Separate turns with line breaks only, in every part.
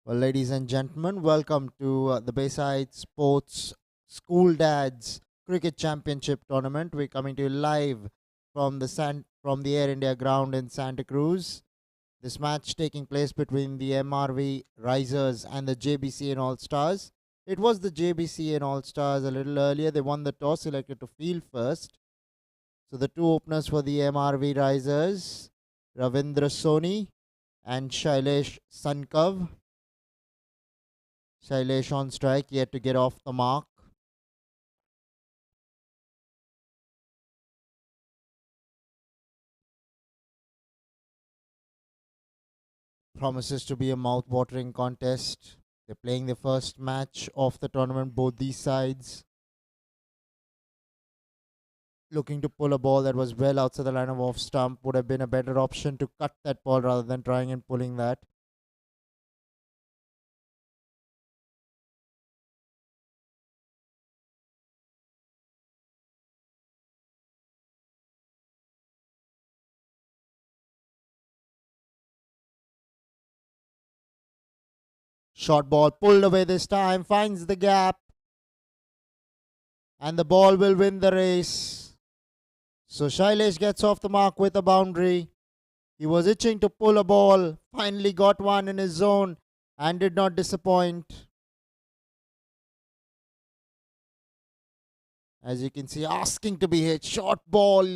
Well, ladies and gentlemen, welcome to the Bayside Sports School Dads Cricket Championship Tournament. We're coming to you live from the Air India ground in Santa Cruz. This match taking place between the MRV Risers and the JBC All Stars. It was the JBC All Stars a little earlier. They won the toss, selected to field first. So the two openers for the MRV Risers, Ravindra Soni and Shailesh Sankav. Shailesh on strike, yet to get off the mark. Promises to be a mouth-watering contest. They're playing the first match of the tournament, both these sides. Looking to pull a ball that was well outside the line of off stump. Would have been a better option to cut that ball rather than trying and pulling that. Short ball pulled away this time, finds the gap. And the ball will win the race. So Shailesh gets off the mark with a boundary. He was itching to pull a ball, finally got one in his zone and did not disappoint. As you can see, asking to be hit. Short ball,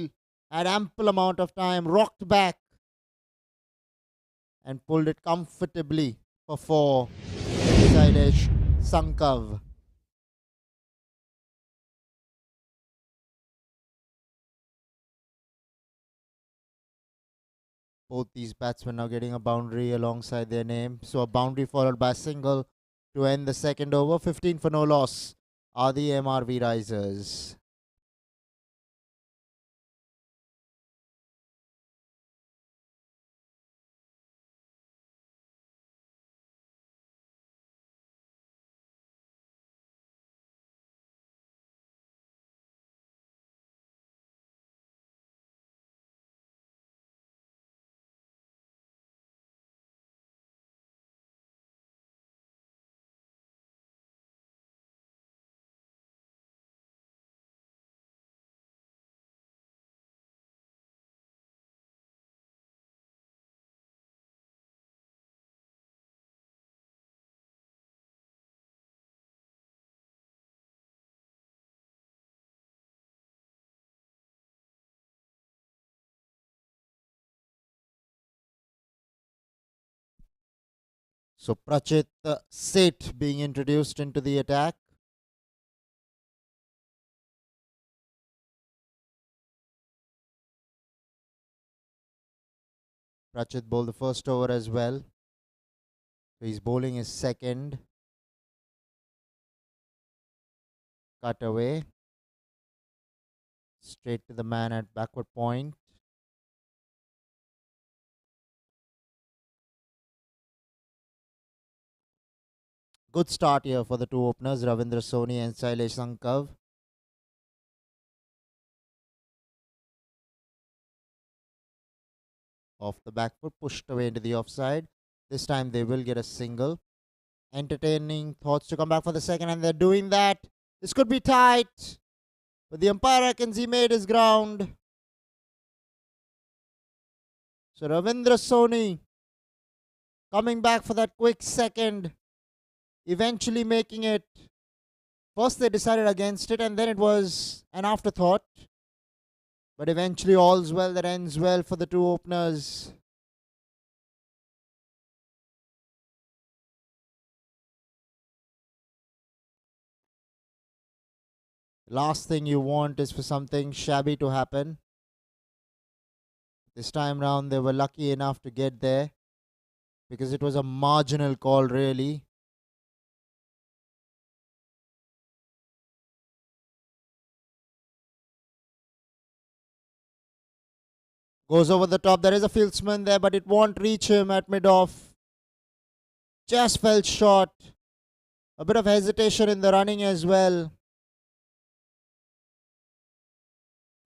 had ample amount of time, rocked back and pulled it comfortably for four. Shailesh Sankav. Both these batsmen now getting a boundary alongside their name. So a boundary followed by a single to end the second over. 15 for no loss are the MRV Risers. So Prachit Seth being introduced into the attack. Prachit bowled the first over as well. So he's bowling his second. Cut away. Straight to the man at backward point. Good start here for the two openers, Ravindra Soni and Shailesh Sankav. Off the back foot, pushed away into the offside. This time they will get a single. Entertaining thoughts to come back for the second, and they're doing that. This could be tight, but the umpire reckons he made his ground. So Ravindra Soni coming back for that quick second, eventually making it. First they decided against it, and then it was an afterthought. But eventually all's well that ends well for the two openers. Last thing you want is for something shabby to happen. This time round they were lucky enough to get there because it was a marginal call really. Goes over the top. There is a fieldsman there, but it won't reach him at mid-off. Just fell short. A bit of hesitation in the running as well.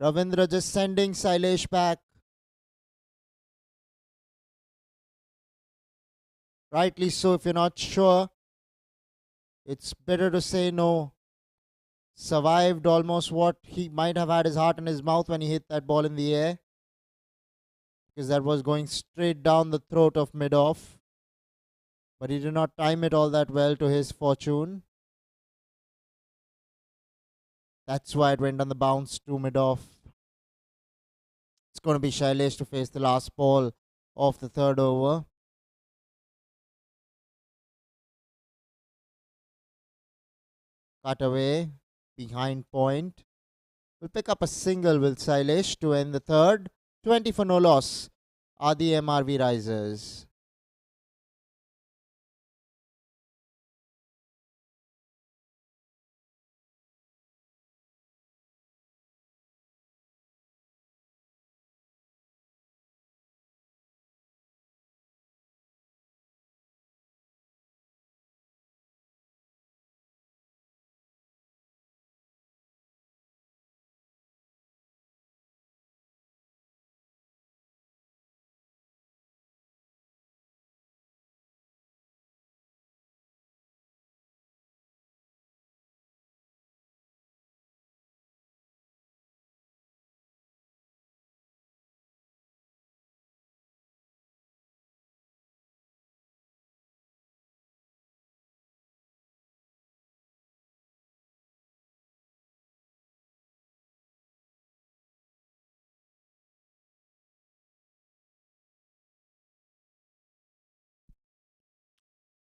Ravindra just sending Shailesh back. Rightly so, if you're not sure, it's better to say no. Survived almost what he might have had his heart in his mouth when he hit that ball in the air, because that was going straight down the throat of mid-off. But he did not time it all that well to his fortune. That's why it went on the bounce to mid-off. It's going to be Shailesh to face the last ball of the third over. Cut away, behind point. Will pick up a single with Shailesh to end the third. 20 for no loss are the MRV Risers.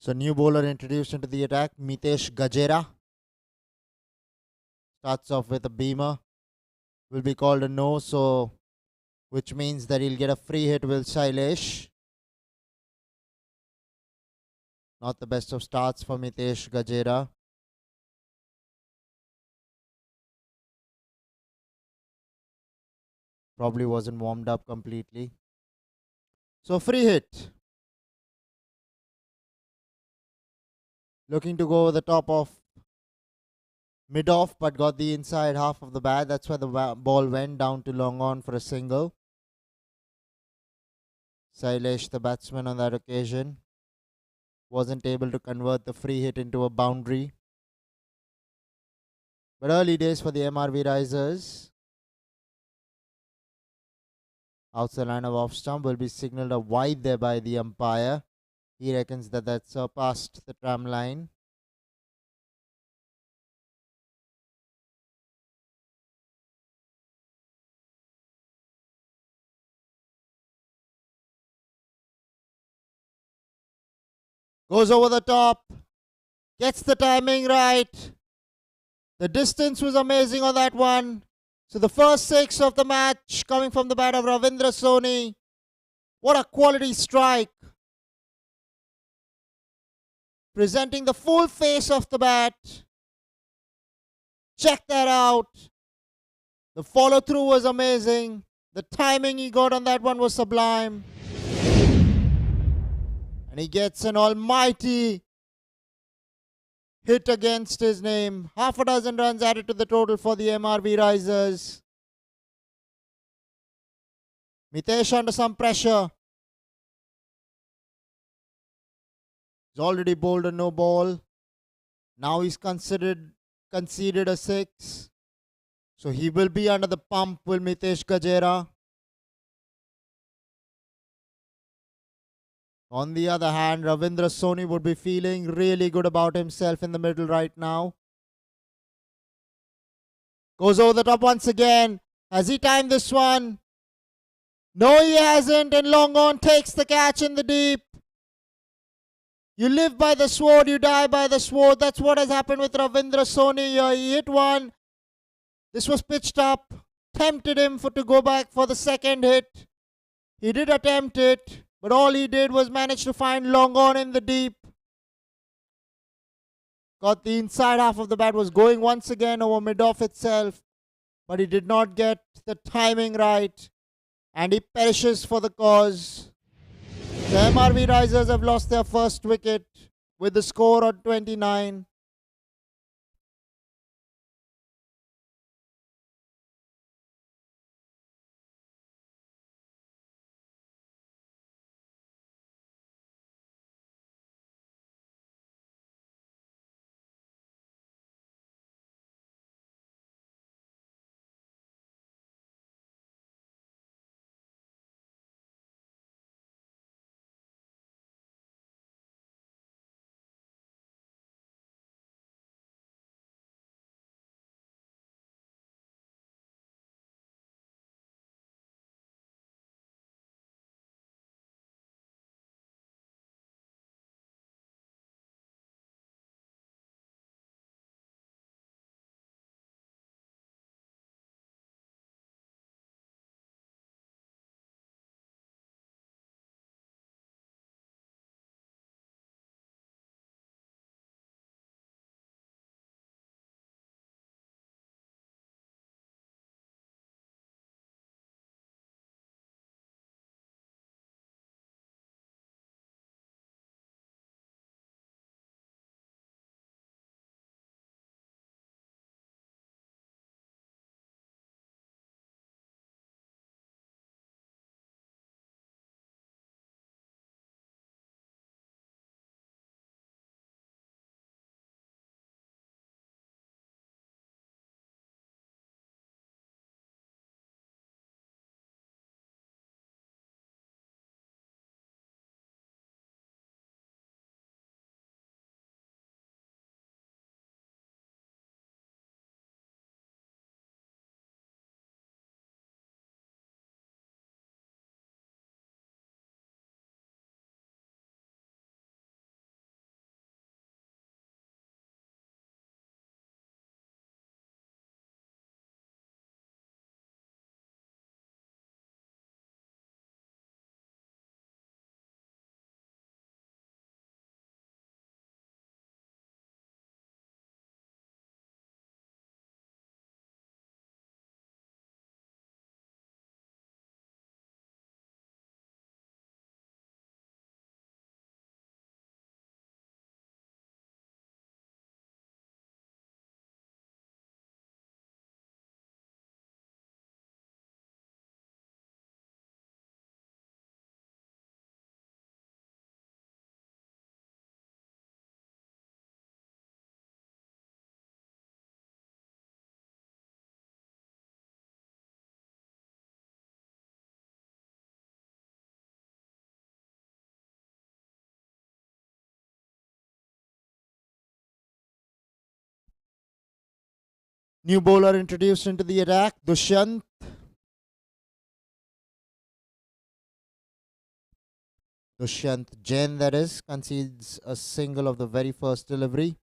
So new bowler introduced into the attack, Mitesh Gajera. Starts off with a beamer. Will be called a no, so which means that he'll get a free hit with Shailesh. Not the best of starts for Mitesh Gajera. Probably wasn't warmed up completely. So free hit. Looking to go over the top of mid-off, but got the inside half of the bat. That's why the ball went down to long on for a single. Shailesh, the batsman on that occasion, wasn't able to convert the free hit into a boundary. But early days for the MRV Risers. Outside line of off stump will be signalled a wide there by the umpire. He reckons that that surpassed the tram line. Goes over the top. Gets the timing right. The distance was amazing on that one. So the first six of the match coming from the bat of Ravindra Soni. What a quality strike. Presenting the full face of the bat. Check that out. The follow through was amazing. The timing he got on that one was sublime. And he gets an almighty hit against his name. Half a dozen runs added to the total for the MRV Risers. Mitesh under some pressure. He's already bowled a no ball. Now he's conceded a 6. So he will be under the pump with Mitesh Gajera. On the other hand, Ravindra Soni would be feeling really good about himself in the middle right now. Goes over the top once again. Has he timed this one? No, he hasn't. And long on takes the catch in the deep. You live by the sword, you die by the sword. That's what has happened with Ravindra Soni. He hit one. This was pitched up. Tempted him to go back for the second hit. He did attempt it. But all he did was manage to find long on in the deep. Got the inside half of the bat, was going once again over mid-off itself. But he did not get the timing right. And he perishes for the cause. The MRV Risers have lost their first wicket with the score on 29. New bowler introduced into the attack, Dushyant. Dushyant Jain, that is, concedes a single of the very first delivery.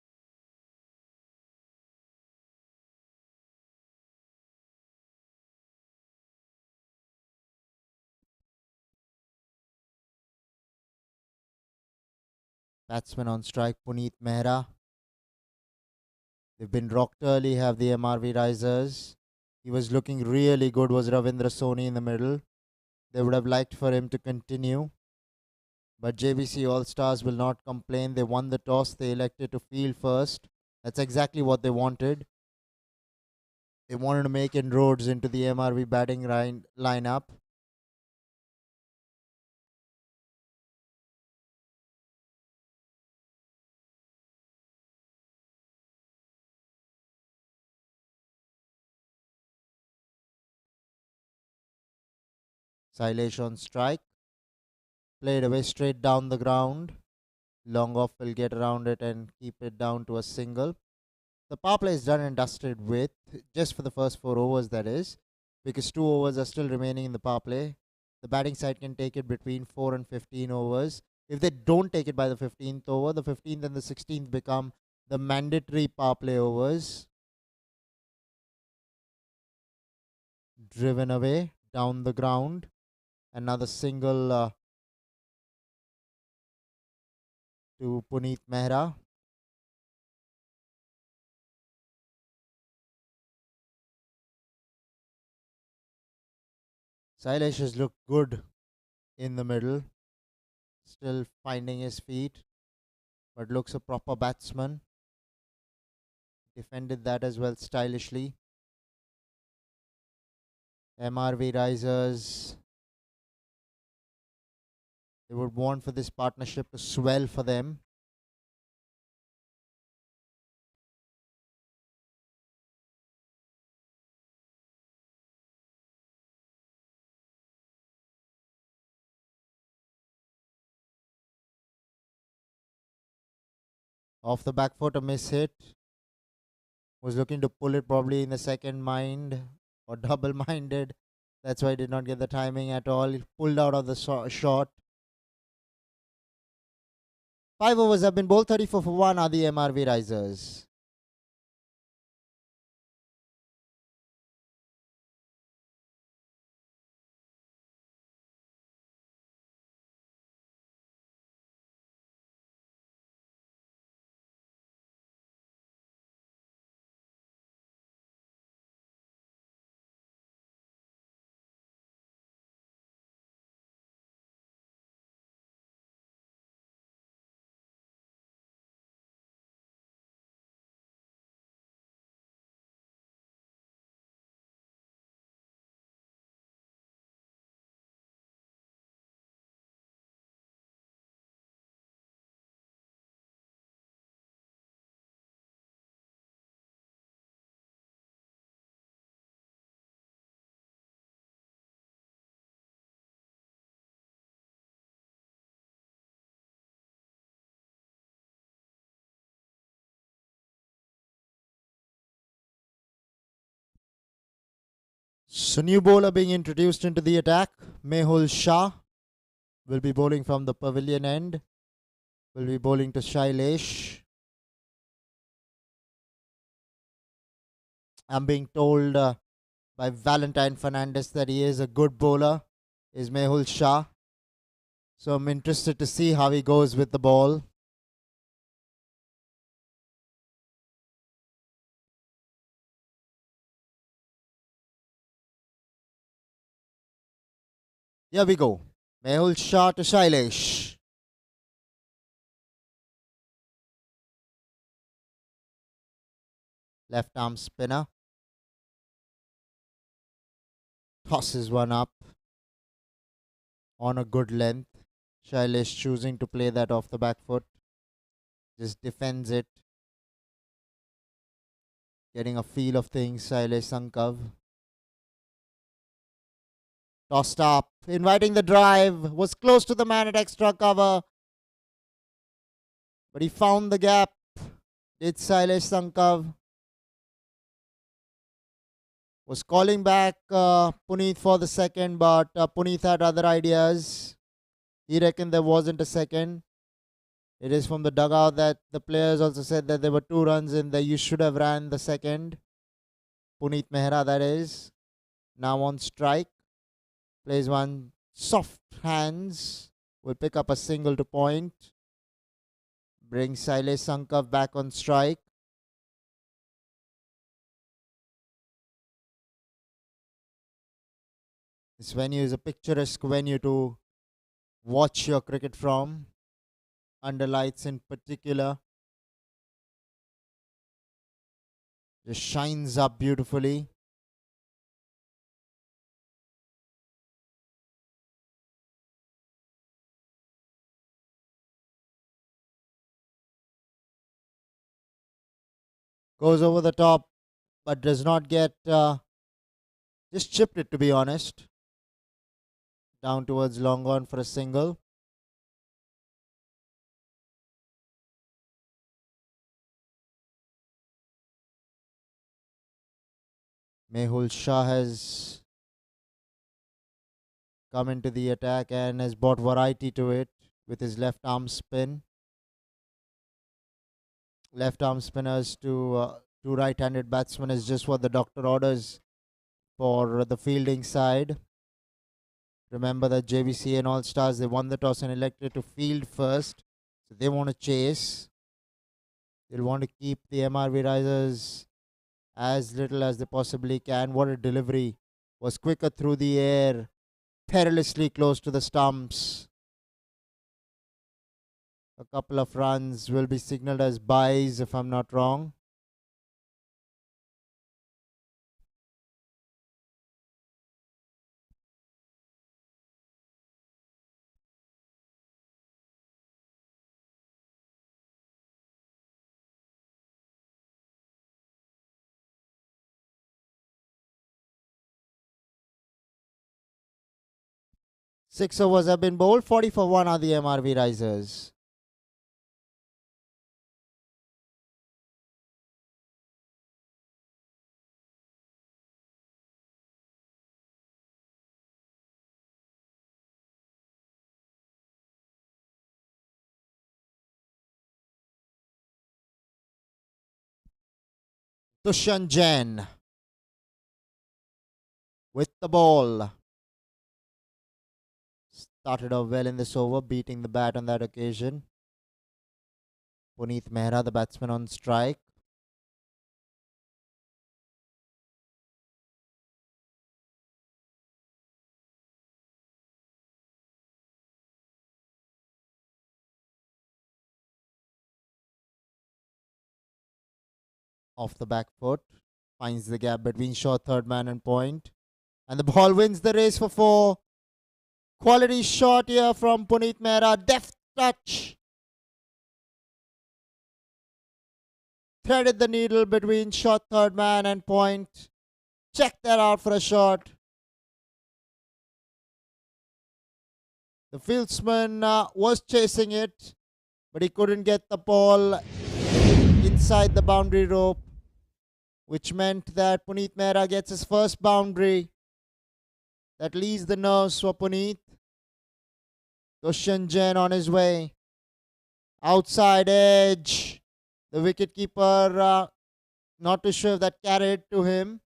Batsman on strike, Puneet Mehra. They've been rocked early, have the MRV Risers. He was looking really good, was Ravindra Soni in the middle. They would have liked for him to continue. But JBC All Stars will not complain. They won the toss. They elected to field first. That's exactly what they wanted. They wanted to make inroads into the MRV batting lineup. Sailesh on strike. Played away straight down the ground. Long off will get around it and keep it down to a single. The power play is done and dusted with, just for the first 4 overs, that is, because 2 overs are still remaining in the power play. The batting side can take it between 4 and 15 overs. If they don't take it by the 15th over, the 15th and the 16th become the mandatory power play overs. Driven away down the ground. Another single to Puneet Mehra. Sailesh has looked good in the middle, still finding his feet, but looks a proper batsman. Defended that as well stylishly. MRV Risers, they would want for this partnership to swell for them. Off the back foot, a miss hit. Was looking to pull it probably in the second mind or double minded. That's why he did not get the timing at all. He pulled out of the shot. 5 overs have been bowled. 34 for 1 are the MRV Risers. So, new bowler being introduced into the attack. Mehul Shah will be bowling from the pavilion end. Will be bowling to Shailesh. I'm being told by Valentine Fernandez that he is a good bowler, is Mehul Shah. So I'm interested to see how he goes with the ball. Here we go. Mehul Shah to Shailesh. Left arm spinner. Tosses one up on a good length. Shailesh choosing to play that off the back foot. Just defends it. Getting a feel of things, Shailesh Sankav. Tossed up, inviting the drive. Was close to the man at extra cover. But he found the gap. Did Shailesh Sankav. Was calling back Puneeth for the second, but Puneeth had other ideas. He reckoned there wasn't a second. It is from the dugout that the players also said that there were 2 runs in there. You should have ran the second. Puneeth Mehra, that is. Now on strike. Plays one soft hands. Will pick up a single to point. Brings Sailesh Sankav back on strike. This venue is a picturesque venue to watch your cricket from. Under lights in particular. Just shines up beautifully. Goes over the top, but does not get, just chipped it, to be honest. Down towards long on for a single. Mehul Shah has come into the attack and has brought variety to it with his left arm spin. Left arm spinners to right-handed batsmen is just what the doctor orders for the fielding side. Remember that JBC All Stars, they won the toss and elected to field first. So they want to chase. They'll want to keep the MRV Risers as little as they possibly can. What a delivery. Was quicker through the air. Perilously close to the stumps. A couple of runs will be signaled as byes if I'm not wrong. Six overs have been bowled. 40 for 1 are the MRV Risers. Jbcn with the ball. Started off well in this over, beating the bat on that occasion. Puneeth Mehra, the batsman, on strike. Off the back foot. Finds the gap between short third man and point. And the ball wins the race for 4. Quality shot here from Puneeth Mehra. Deft touch. Threaded the needle between short third man and point. Check that out for a shot. The fieldsman was chasing it, but he couldn't get the ball inside the boundary rope, which meant that Puneeth Mehra gets his first boundary. That leaves the nerves for Puneeth. Jbcn on his way. Outside edge. The wicketkeeper not too sure if that carried to him.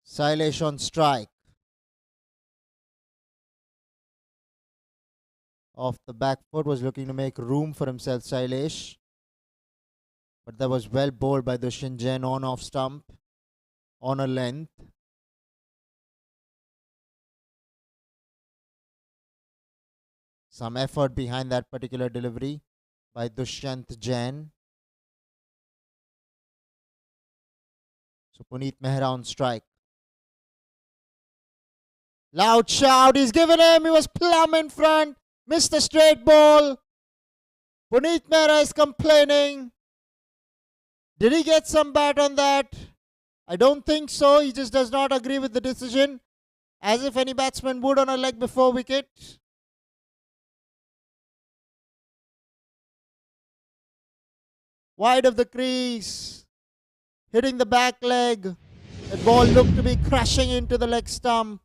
Sailesh on strike. Off the back foot, was looking to make room for himself, Sailesh. But that was well bowled by Jbcn on off stump, on a length. Some effort behind that particular delivery by Jbcn. So Puneeth Mehra on strike. Loud shout, he's given him, he was plumb in front. Missed the straight ball. Puneeth Mehra is complaining. Did he get some bat on that? I don't think so. He just does not agree with the decision. As if any batsman would on a leg before wicket. Wide of the crease. Hitting the back leg. That ball looked to be crashing into the leg stump.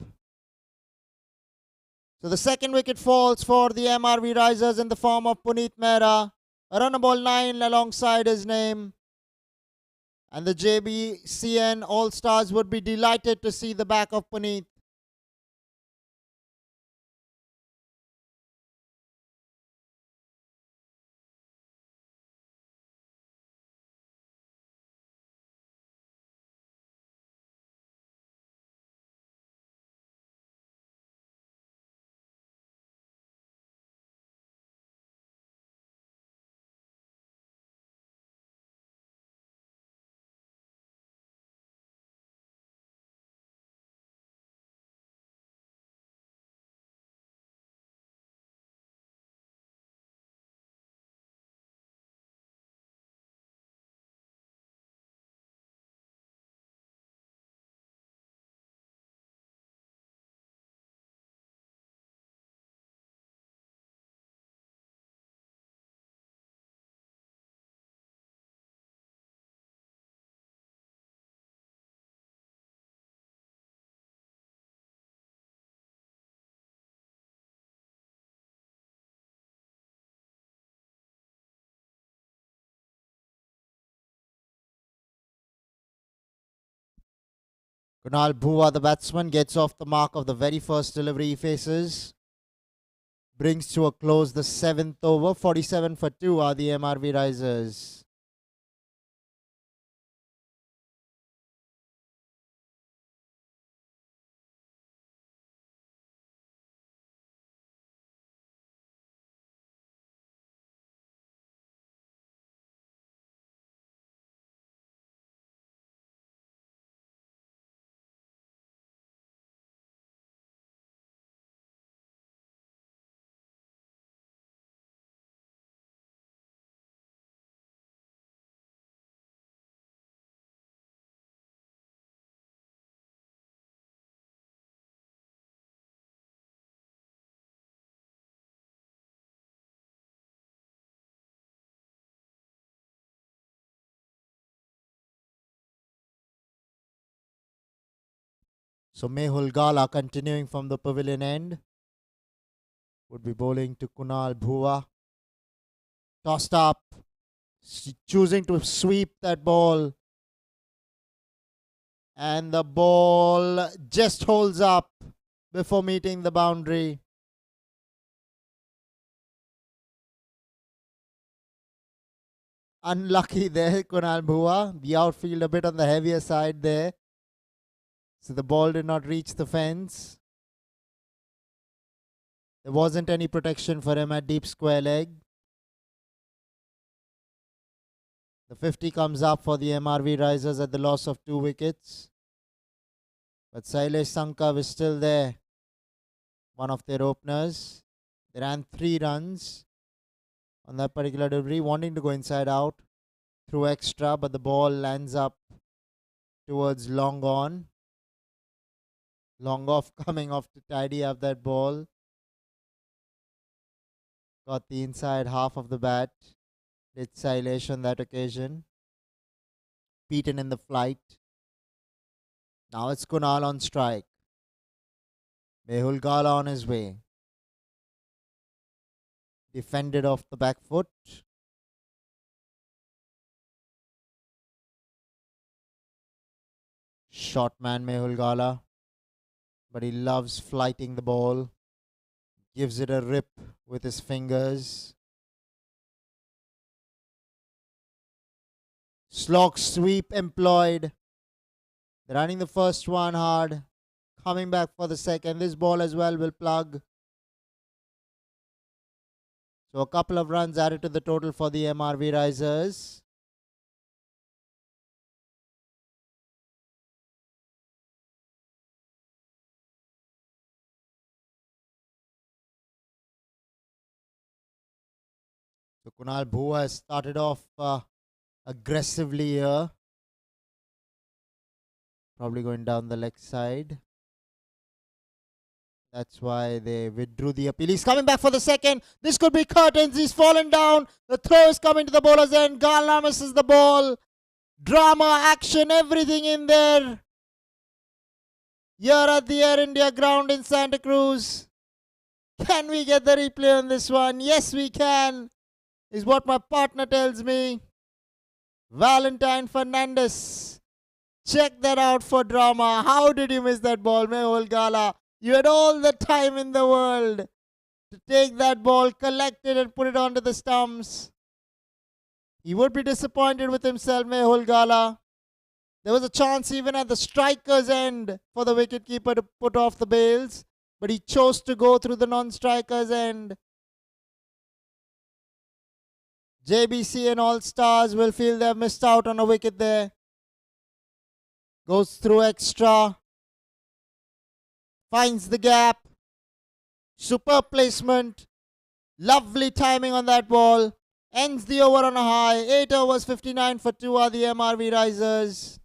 So the second wicket falls for the MRV Risers in the form of Puneet Mehra. A run ball 9 alongside his name. And the JBCN All Stars would be delighted to see the back of Puneet. Kunal Bhuva, the batsman, gets off the mark of the very first delivery he faces. Brings to a close the 7th over. 47 for 2 are the MRV Risers. So Mehul Gala, continuing from the pavilion end, would be bowling to Kunal Bhuva. Tossed up, choosing to sweep that ball. And the ball just holds up before meeting the boundary. Unlucky there, Kunal Bhuva. The outfield a bit on the heavier side there. So the ball did not reach the fence. There wasn't any protection for him at deep square leg. The 50 comes up for the MRV Risers at the loss of 2 wickets. But Sailesh Sankav is still there, one of their openers. They ran 3 runs on that particular delivery, wanting to go inside out through extra, but the ball lands up towards long on. Long off coming off to tidy up that ball. Got the inside half of the bat. Did Sailesh on that occasion. Beaten in the flight. Now it's Kunal on strike. Mehul Gala on his way. Defended off the back foot. Short man Mehul Gala. But he loves flighting the ball. Gives it a rip with his fingers. Slog sweep employed. They're running the first one hard. Coming back for the second. This ball as well will plug. So a couple of runs added to the total for the MRV Risers. So Kunal Bhuva has started off aggressively here. Probably going down the leg side. That's why they withdrew the appeal. He's coming back for the second. This could be curtains. He's fallen down. The throw is coming to the bowler's end. Galna misses the ball. Drama, action, everything in there. Here at the Air India ground in Santa Cruz. Can we get the replay on this one? Yes, we can, is what my partner tells me. Valentine Fernandez. Check that out for drama. How did you miss that ball, Mehul Gala? You had all the time in the world to take that ball, collect it and put it onto the stumps. He would be disappointed with himself, Mehul Gala. There was a chance even at the striker's end for the wicketkeeper to put off the bails, but he chose to go through the non-striker's end. JBC and All Stars will feel they've missed out on a wicket there. Goes through extra. Finds the gap. Superb placement. Lovely timing on that ball. Ends the over on a high. 8 overs, 59 for 2 are the MRV Risers.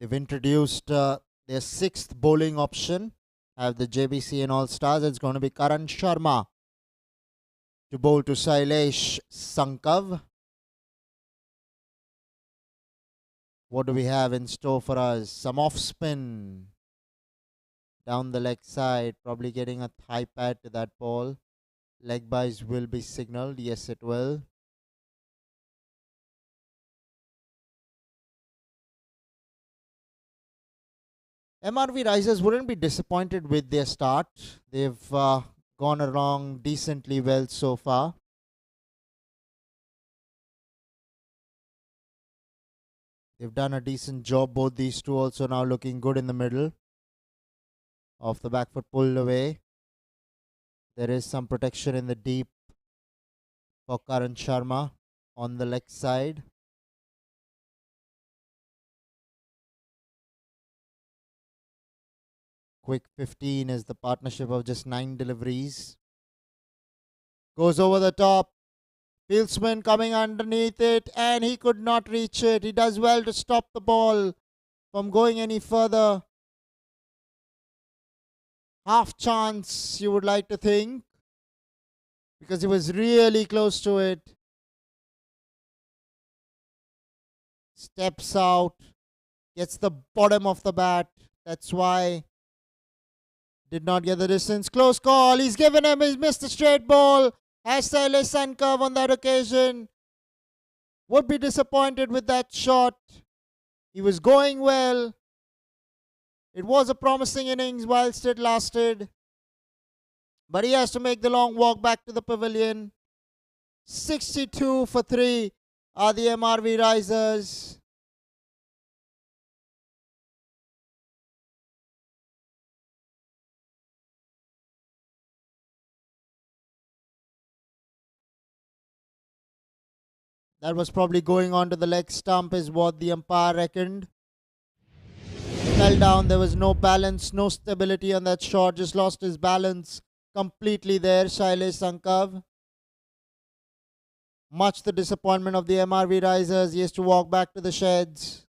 They've introduced their 6th bowling option. Have the JBC and All Stars. It's going to be Karan Sharma to bowl to Shailesh Sankav. What do we have in store for us? Some off spin down the leg side. Probably getting a thigh pad to that ball. Leg byes will be signalled. Yes, it will. MRV Risers wouldn't be disappointed with their start. They've gone along decently well so far. They've done a decent job. Both these two also now looking good in the middle. Off the back foot pulled away. There is some protection in the deep for Karan Sharma on the leg side. Quick 15 is the partnership of just 9 deliveries. Goes over the top. Fieldsman coming underneath it and he could not reach it. He does well to stop the ball from going any further. Half chance, you would like to think, because he was really close to it. Steps out, gets the bottom of the bat. That's why did not get the distance. Close call. He's given him. He's missed a straight ball. Has Shailesh Sankav on that occasion. Would be disappointed with that shot. He was going well. It was a promising innings whilst it lasted. But he has to make the long walk back to the pavilion. 62 for 3 are the MRV Risers. That was probably going on to the leg stump is what the umpire reckoned. Fell down. There was no balance, no stability on that shot. Just lost his balance completely there, Shailesh Sankav. Much the disappointment of the MRV Risers. He has to walk back to the sheds.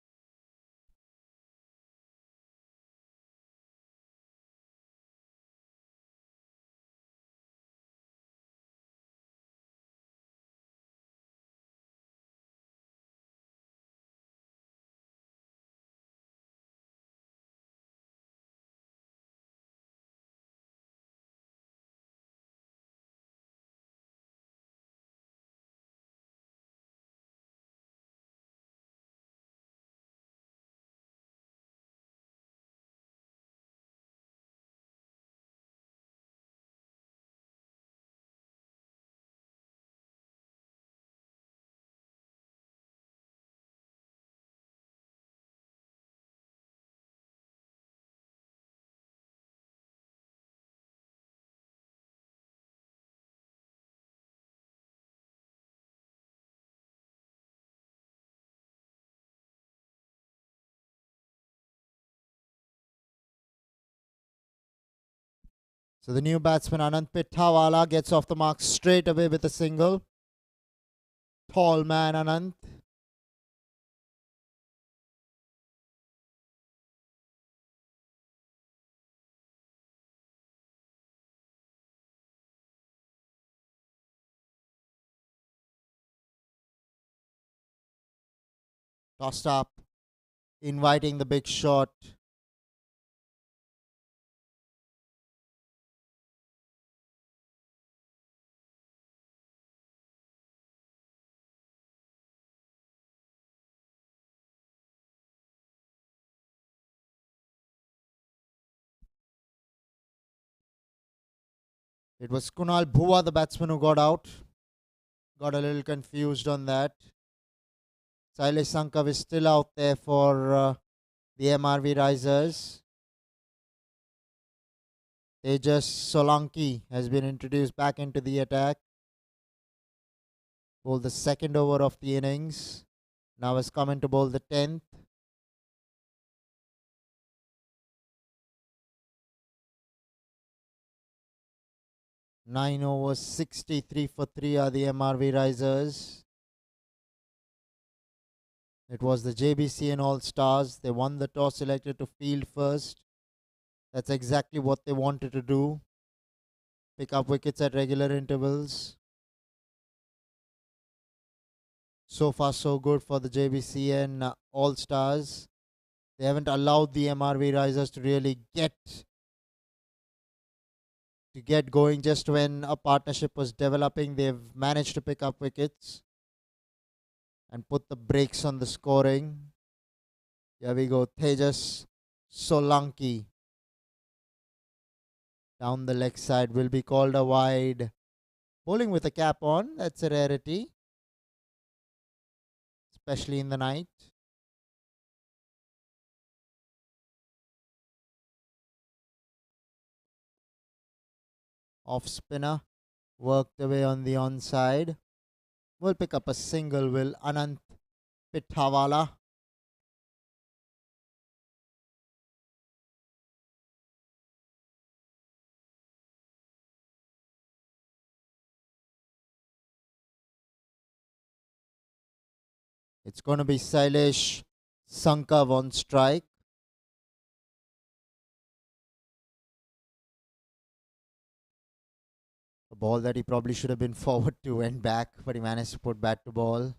So the new batsman Anand Pitawala gets off the mark straight away with a single. Tall man Anand. Tossed up, inviting the big shot. It was Kunal Bhuva, the batsman, who got out. Got a little confused on that. Sailesh Sankav is still out there for the MRV Risers. Tejas Solanki has been introduced back into the attack. Bowled the second over of the innings. Now has come in to bowl the 10th. Nine overs, 63 for 3 are the MRV Risers. It was the JBCN All Stars. They won the toss, selected to field first. That's exactly what they wanted to do. Pick up wickets at regular intervals. So far, so good for the JBCN All Stars. They haven't allowed the MRV Risers to really get going. Just when a partnership was developing, they've managed to pick up wickets and put the brakes on the scoring. Here we go. Tejas Solanki down the leg side will be called a wide. Bowling with a cap on, that's a rarity, especially in the night. Off spinner, worked away on the onside. Will pick up a single, will Anand Pitawala. It's going to be Sailesh Sankav on strike. A ball that he probably should have been forward to went back, but he managed to put bat to ball.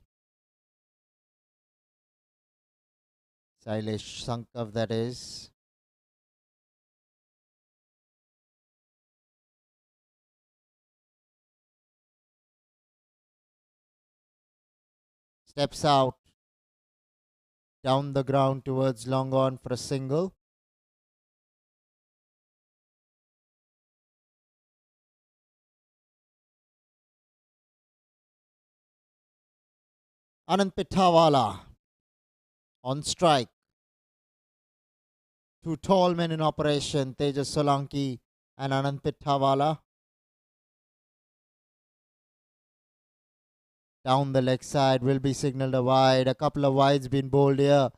Sailesh Sankav, that is. Steps out, down the ground towards long on for a single. Anand Pitawala on strike. Two tall men in operation, Tejas Solanki and Anand Pitawala. Down the leg side will be signalled a wide. A couple of wides been bowled here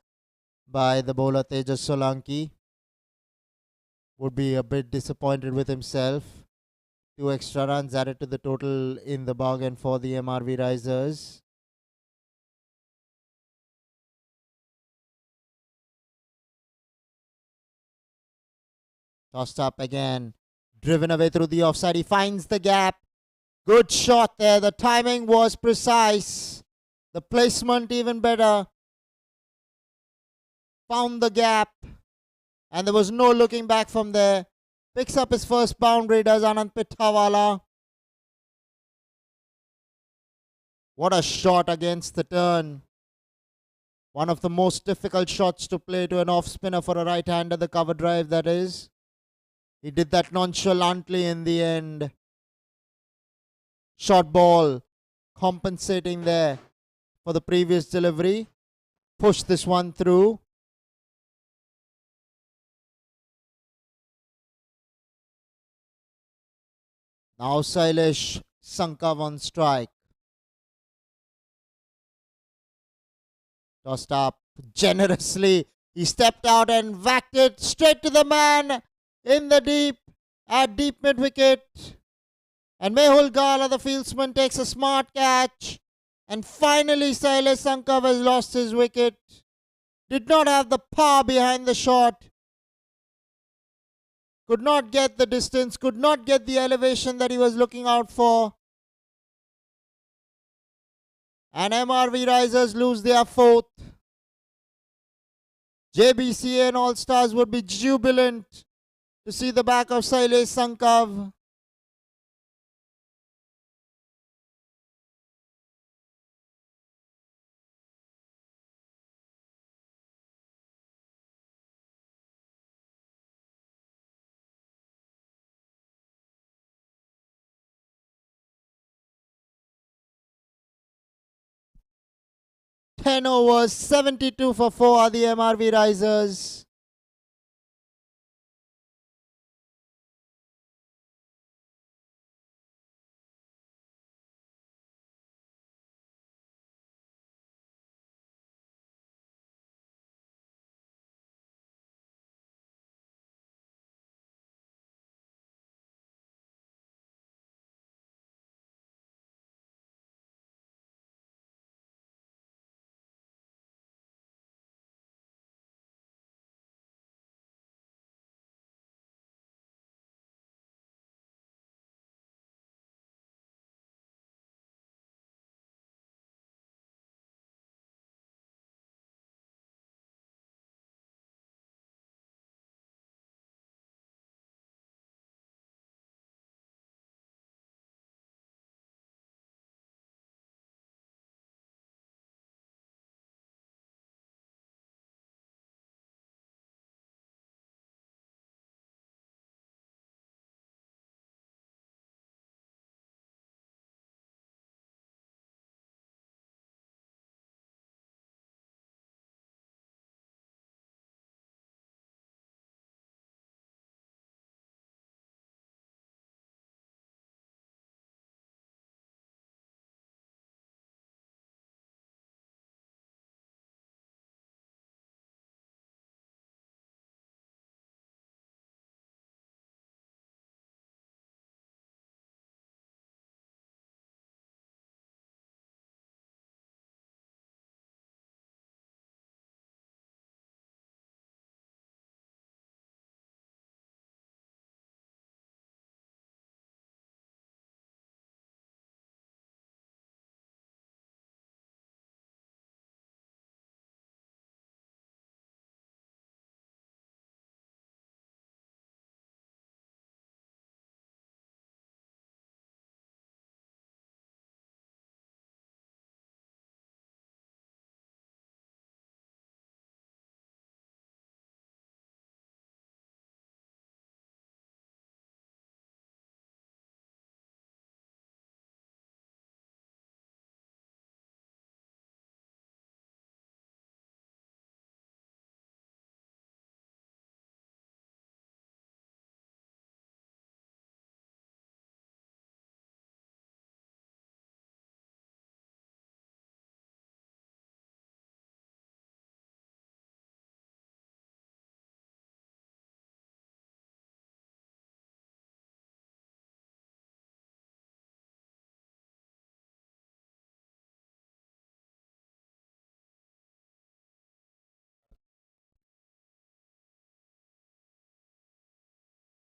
by the bowler Tejas Solanki. Would be a bit disappointed with himself. 2 extra runs added to the total in the bargain for the MRV Risers. Tossed up again. Driven away through the offside. He finds the gap. Good shot there. The timing was precise. The placement even better. Found the gap. And there was no looking back from there. Picks up his first boundary, does Anand Pitawala. What a shot against the turn. One of the most difficult shots to play to an off spinner for a right-hander, the cover drive, that is. He did that nonchalantly in the end. Short ball, compensating there for the previous delivery. Push this one through. Now Sailesh Sankav on strike. Tossed up generously. He stepped out and whacked it straight to the man in the deep. at deep mid wicket. And Mehul Gala, the fieldsman, takes a smart catch. And finally, Shailesh Sankav has lost his wicket. Did not have the power behind the shot. Could not get the distance, could not get the elevation that he was looking out for. And MRV Risers lose their fourth. JBCN All Stars would be jubilant to see the back of Shailesh Sankav. Ten overs, 72 for 4 are the MRV Risers.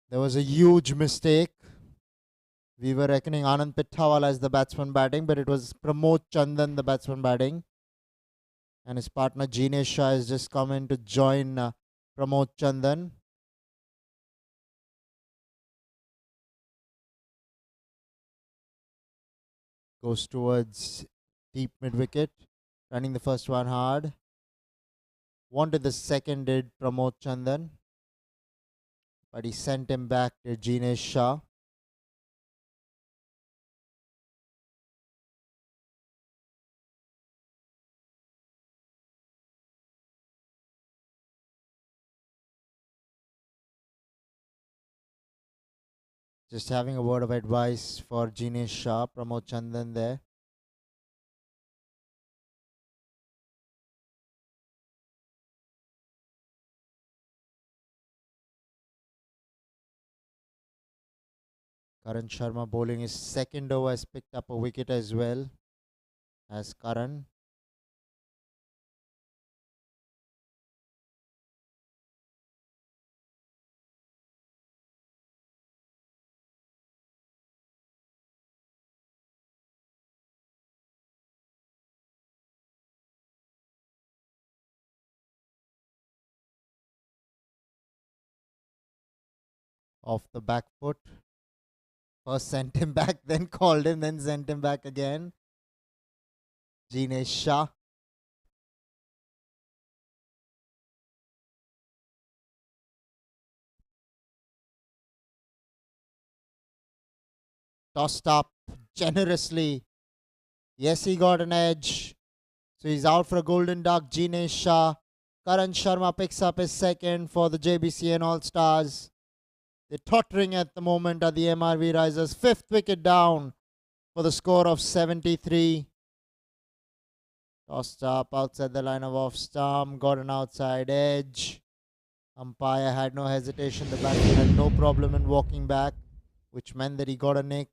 There was a huge mistake. We were reckoning Anand Pitawala as the batsman batting, but it was Pramod Chandan, the batsman batting. And his partner Jinesh Shah has just come in to join Pramod Chandan. Goes towards deep mid wicket, running the first one hard. Wanted the second, did Pramod Chandan, but he sent him back to Jinesh Shah. Just having a word of advice for Jinesh Shah, Pramod Chandan there. Karan Sharma bowling his second over has picked up a wicket as well as Karan. Off the back foot. First sent him back, then called him, then sent him back again. Jinesh Shah. Tossed up generously. Yes, he got an edge. So he's out for a golden duck. Jinesh Shah. Karan Sharma picks up his second for the JBCN All Stars. They're tottering at the moment at the MRV Risers. Fifth wicket down for the score of 73. Tossed up outside the line of off stump. Got an outside edge. Umpire had no hesitation. The batsman had no problem in walking back, which meant that he got a nick.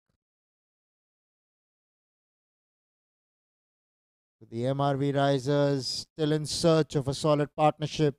The MRV Risers still in search of a solid partnership.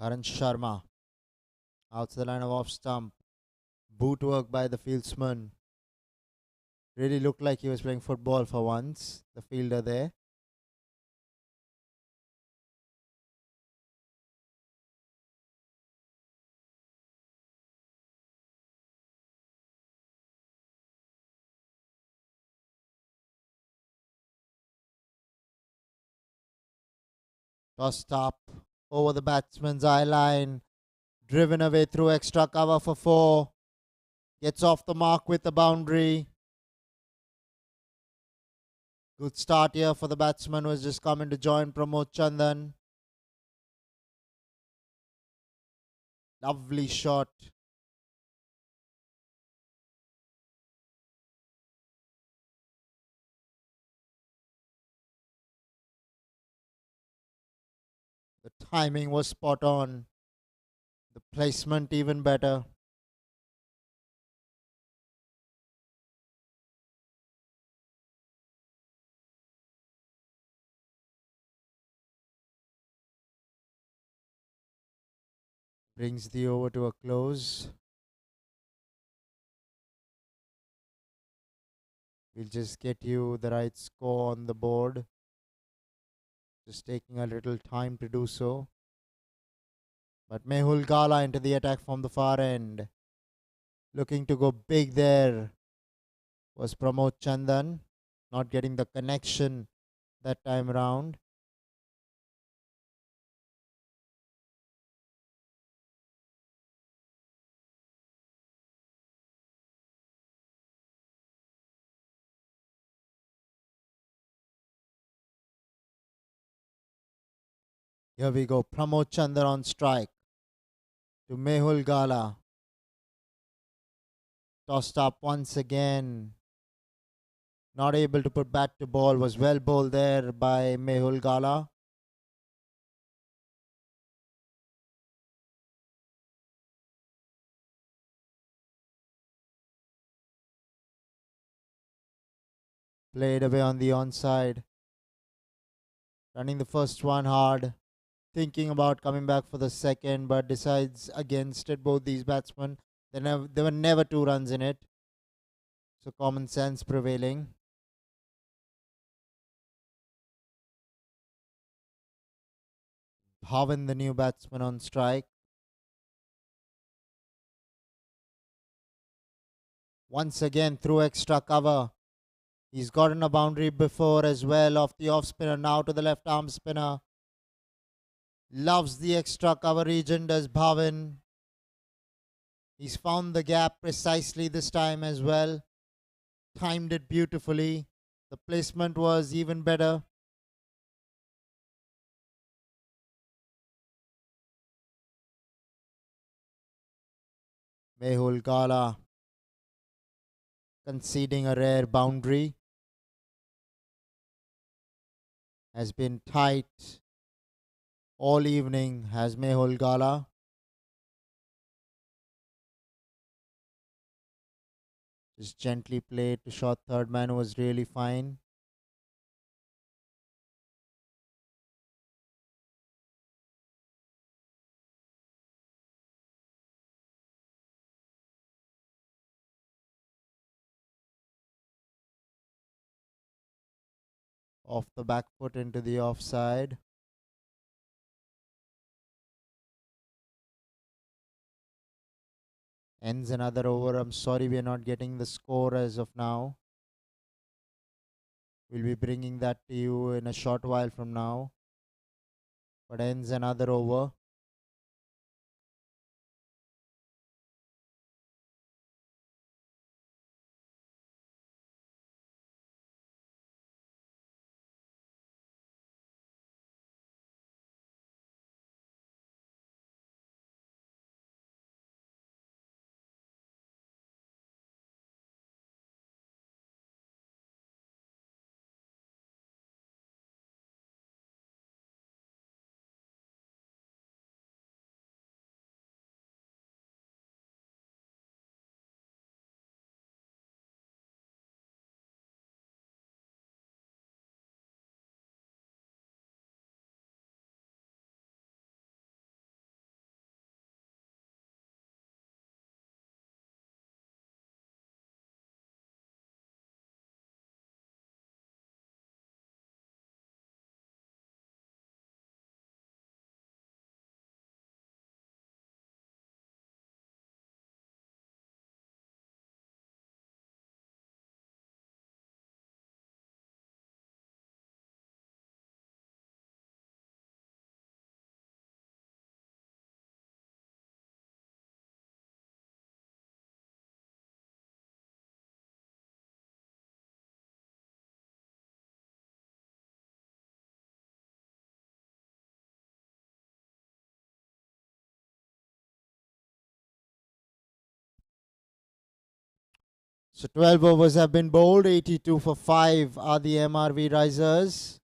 Karan Sharma out to the line of off stump. Boot work by the fieldsman. Really looked like he was playing football for once, the fielder there. Tossed up over the batsman's eye line. Driven away through extra cover for 4. Gets off the mark with the boundary. Good start here for the batsman who has just come in to join Pramod Chandan. Lovely shot. The timing was spot on. The placement even better. Brings the over to a close. We'll just get you the right score on the board. Just taking a little time to do so. But Mehul Gala into the attack from the far end. Looking to go big there was Pramod Chandan. Not getting the connection that time round. Here we go. Pramod Chandan on strike. To Mehul Gala. Tossed up once again. Not able to put bat to ball. Was well bowled there by Mehul Gala. Played away on the onside. Running the first one hard. Thinking about coming back for the second, but decides against it. Both these batsmen. There were never 2 runs in it. So common sense prevailing. Bhavan, the new batsman, on strike. Once again through extra cover. He's gotten a boundary before as well off the off spinner. Now to the left arm spinner. Loves the extra cover region, does Bhavin. He's found the gap precisely this time as well. Timed it beautifully. The placement was even better. Mehul Gala conceding a rare boundary. Has been tight all evening, has Mehul Gala. Just gently played to short third man was really fine. Off the back foot into the offside. Ends another over. I'm sorry we are not getting the score as of now. We'll be bringing that to you in a short while from now. But ends another over. So 12 overs have been bowled. 82 for 5 are the MRV Risers.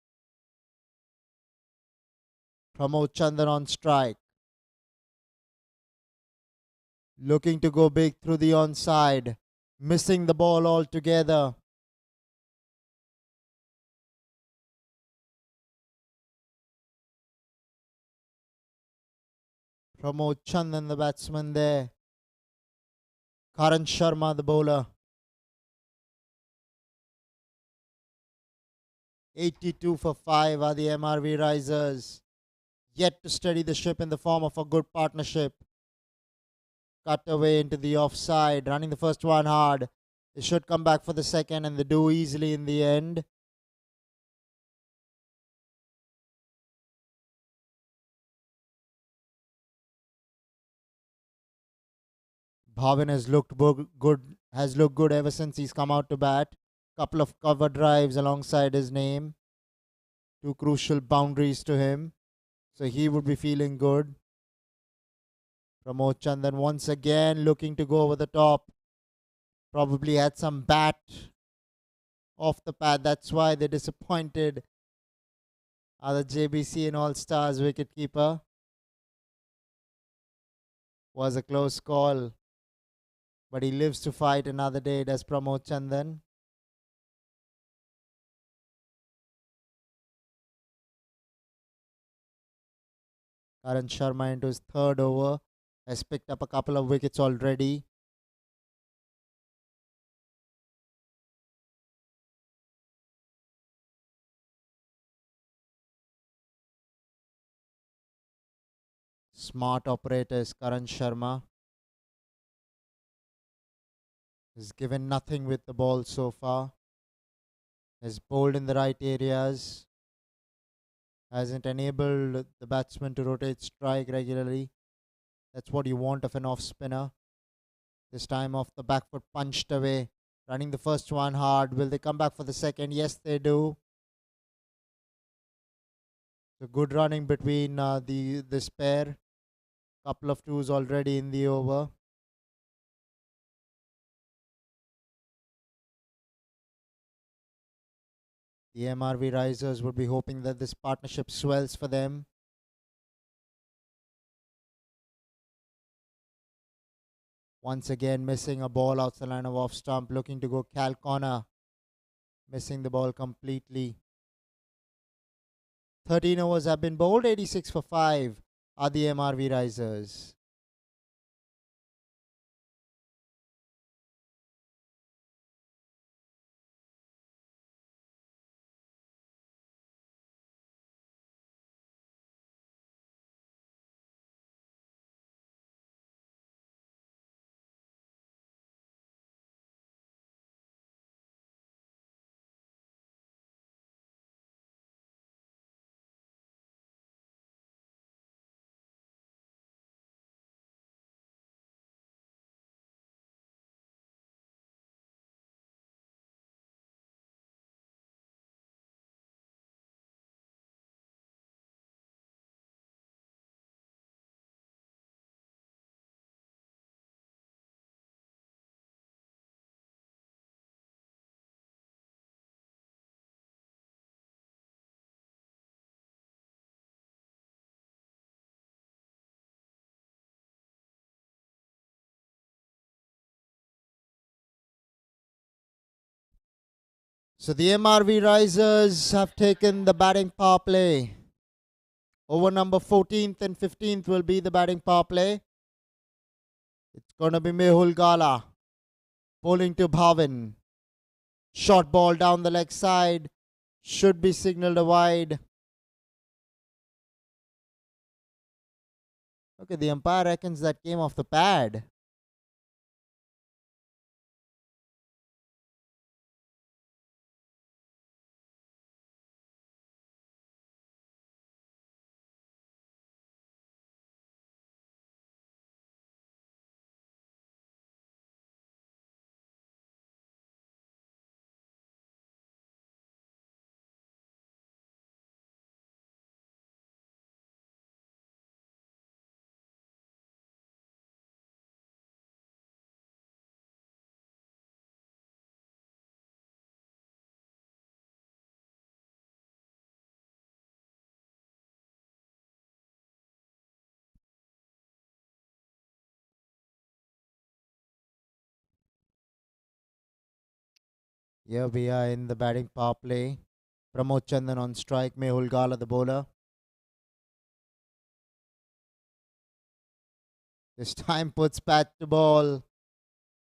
Pramod Chandan on strike. Looking to go big through the onside. Missing the ball altogether. Pramod Chandan, the batsman there. Karan Sharma, the bowler. 82 for 5 are the MRV Risers. Yet to steady the ship in the form of a good partnership. Cut away into the offside. Running the first one hard. They should come back for the second, and they do easily in the end. Bhavin has looked good. Has looked good ever since he's come out to bat. Couple of cover drives alongside his name. Two crucial boundaries to him. So he would be feeling good. Pramod Chandan once again looking to go over the top. Probably had some bat off the pad. That's why they're disappointed. The JBC All Stars wicketkeeper. Was a close call. But he lives to fight another day, does Pramod Chandan. Karan Sharma into his third over. Has picked up a couple of wickets already. Smart operators, Karan Sharma. Has given nothing with the ball so far. Has bowled in the right areas. Hasn't enabled the batsman to rotate strike regularly. That's what you want of an off spinner. This time off the back foot, punched away. Running the first one hard. Will they come back for the second? Yes, they do. So good running between this pair. Couple of twos already in the over. The MRV Risers would be hoping that this partnership swells for them. Once again, missing a ball outside the line of off stump, looking to go KALINA. Missing the ball completely. 13 overs have been bowled, 86 for 5 are the MRV Risers. So the MRV Risers have taken the batting power play. Over number 14th and 15th will be the batting power play. It's going to be Mehul Gala bowling to Bhavin. Short ball down the leg side. Should be signalled wide. Okay, the umpire reckons that came off the pad. Here we are in the batting power play. Pramod Chandan on strike. Mehul Gala the bowler. This time puts bat to ball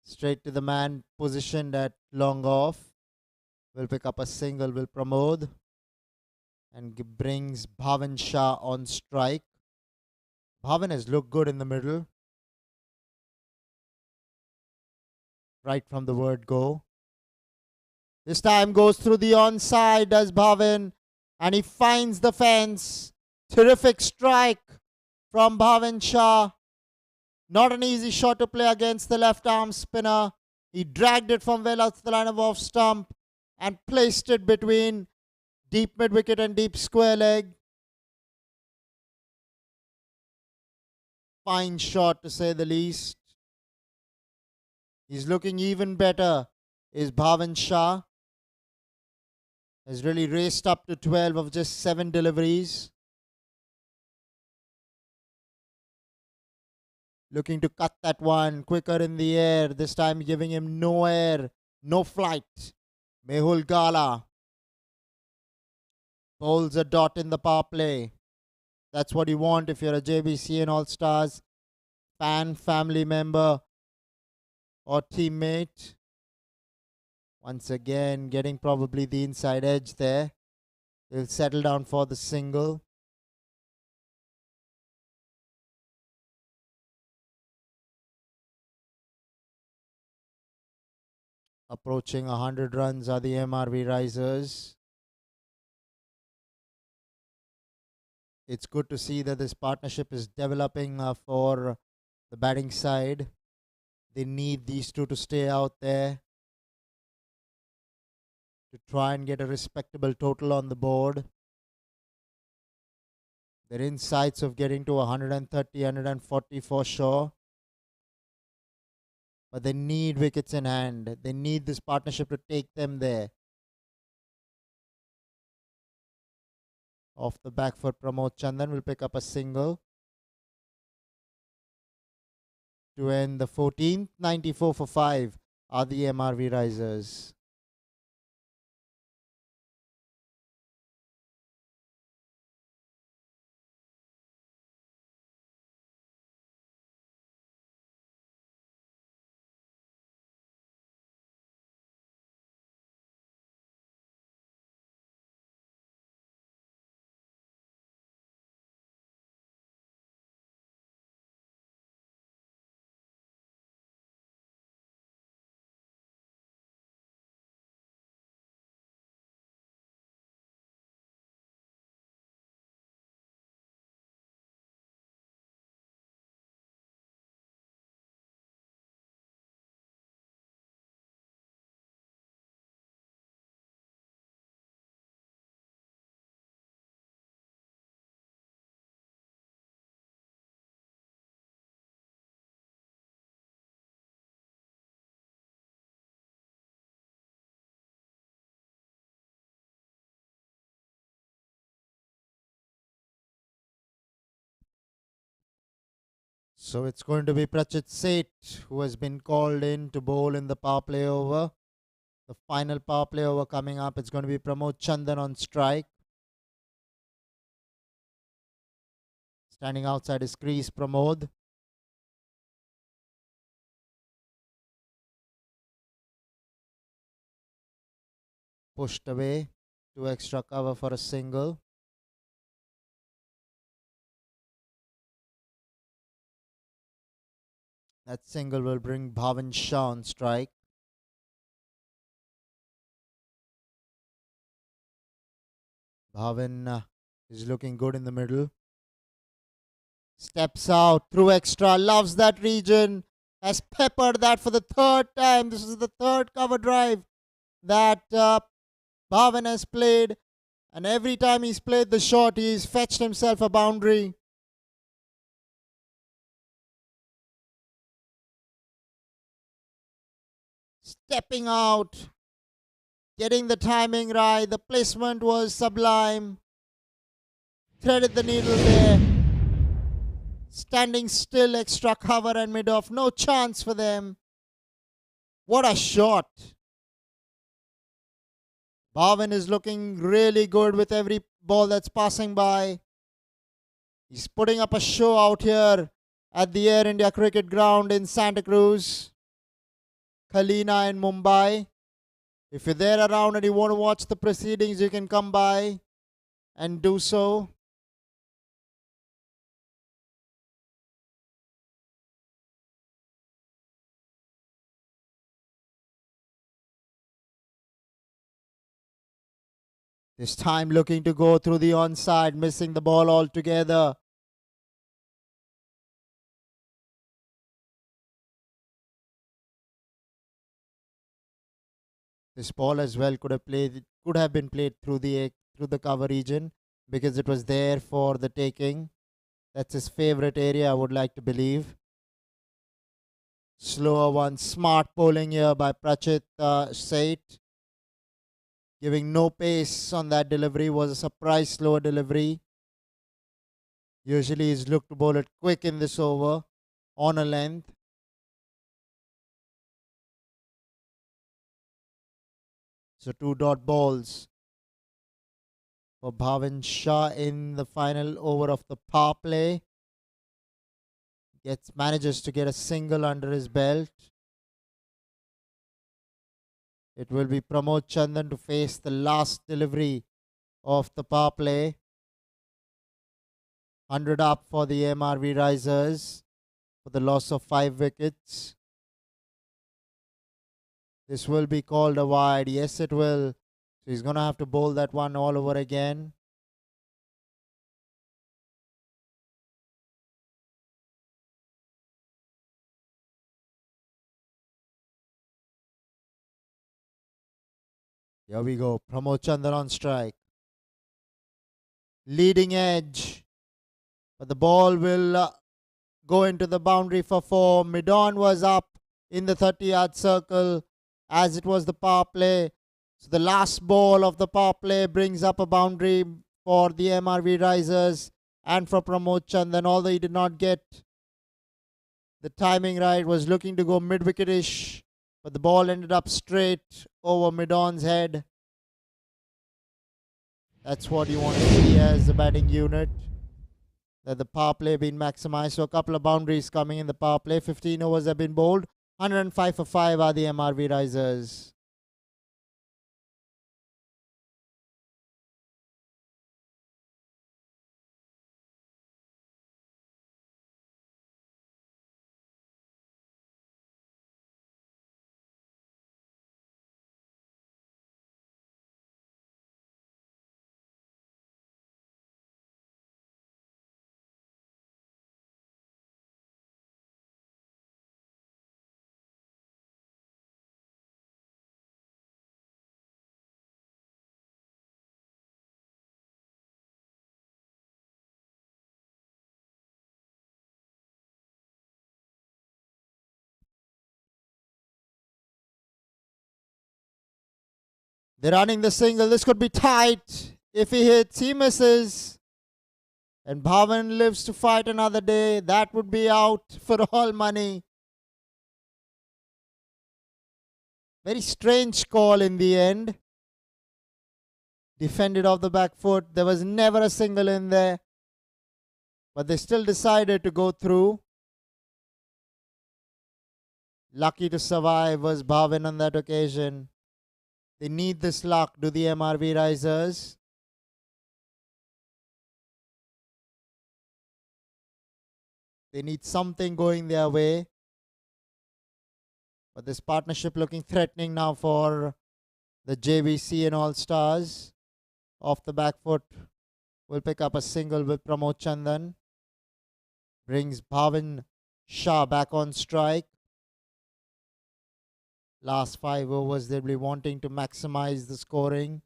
straight to the man positioned at long off. Will pick up a single. Will Pramod and brings Bhavin Shah on strike. Bhavin has looked good in the middle. Right from the word go. This time goes through the onside, does Bhavin, and he finds the fence. Terrific strike from Bhavin Shah. Not an easy shot to play against the left arm spinner. He dragged it from well out the line of off stump and placed it between deep mid wicket and deep square leg. Fine shot to say the least. He's looking even better, is Bhavin Shah. Has really raced up to 12 of just 7 deliveries. Looking to cut that one quicker in the air. This time giving him no air, no flight. Mehul Gala bowls a dot in the power play. That's what you want if you're a JBCN All Stars fan, family member, or teammate. Once again, getting probably the inside edge there. He'll settle down for the single. Approaching 100 runs are the MRV Risers. It's good to see that this partnership is developing for the batting side. They need these two to stay out there to try and get a respectable total on the board. They're in sights of getting to 130, 140 for sure. But they need wickets in hand. They need this partnership to take them there. Off the back foot, Pramod Chandan will pick up a single to end the 14th. 94 for 5 are the MRV Risers. So it's going to be Prachit Seth who has been called in to bowl in the power play over. The final power play over coming up. It's going to be Pramod Chandan on strike. Standing outside his crease, Pramod. Pushed away. 2 extra cover for a single. That single will bring Bhavin Shah on strike. Bhavin is looking good in the middle. Steps out through extra. Loves that region. Has peppered that for the third time. This is the third cover drive that Bhavin has played. And every time he's played the shot, he's fetched himself a boundary. Stepping out, getting the timing right. The placement was sublime. Threaded the needle there. Standing still, extra cover and mid-off. No chance for them. What a shot. Bhavin is looking really good with every ball that's passing by. He's putting up a show out here at the Air India Cricket Ground in Santa Cruz, KALINA in Mumbai. If you're there around and you want to watch the proceedings, you can come by and do so. This time looking to go through the onside, missing the ball altogether. This ball as well could have been played through the cover region because it was there for the taking. That's his favorite area, I would like to believe. Slower one, smart bowling here by Prachit Seth. Giving no pace on that delivery, was a surprise slower delivery. Usually he's looked to bowl it quick in this over on a length. So 2 dot balls for Bhavin Shah in the final over of the power play. Manages to get a single under his belt. It will be Pramod Chandan to face the last delivery of the power play. 100 up for the MRV Risers for the loss of 5 wickets. This will be called a wide. Yes, it will. So he's going to have to bowl that one all over again. Here we go. Pramod Chandan on strike. Leading edge. But the ball will go into the boundary for 4. Midon was up in the 30-yard circle as it was the power play. So the last ball of the power play brings up a boundary for the MRV Risers and for Pramod Chandan. Although he did not get the timing right, was looking to go mid-wicketish, but the ball ended up straight over Midon's head. That's what you want to see as the batting unit. That the power play been maximized. So a couple of boundaries coming in the power play. 15 overs have been bowled. 105 for 5 are the MRV Risers. They're running the single. This could be tight. If he hits, he misses. And Bhavan lives to fight another day. That would be out for all money. Very strange call in the end. Defended off the back foot. There was never a single in there. But they still decided to go through. Lucky to survive was Bhavan on that occasion. They need this luck, do the MRV Risers. They need something going their way. But this partnership looking threatening now for the JBC and All Stars. Off the back foot will pick up a single with Pramod Chandan. Brings Bhavan Shah back on strike. Last 5 overs, they'll be wanting to maximize the scoring.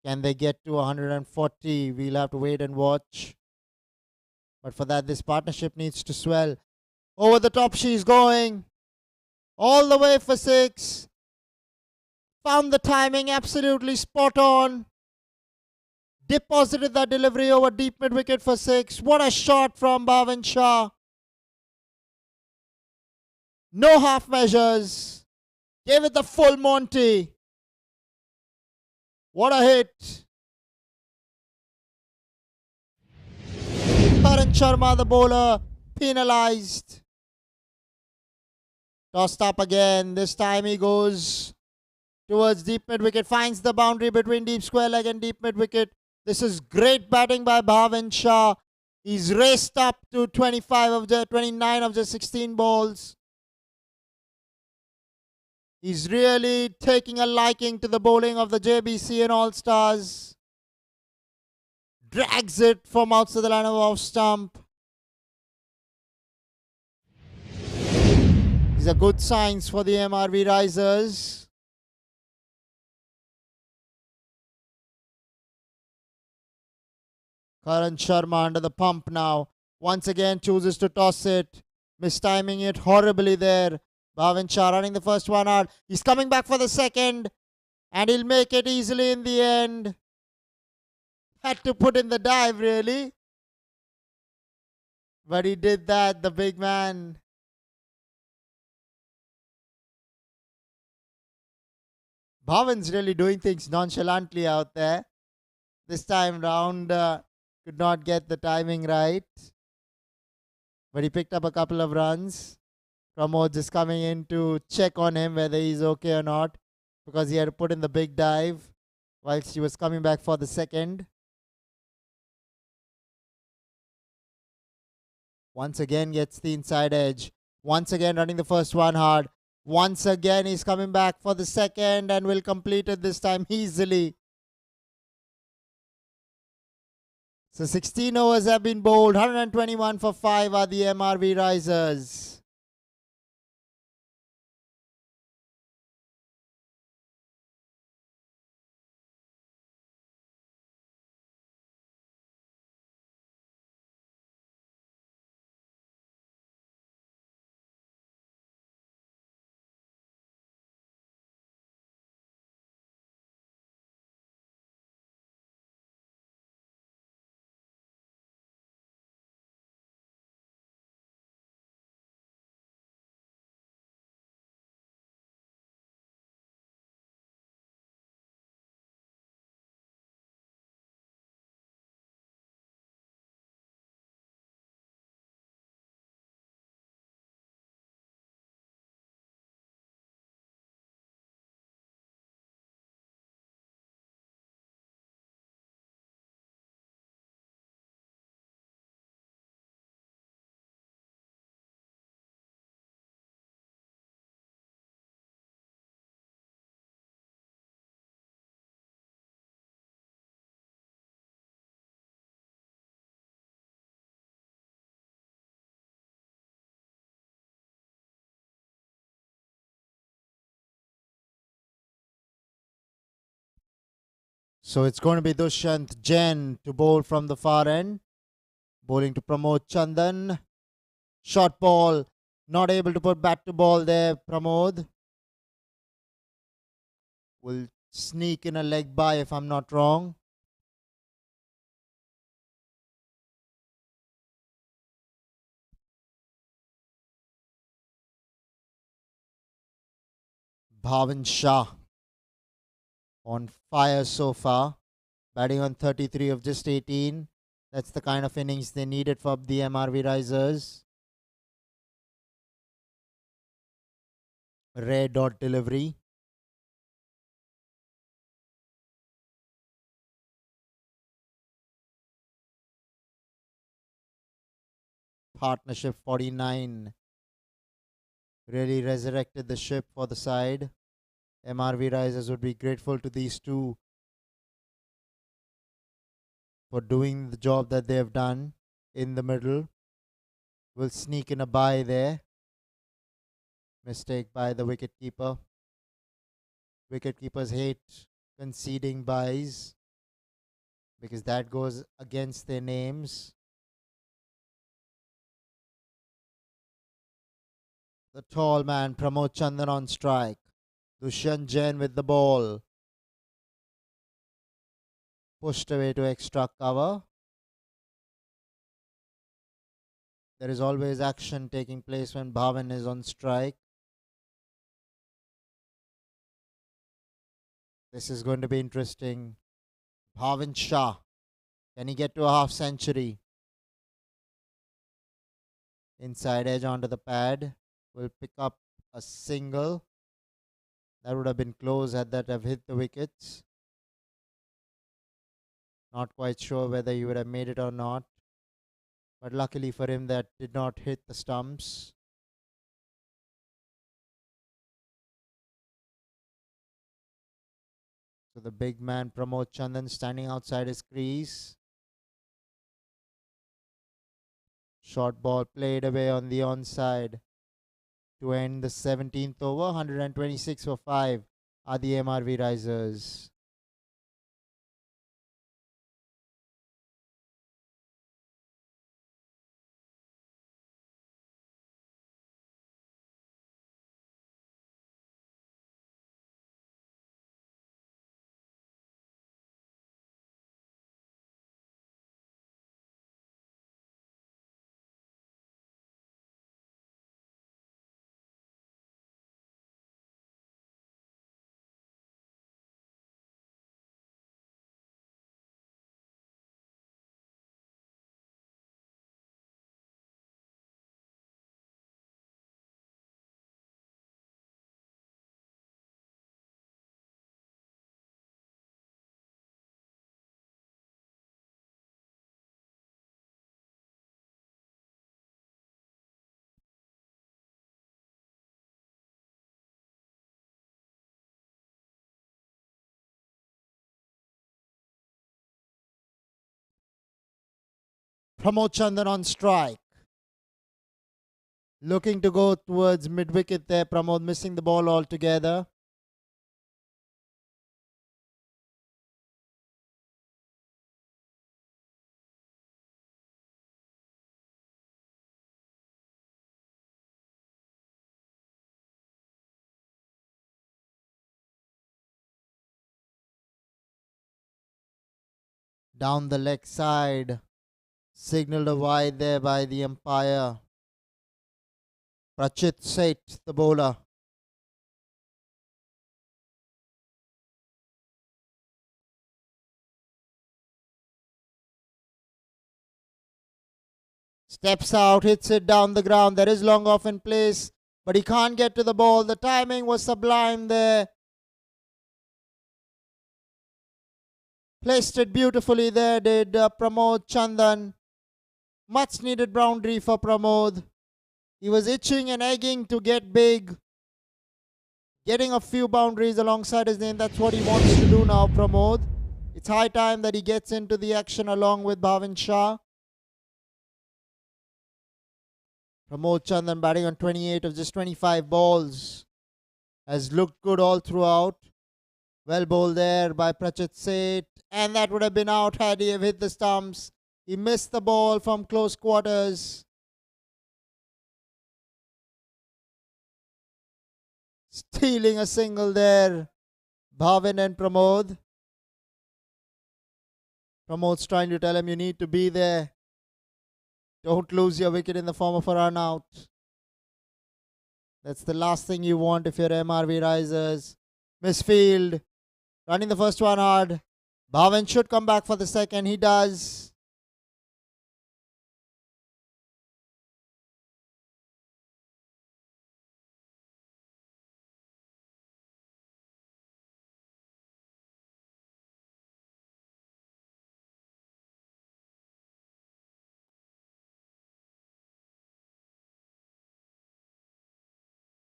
Can they get to 140? We'll have to wait and watch. But for that, this partnership needs to swell. Over the top she's going. All the way for 6. Found the timing absolutely spot on. Deposited that delivery over deep mid wicket for 6. What a shot from Bhavan Shah. No half measures. Gave it the full Monty. What a hit. Karan Sharma, the bowler, penalized. Tossed up again. This time he goes towards deep mid wicket. Finds the boundary between deep square leg and deep mid wicket. This is great batting by Bhavan Shah. He's raced up to 29 of the 16 balls. He's really taking a liking to the bowling of the JBC and All Stars. Drags it from outside the line of off stump. These are good signs for the MRV Risers. Karan Sharma under the pump now. Once again chooses to toss it. Mistiming it horribly there. Bhavan Shah running the first one out. He's coming back for the second. And he'll make it easily in the end. Had to put in the dive really. But he did that, the big man. Bhavan's really doing things nonchalantly out there. This time round could not get the timing right. But he picked up a couple of runs. Pramod is coming in to check on him whether he's okay or not, because he had to put in the big dive whilst he was coming back for the second. Once again gets the inside edge. Once again running the first one hard. Once again, he's coming back for the second and will complete it this time easily. So 16 overs have been bowled. 121 for 5 are the MRV Risers. So it's going to be Jbcn to bowl from the far end. Bowling to Pramod Chandan. Short ball. Not able to put bat to ball there, Pramod. Will sneak in a leg by if I'm not wrong. Bhavan Shah on fire so far. Batting on 33 of just 18. That's the kind of innings they needed for the MRV Risers. Rare dot delivery. Partnership 49. Really resurrected the ship for the side. MRV Risers would be grateful to these two for doing the job that they have done in the middle. Will sneak in a bye there. Mistake by the wicketkeeper. Wicketkeepers hate conceding byes because that goes against their names. The tall man, Pramod Chandan on strike. Jbcn with the ball. Pushed away to extra cover. There is always action taking place when Bhavan is on strike. This is going to be interesting. Bhavan Shah. Can he get to a half century? Inside edge onto the pad. Will pick up a single. That would have been close had that have hit the wickets. Not quite sure whether he would have made it or not. But luckily for him, that did not hit the stumps. So the big man, Pramod Chandan, standing outside his crease. Short ball played away on the onside to end the 17th over. 126 for 5 are the MRV Risers. Pramod Chandan on strike. Looking to go towards mid-wicket there. Pramod missing the ball altogether. Down the leg side. Signaled a wide there by the umpire. Prachit Seth, the bowler. Steps out, hits it down the ground. There is long off in place, but he can't get to the ball. The timing was sublime there. Placed it beautifully there, did Pramod Chandan. Much needed boundary for Pramod. He was itching and egging to get big. Getting a few boundaries alongside his name. That's what he wants to do now, Pramod. It's high time that he gets into the action along with Bhavin Shah. Pramod Chandan batting on 28 of just 25 balls. Has looked good all throughout. Well bowled there by Prachit Seth. And that would have been out had he have hit the stumps. He missed the ball from close quarters. Stealing a single there. Bhavin and Pramod. Pramod's trying to tell him you need to be there. Don't lose your wicket in the form of a run out. That's the last thing you want if you're MRV Risers. Misfield. Running the first one hard. Bhavin should come back for the second. He does.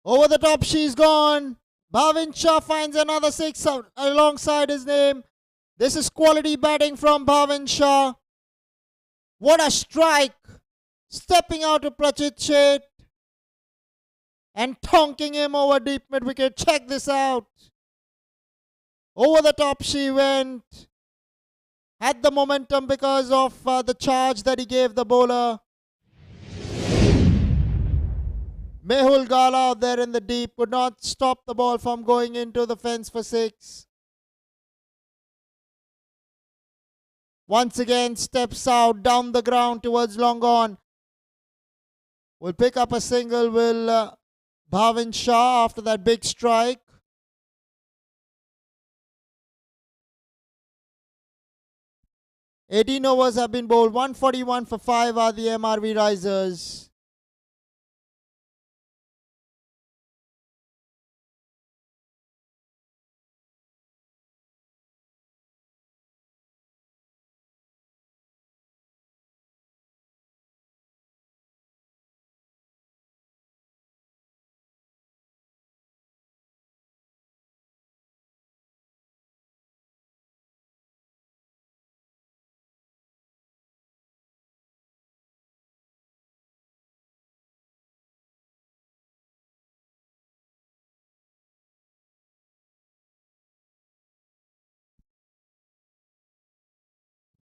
Over the top, she's gone. Bhavin Shah finds another six alongside his name. This is quality batting from Bhavin Shah. What a strike. Stepping out to Prachit Seth and tonking him over deep mid-wicket. Check this out. Over the top she went. Had the momentum because of the charge that he gave the bowler. Mehul Gala out there in the deep could not stop the ball from going into the fence for six. Once again steps out down the ground towards long on. Will pick up a single, will Bhavin Shah after that big strike. "18 overs have been bowled. 141 for 5 are the MRV Risers.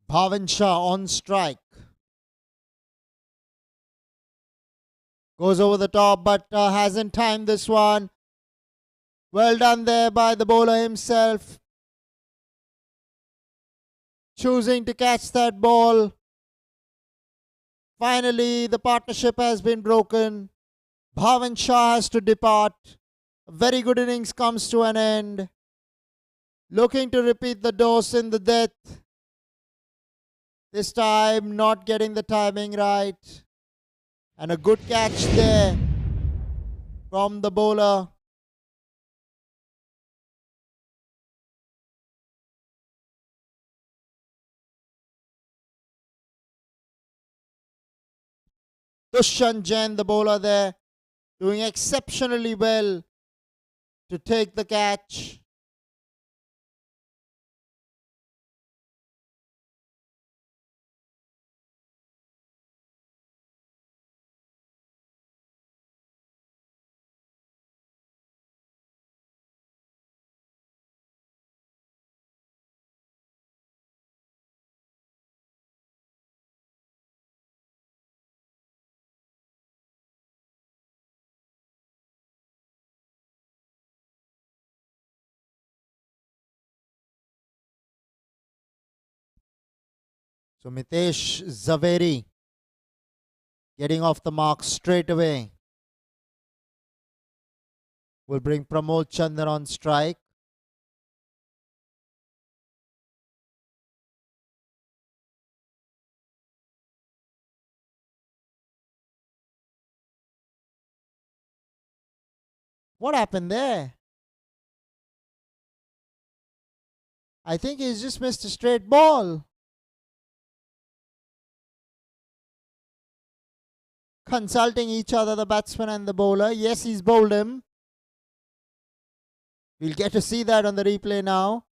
Bhavin Shah on strike. Goes over the top but hasn't timed this one. Well done there by the bowler himself. Choosing to catch that ball. Finally, the partnership has been broken. Bhavin Shah has to depart. A very good innings comes to an end. Looking to repeat the dose in the death. This time not getting the timing right. And a good catch there from the bowler. Dushan Jain, the bowler there, doing exceptionally well to take the catch. So Mitesh Zaveri getting off the mark straight away. Will bring Pramod Chandan on strike. What happened there? I think he's just missed a straight ball. Consulting each other, the batsman and the bowler. Yes, he's bowled him. We'll get to see that on the replay now.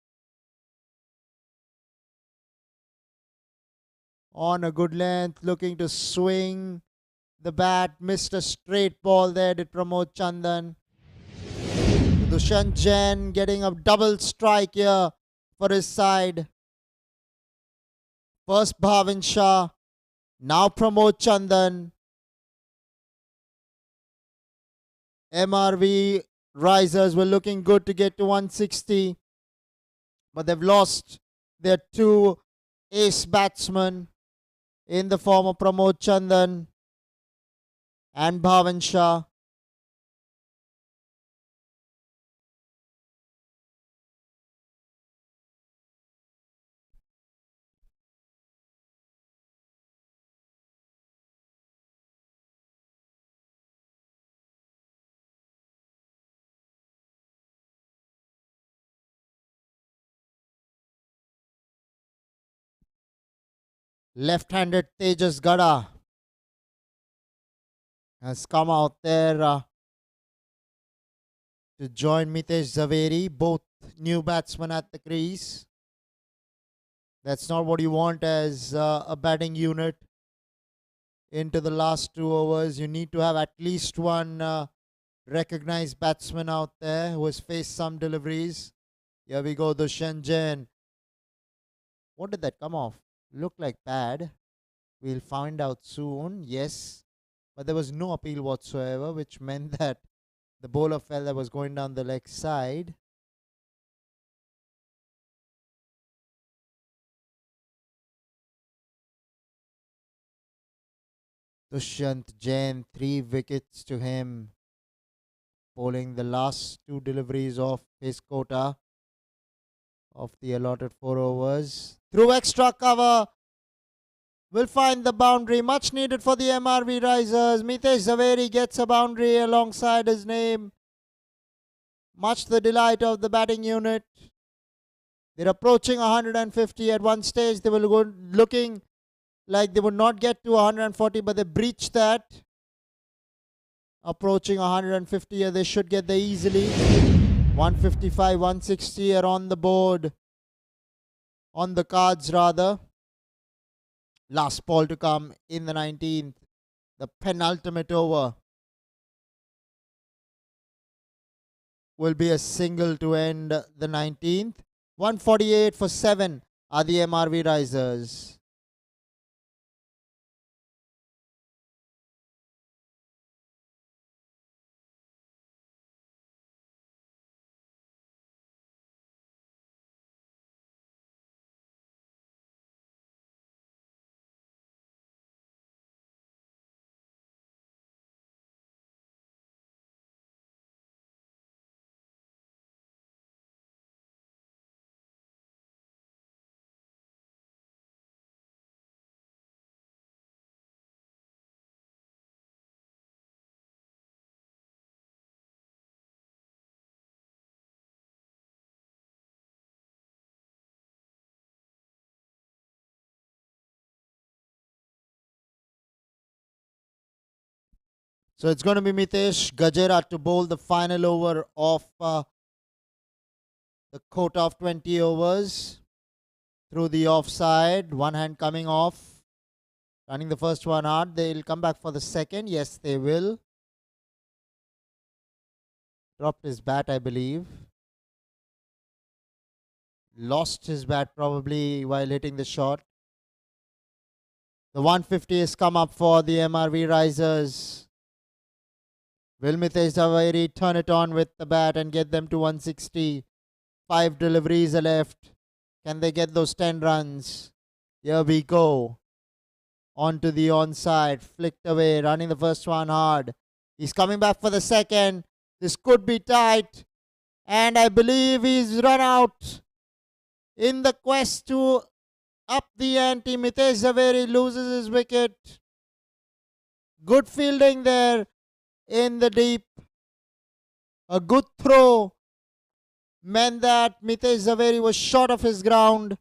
On a good length, looking to swing the bat. Missed a straight ball there, did Pramod Chandan. Jbcn getting a double strike here for his side. First Bhavin Shah, now Pramod Chandan. MRV Risers were looking good to get to 160, but they've lost their two ace batsmen in the form of Pramod Chandan and Bhavin Shah. Left-handed Tejas Gada has come out there to join Mitesh Zaveri, both new batsmen at the crease. That's not what you want as a batting unit into the last 2 overs. You need to have at least one recognized batsman out there who has faced some deliveries. Here we go, Jbcn. What did that come off? Looked like bad. We'll find out soon. Yes. But there was no appeal whatsoever, which meant that the bowler felt that was going down the leg side. Dushyant Jain, 3 wickets to him, bowling the last 2 deliveries of his quota of the allotted 4 overs. Through extra cover, will find the boundary, much needed for the MRV Risers. Mitesh Zaveri gets a boundary alongside his name, much to the delight of the batting unit. They're approaching 150. At one stage, they were looking like they would not get to 140, but they breached that. Approaching 150, they should get there easily. 155, 160 are on the board. On the cards, rather. Last ball to come in the 19th. The penultimate over will be a single to end the 19th. 148 for 7 are the MRV Risers. So it's going to be Mitesh Gajera to bowl the final over of the quota of 20 overs. Through the offside, one hand coming off. Running the first one out. They'll come back for the second. Yes, they will. Dropped his bat, I believe. Lost his bat probably while hitting the shot. The 150 has come up for the MRV Risers. Will Mitesh Zaveri turn it on with the bat and get them to 160? 5 deliveries are left. Can they get those 10 runs? Here we go. Onto the onside. Flicked away. Running the first one hard. He's coming back for the second. This could be tight. And I believe he's run out in the quest to up the ante. Mitesh Zaveri loses his wicket. Good fielding there in the deep. A good throw meant that Mitesh Zaveri was short of his ground.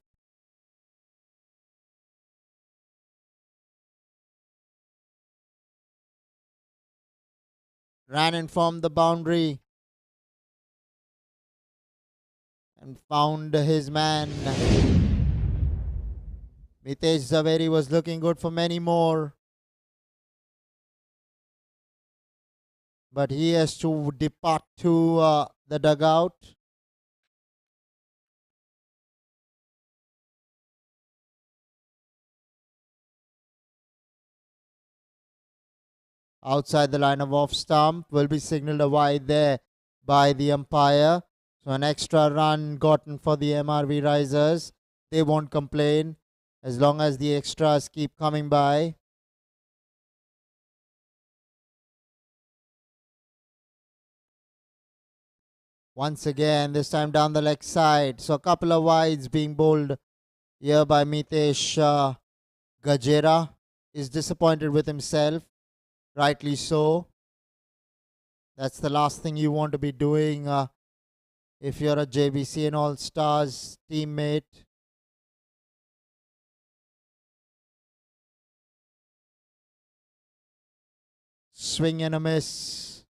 Ran in from the boundary and found his man. Mitesh Zaveri was looking good for many more, but he has to depart to the dugout. Outside the line of off stump will be signalled a wide there by the umpire. So an extra run gotten for the MRV Risers. They won't complain as long as the extras keep coming by. Once again, this time down the leg side. So a couple of wides being bowled here by Mitesh Gajera. Is disappointed with himself. Rightly so. That's the last thing you want to be doing if you're a JBC All Stars teammate. Swing and a miss.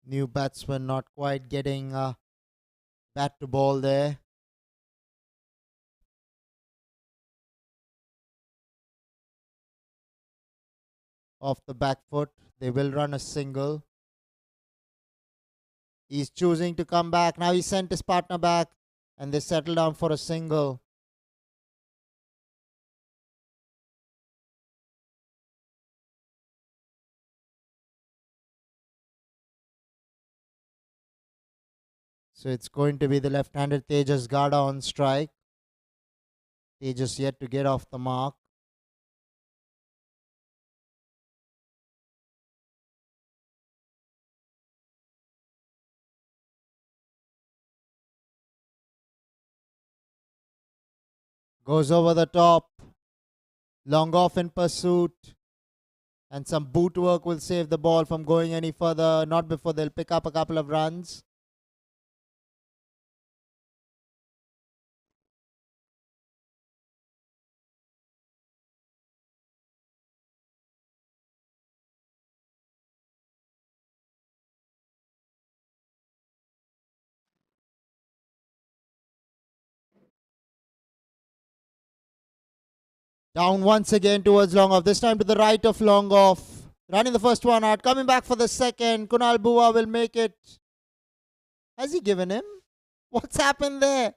New batsman not quite getting bat to ball there. Off the back foot. They will run a single. He's choosing to come back. Now he sent his partner back and they settle down for a single. So it's going to be the left-handed Tejas Gada on strike. Tejas yet to get off the mark. Goes over the top. Long off in pursuit. And some boot work will save the ball from going any further. Not before they'll pick up a couple of runs. Down once again towards long off. This time to the right of long off. Running the first one out. Coming back for the second. Kunal Bua will make it. Has he given him? What's happened there?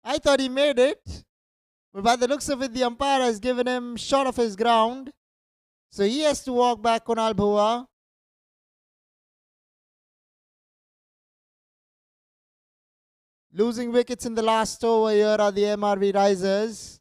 I thought he made it. But by the looks of it, the umpire has given him short of his ground. So he has to walk back, Kunal Bua. Losing wickets in the last over here are the MRV Risers.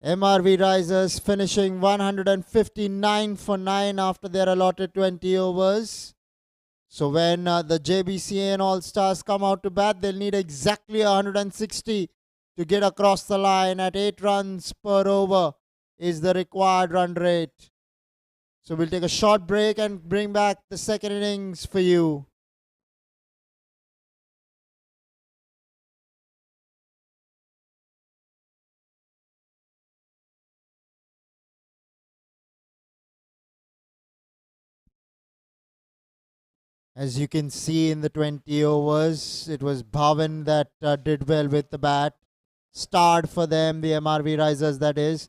MRV Risers finishing 159 for 9 after their allotted 20 overs. So when the JBCN All Stars come out to bat, they'll need exactly 160 to get across the line. At 8 runs per over is the required run rate. So we'll take a short break and bring back the second innings for you. As you can see in the 20 overs, it was Bhavan that did well with the bat. Starred for them, the MRV Risers, that is.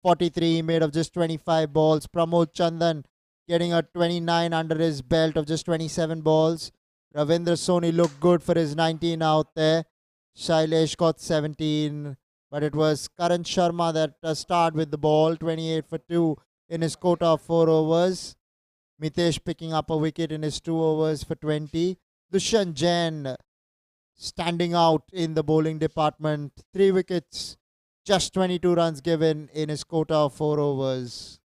43 made of just 25 balls. Pramod Chandan getting a 29 under his belt of just 27 balls. Ravindra Soni looked good for his 19 out there. Shailesh got 17, but it was Karan Sharma that starred with the ball, 28 for 2 in his quota of 4 overs. Mitesh picking up a wicket in his 2 overs for 20. Dushan Jain standing out in the bowling department. 3 wickets, just 22 runs given in his quota of 4 overs.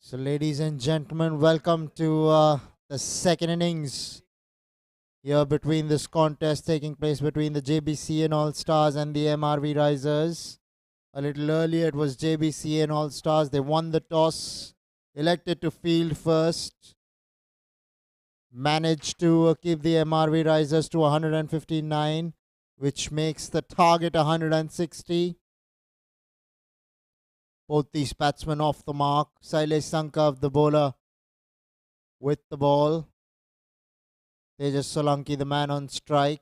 So, ladies and gentlemen, welcome to the second innings here between this contest taking place between the JBCN All Stars and the MRV Risers. A little earlier, it was JBCN All Stars. They won the toss, elected to field first, managed to keep the MRV Risers to 159, which makes the target 160. Both these batsmen off the mark. Shailesh Sankav, the bowler, with the ball. Tejas Solanki, the man on strike.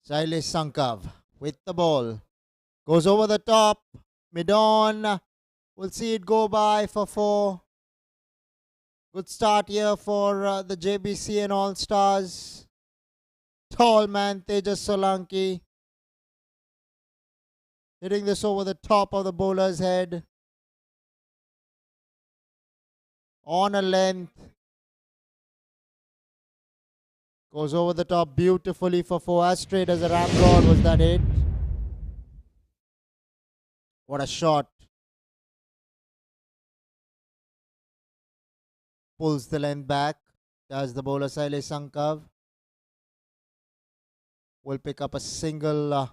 Shailesh Sankav with the ball. Goes over the top. Mid-on. We'll see it go by for 4. Good start here for the JBC and All Stars. Tall man Tejas Solanki. Hitting this over the top of the bowler's head. On a length. Goes over the top beautifully for 4. As straight as a ramrod was that hit. What a shot. Pulls the length back. Does the bowler Shailesh Sankav. Will pick up a single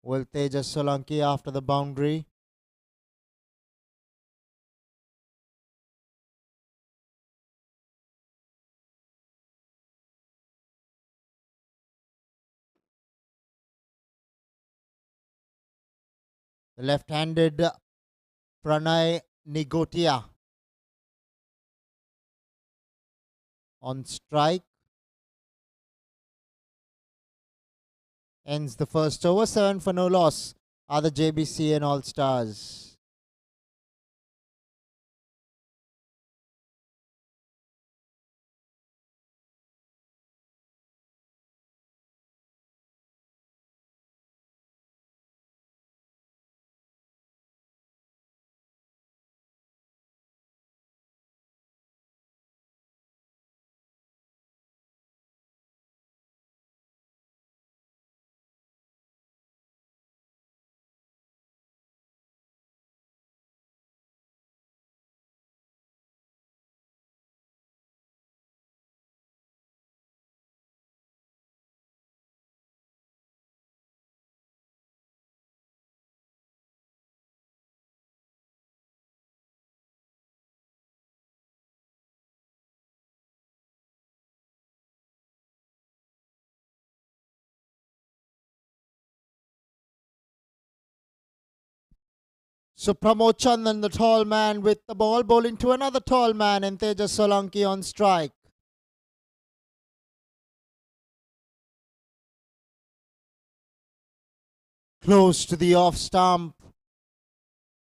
with Tejas Solanki after the boundary. The left-handed Pranay Nigotia on strike. Ends the first over. 7 for no loss are the JBC and All Stars. So Pramod Chandan, the tall man with the ball, bowling to another tall man and Tejas Solanki on strike. Close to the off stump.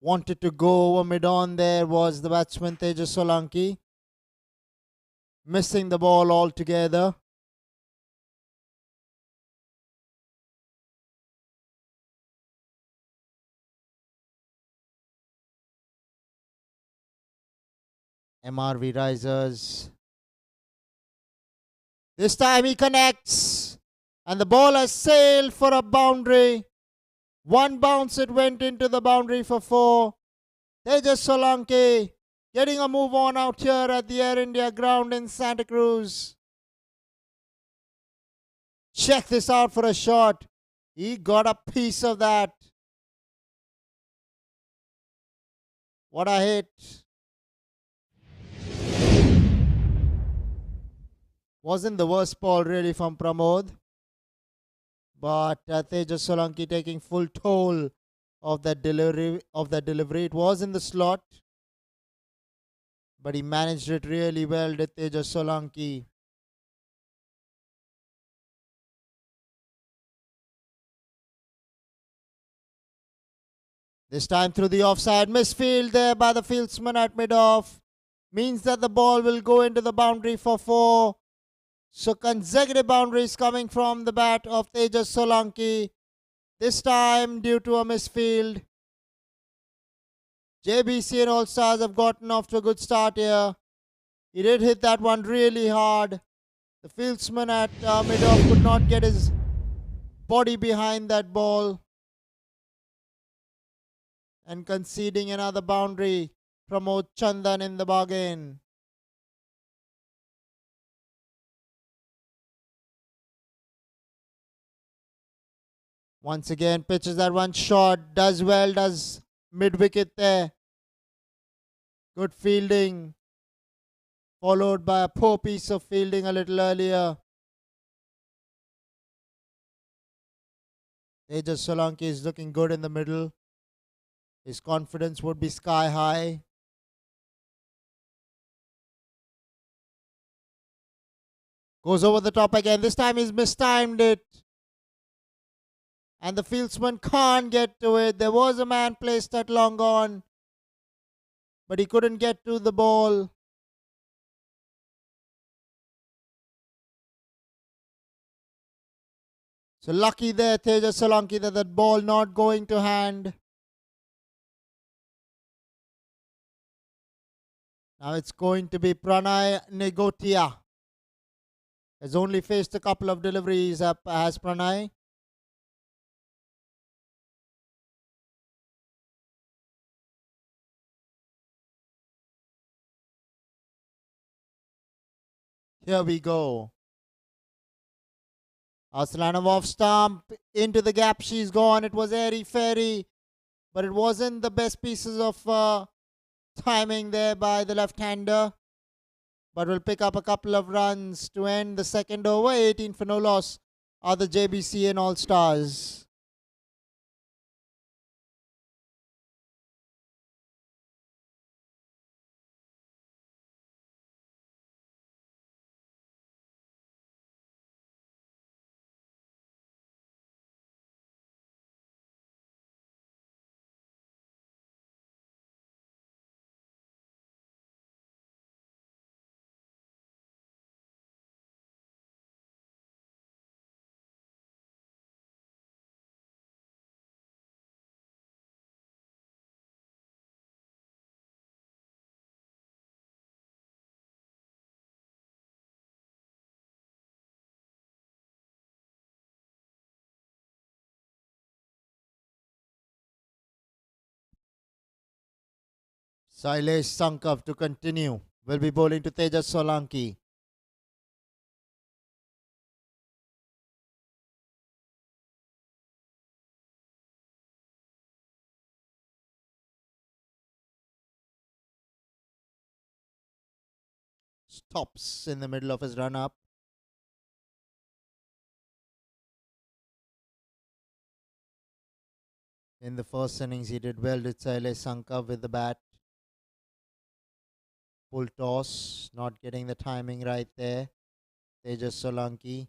Wanted to go over mid-on. There was the batsman Tejas Solanki. Missing the ball altogether. MRV Risers. This time he connects. And the ball has sailed for a boundary. One bounce it went into the boundary for 4. Tejas Solanki getting a move on out here at the Air India ground in Santa Cruz. Check this out for a shot. He got a piece of that. What a hit. Wasn't the worst ball really from Pramod. But Tejas Solanki taking full toll of that delivery. It was in the slot. But he managed it really well, did Tejas Solanki. This time through the offside. Misfield there by the fieldsman at mid-off. Means that the ball will go into the boundary for 4. So consecutive boundaries coming from the bat of Tejas Solanki. This time due to a misfield. JBC and All Stars have gotten off to a good start here. He did hit that one really hard. The fieldsman at mid-off could not get his body behind that ball and conceding another boundary. Pramod Chandan in the bargain. Once again, pitches that one shot. Does well, does mid-wicket there. Good fielding. Followed by a poor piece of fielding a little earlier. Tejas Solanki is looking good in the middle. His confidence would be sky high. Goes over the top again. This time he's mistimed it. And the fieldsman can't get to it. There was a man placed at long on, but he couldn't get to the ball. So lucky there, Tejas Solanki, that ball not going to hand. Now it's going to be Pranay Negotia. Has only faced a couple of deliveries up as Pranay. Here we go. Aslanov off stump. Into the gap she's gone. It was airy-fairy. But it wasn't the best pieces of timing there by the left-hander. But will pick up a couple of runs to end the second over. 18 for no loss are the JBCN All Stars. Sailesh Sankav to continue. Will be bowling to Tejas Solanki. Stops in the middle of his run up. In the first innings, he did well with Sailesh Sankav with the bat. Full toss, not getting the timing right there. Tejas Solanki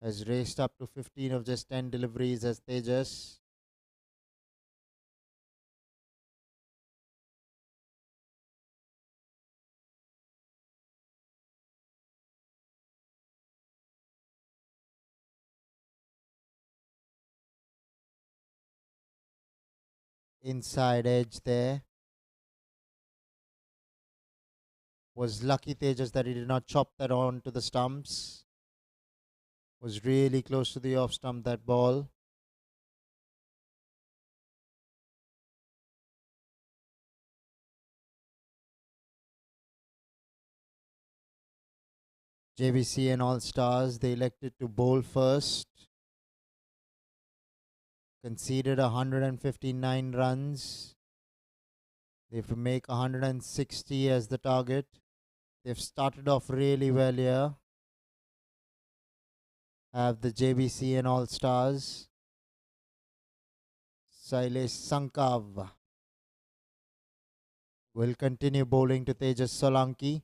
has raced up to 15 of just 10 deliveries as Tejas. Inside edge there. Was lucky Tejas that he did not chop that on to the stumps. Was really close to the off stump, that ball. JBC and All Stars, they elected to bowl first. Conceded 159 runs. They have to make 160 as the target. They've started off really well here. Have the JBC and All Stars. Sailesh Sankav will continue bowling to Tejas Solanki.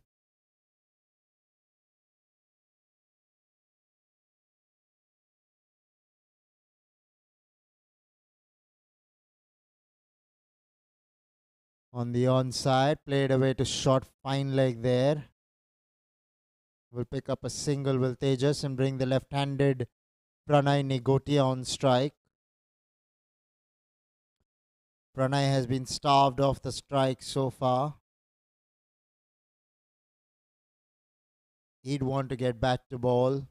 On the onside, played away to short fine leg there. Will pick up a single with Tejas and bring the left-handed Pranay Negotia on strike. Pranay has been starved off the strike so far. He'd want to get back to ball.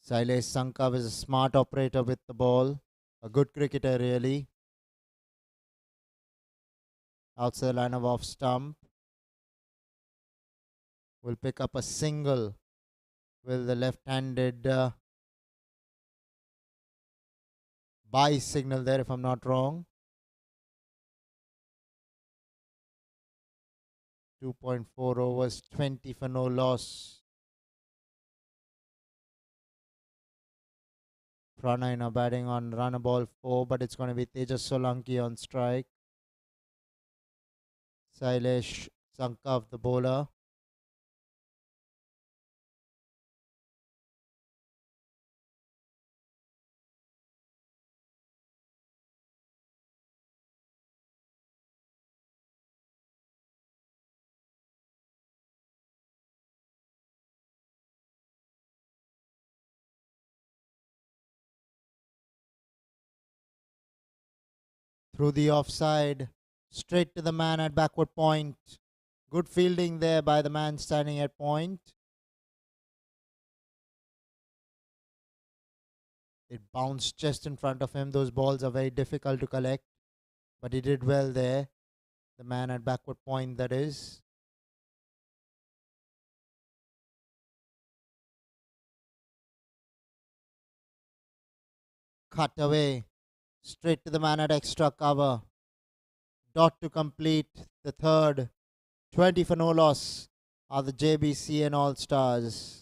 Sailesh Sankav is a smart operator with the ball. A good cricketer, really. Outside the line of off stump. Will pick up a single. Will the left-handed buy signal there, if I'm not wrong. 2.4 overs, 20 for no loss. Pranay now batting on run a ball 4, but it's going to be Tejas Solanki on strike. Sailesh Sankav, the bowler. Through the offside, straight to the man at backward point. Good fielding there by the man standing at point. It bounced just in front of him. Those balls are very difficult to collect, but he did well there. The man at backward point, that is. Cut away, straight to the man at extra cover. Dot to complete the third. 20 for no loss are the JBCN All Stars.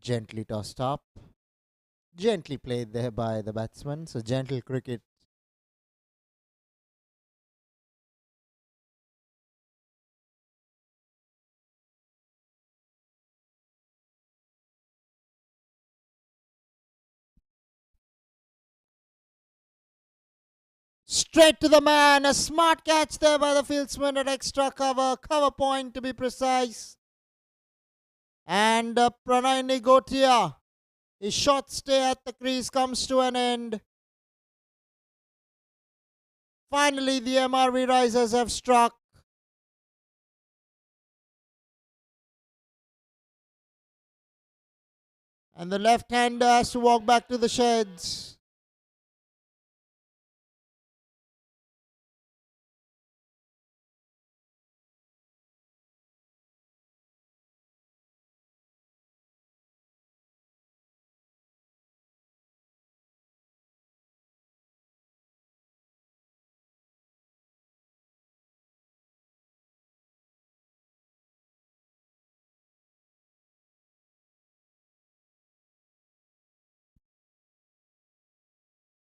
Gently tossed up. Gently played there by the batsman. So gentle cricket. Straight to the man. A smart catch there by the fieldsman at extra cover. Cover point to be precise. And Pranay Nigotia, his short stay at the crease comes to an end. Finally, the MRV Risers have struck. And the left-hander has to walk back to the sheds.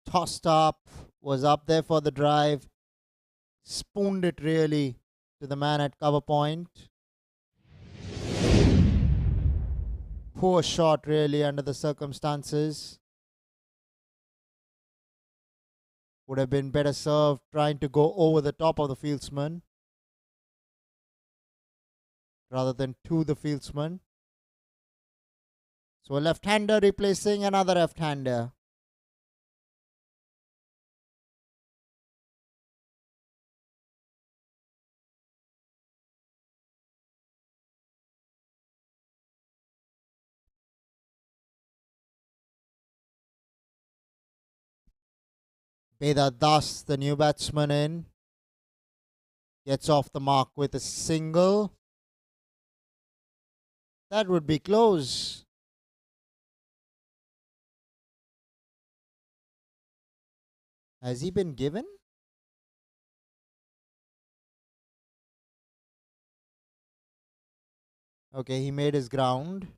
Tossed up, was up there for the drive. Spooned it really to the man at cover point. Poor shot really under the circumstances. Would have been better served trying to go over the top of the fieldsman rather than to the fieldsman. So a left-hander replacing another left-hander. Beda Das, the new batsman in, gets off the mark with a single. That would be close. Has he been given? Okay, he made his ground.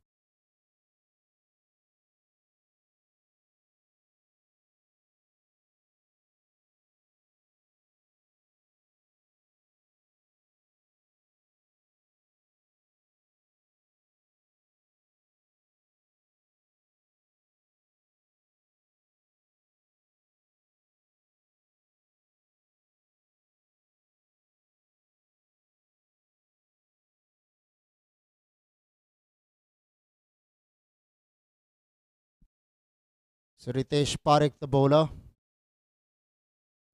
So Ritesh Parekh, the bowler,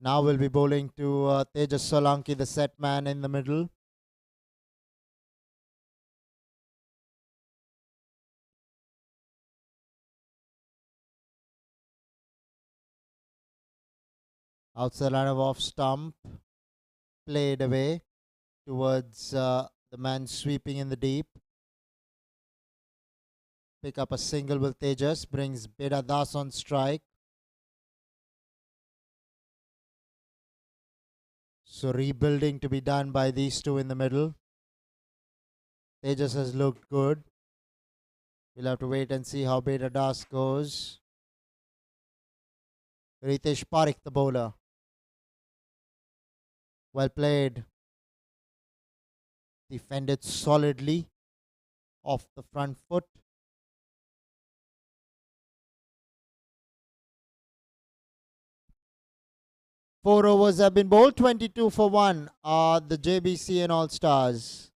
now will be bowling to Tejas Solanki, the set man in the middle. Outside line of off stump, played away towards the man sweeping in the deep. Pick up a single with Tejas, brings Beda Das on strike. So rebuilding to be done by these two in the middle. Tejas has looked good. We'll have to wait and see how Beda Das goes. Ritesh Parekh, the bowler. Well played. Defended solidly off the front foot. Four overs have been bowled, 22 for 1 are the JBC and All Stars.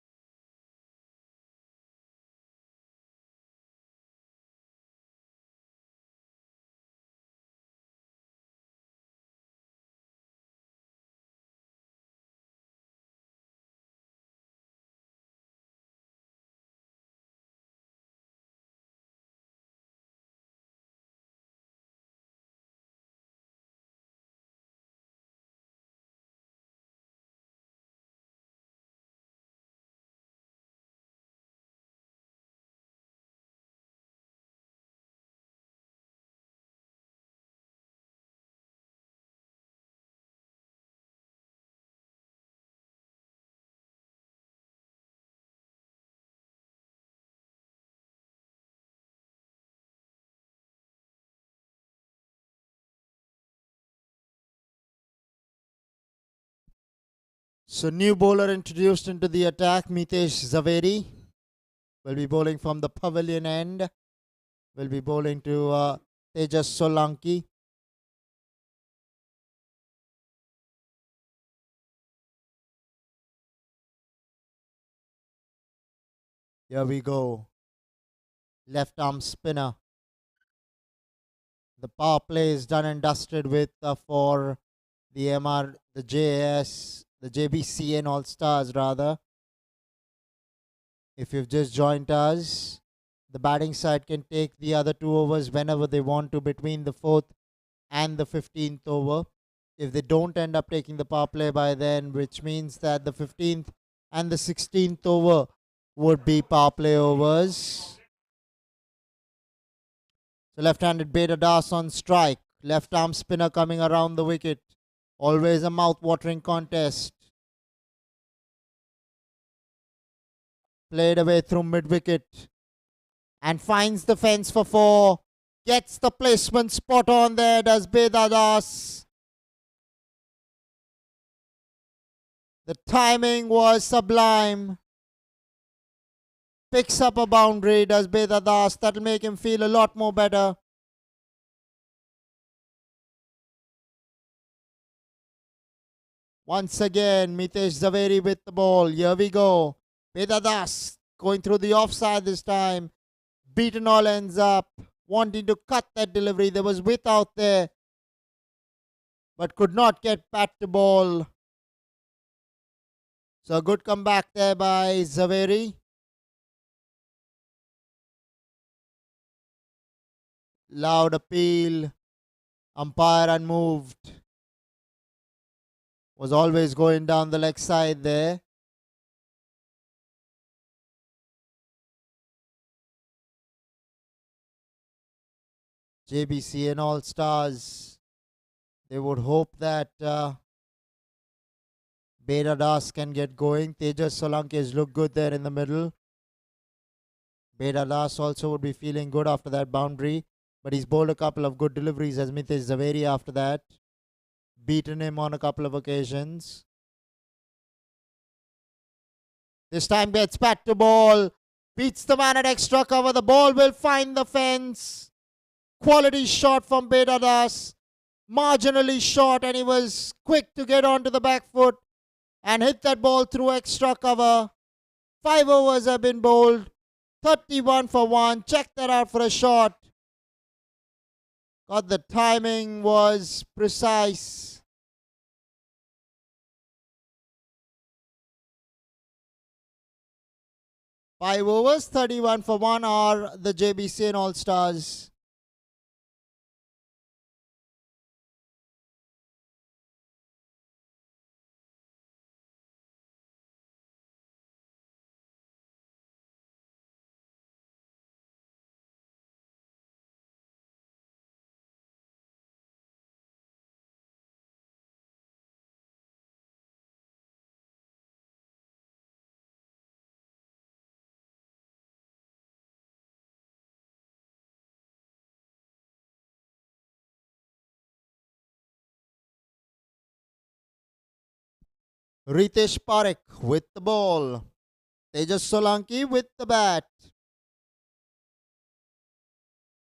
So new bowler introduced into the attack, Mitesh Zaveri. Will be bowling from the pavilion end. Will be bowling to Tejas Solanki. Here we go. Left arm spinner. The power play is done and dusted with for the the JBCN All Stars rather. If you've just joined us, the batting side can take the other two overs whenever they want to between the 4th and the 15th over. If they don't end up taking the power play by then, which means that the 15th and the 16th over would be power play overs. So left-handed Beda Das on strike. Left arm spinner coming around the wicket. Always a mouth-watering contest. Played away through mid-wicket. And finds the fence for 4. Gets the placement spot on there, does Beda Das. The timing was sublime. Picks up a boundary, does Beda Das. That'll make him feel a lot more better. Once again, Mitesh Zaveri with the ball. Here we go. Beda Das going through the offside this time. Beaten all ends up. Wanting to cut that delivery. There was width out there. But could not get bat to ball. So a good comeback there by Zaveri. Loud appeal. Umpire unmoved. Was always going down the leg side there. JBCN All Stars. They would hope that Beta Das can get going. Tejas Solanki has looked good there in the middle. Beta Das also would be feeling good after that boundary. But he's bowled a couple of good deliveries as Mitesh Zaveri after that. Beaten him on a couple of occasions. This time gets back to ball. Beats the man at extra cover. The ball will find the fence. Quality shot from Beta Das. Marginally short, and he was quick to get onto the back foot and hit that ball through extra cover. 5 overs have been bowled. 31 for 1. Check that out for a shot. God, the timing was precise. Five overs, 31 for 1 are the JBCN All Stars. Ritesh Parekh with the ball. Tejas Solanki with the bat.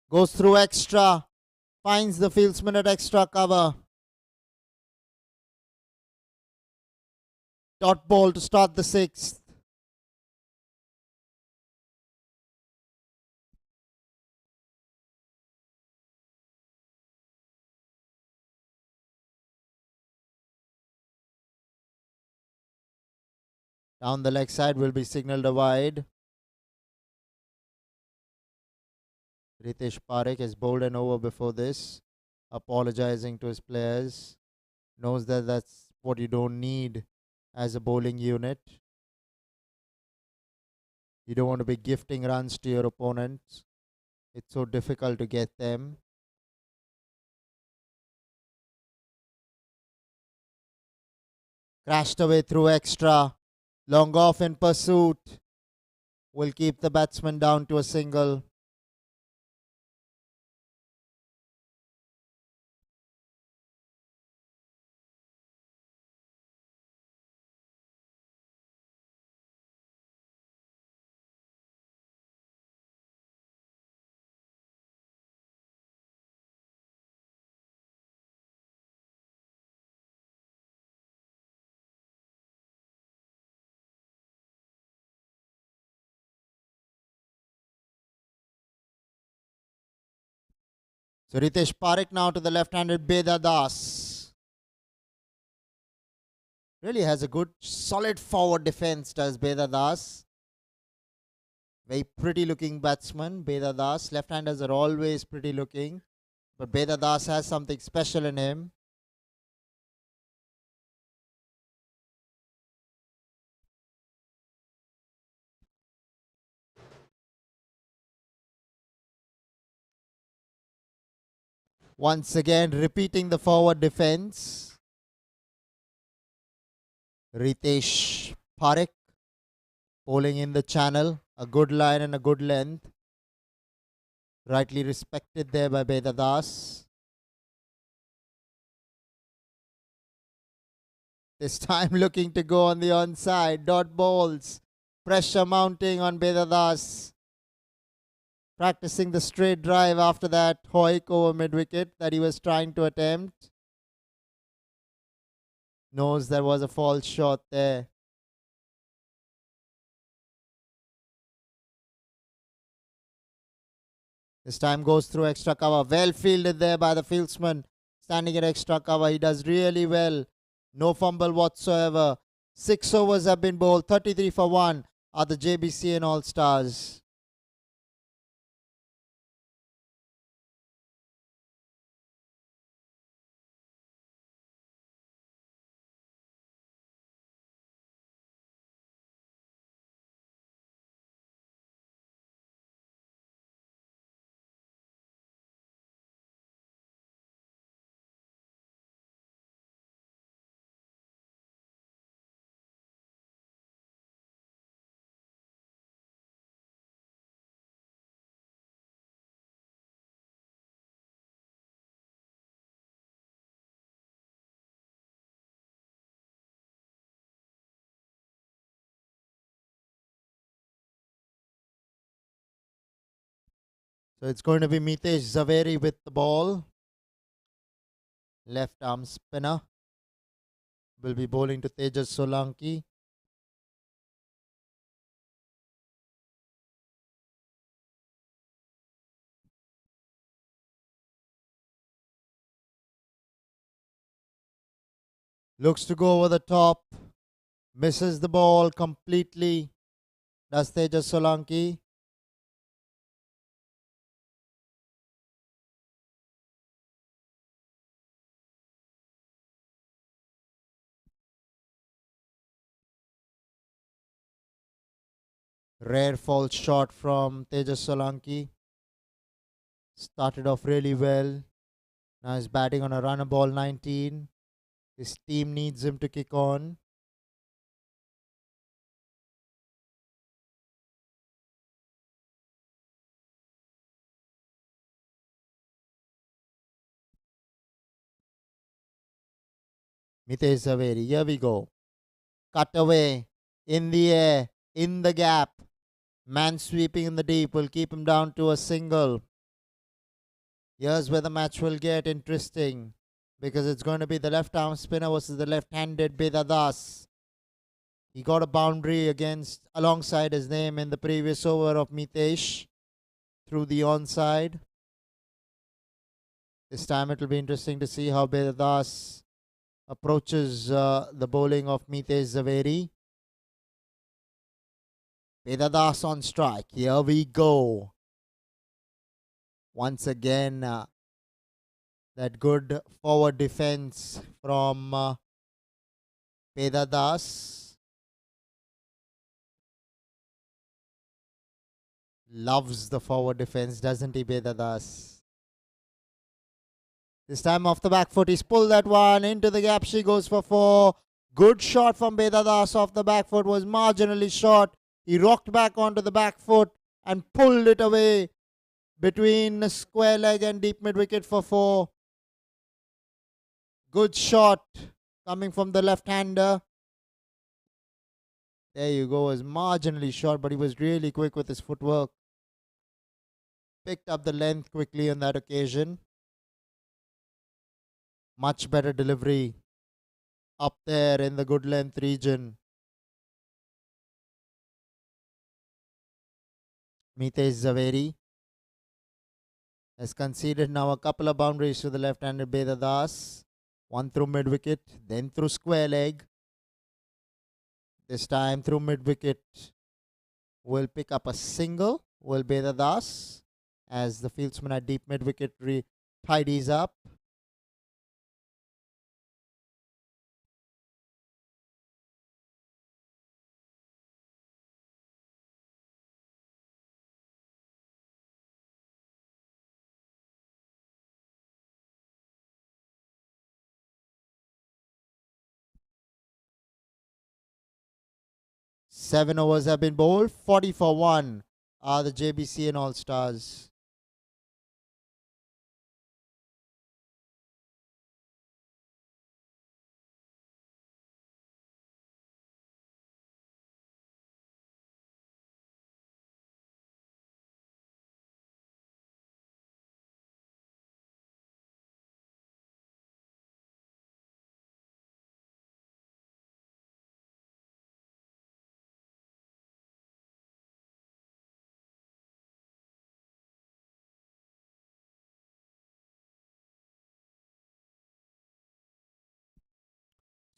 Goes through extra. Finds the fieldsman at extra cover. Dot ball to start the 6th. Down the leg side will be signalled a wide. Ritesh Parekh has bowled an over before this, apologizing to his players. Knows that that's what you don't need as a bowling unit. You don't want to be gifting runs to your opponents. It's so difficult to get them. Crashed away through extra. Long off in pursuit. Will keep the batsman down to a single. So Ritesh Parekh now to the left-handed Beda Das. Really has a good solid forward defense, does Beda Das. Very pretty looking batsman, Beda Das. Left-handers are always pretty looking. But Beda Das has something special in him. Once again, repeating the forward defense. Ritesh Parekh bowling in the channel. A good line and a good length. Rightly respected there by Beda Das. This time looking to go on the onside. Dot balls. Pressure mounting on Beda Das. Practicing the straight drive after that hoik over mid-wicket that he was trying to attempt. Knows there was a false shot there. This time goes through extra cover. Well fielded there by the fieldsman. Standing at extra cover. He does really well. No fumble whatsoever. 6 overs have been bowled. 33 for 1 are the JBCN All Stars. So it's going to be Mitesh Zaveri with the ball. Left arm spinner. Will be bowling to Tejas Solanki. Looks to go over the top. Misses the ball completely. Does Tejas Solanki. Rare false shot from Tejas Solanki. Started off really well. Now he's batting on a runner ball 19. His team needs him to kick on. Mitesh Zaveri, here we go. Cut away, in the air, in the gap. Man sweeping in the deep will keep him down to a single. Here's where the match will get interesting, because it's going to be the left arm spinner versus the left-handed Bedadas. He got a boundary alongside his name in the previous over of Mitesh through the onside. This time it will be interesting to see how Bedadas approaches the bowling of Mitesh Zaveri. Bedadas on strike. Here we go. Once again, that good forward defense from Bedadas. Loves the forward defense, doesn't he, Bedadas? This time off the back foot, he's pulled that one into the gap. She goes for 4. Good shot from Bedadas off the back foot, was marginally short. He rocked back onto the back foot and pulled it away between square leg and deep mid wicket for 4. Good shot coming from the left-hander. There you go, was marginally short, but he was really quick with his footwork. Picked up the length quickly on that occasion. Much better delivery up there in the good length region. Mitesh Zaveri has conceded now a couple of boundaries to the left-handed Bedadas. One through mid-wicket, then through square leg. This time through mid-wicket will pick up a single. Will Bedadas as the fieldsman at deep mid-wicket tidies up. Seven overs have been bowled. 40 for 1 are the JBCN All Stars.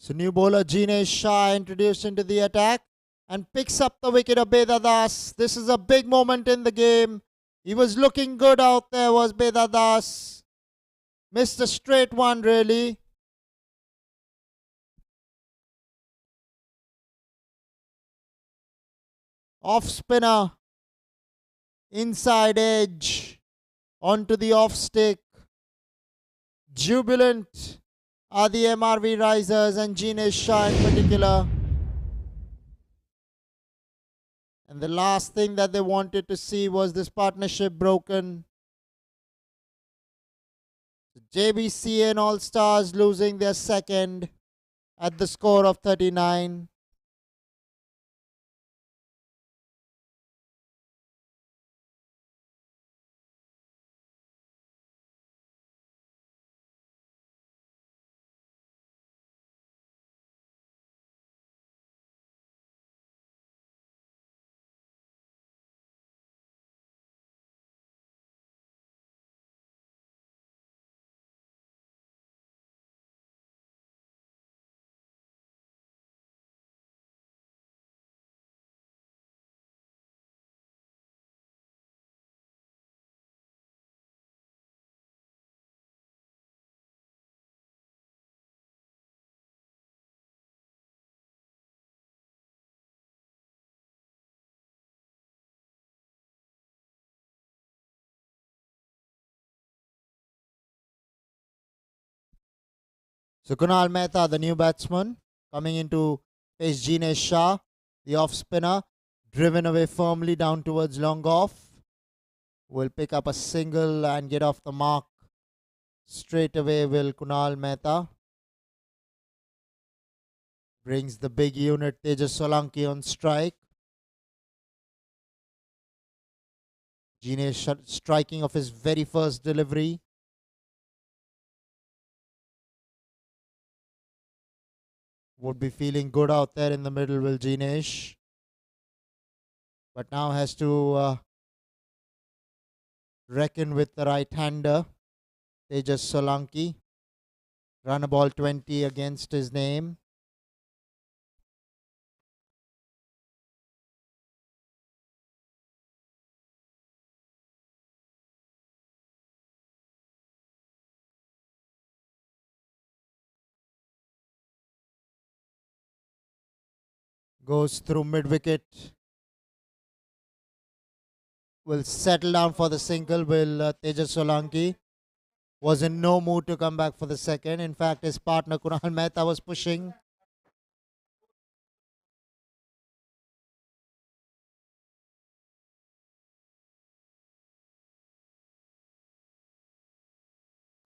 So new bowler Jinesh Shah introduced into the attack and picks up the wicket of Bedadas. This is a big moment in the game. He was looking good out there, was Bedadas. Missed a straight one, really. Off spinner. Inside edge. Onto the off stick. Jubilant are the MRV Risers and Jinesh Shah in particular. And the last thing that they wanted to see was this partnership broken. JBCN All Stars losing their second at the score of 39. So Kunal Mehta, the new batsman, coming into face Jinesh Shah, the off spinner, driven away firmly down towards long off. Will pick up a single and get off the mark. Straight away will Kunal Mehta. Brings the big unit Tejas Solanki on strike. Jinesh striking of his very first delivery. Would be feeling good out there in the middle, will Jinesh. But now has to reckon with the right-hander, Tejas Solanki. Run a ball 20 against his name. Goes through mid-wicket. Will settle down for the single, will Tejas Solanki. Was in no mood to come back for the second. In fact, his partner Kunal Mehta was pushing.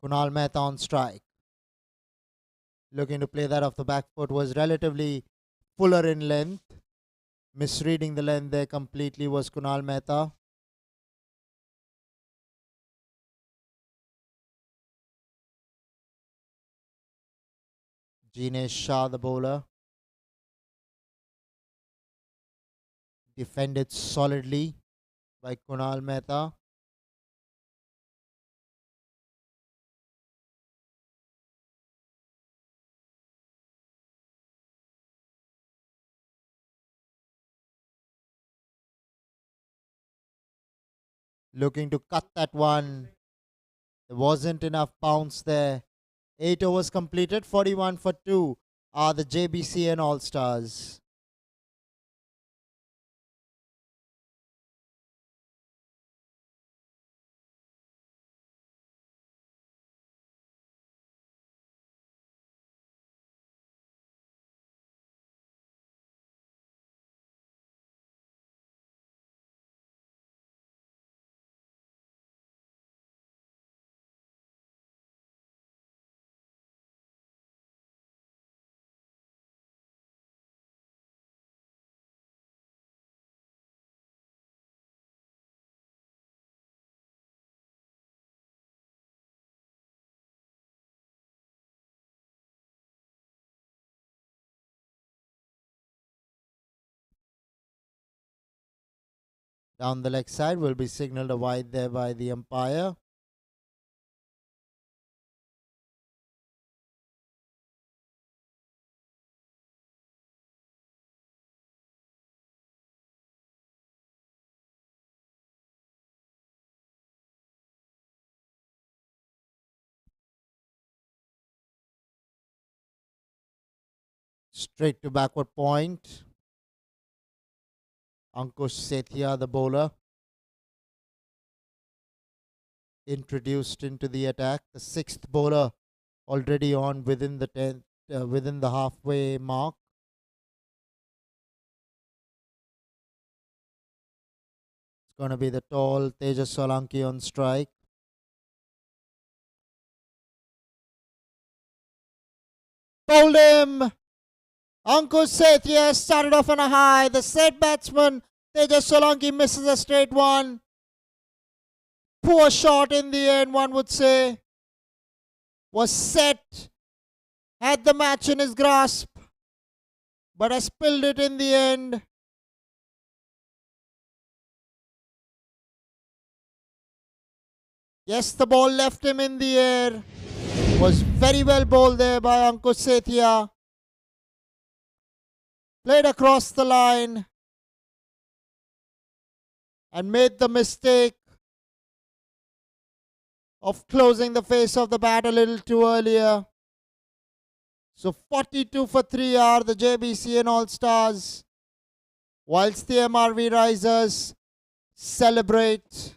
Kunal Mehta on strike. Looking to play that off the back foot, was relatively fuller in length. Misreading the length there completely was Kunal Mehta. Jinesh Shah, the bowler. Defended solidly by Kunal Mehta. Looking to cut that one. There wasn't enough bounce there. 8 overs completed, 41 for 2 are the JBCN All Stars. Down the leg side will be signalled a wide there by the umpire. Straight to backward point. Ankush Sethia, the bowler, introduced into the attack. The sixth bowler already on within the halfway mark. It's going to be the tall Tejas Solanki on strike. Bowled him. Ankush Sethia started off on a high. The set batsman Tejas Solanki misses a straight one. Poor shot in the end, one would say. Was set. Had the match in his grasp. But I spilled it in the end. Yes, the ball left him in the air. Was very well bowled there by Ankush Sethia. Played across the line and made the mistake of closing the face of the bat a little too earlier. So 42 for 3 are the JBCN All Stars, whilst the MRV Risers celebrate.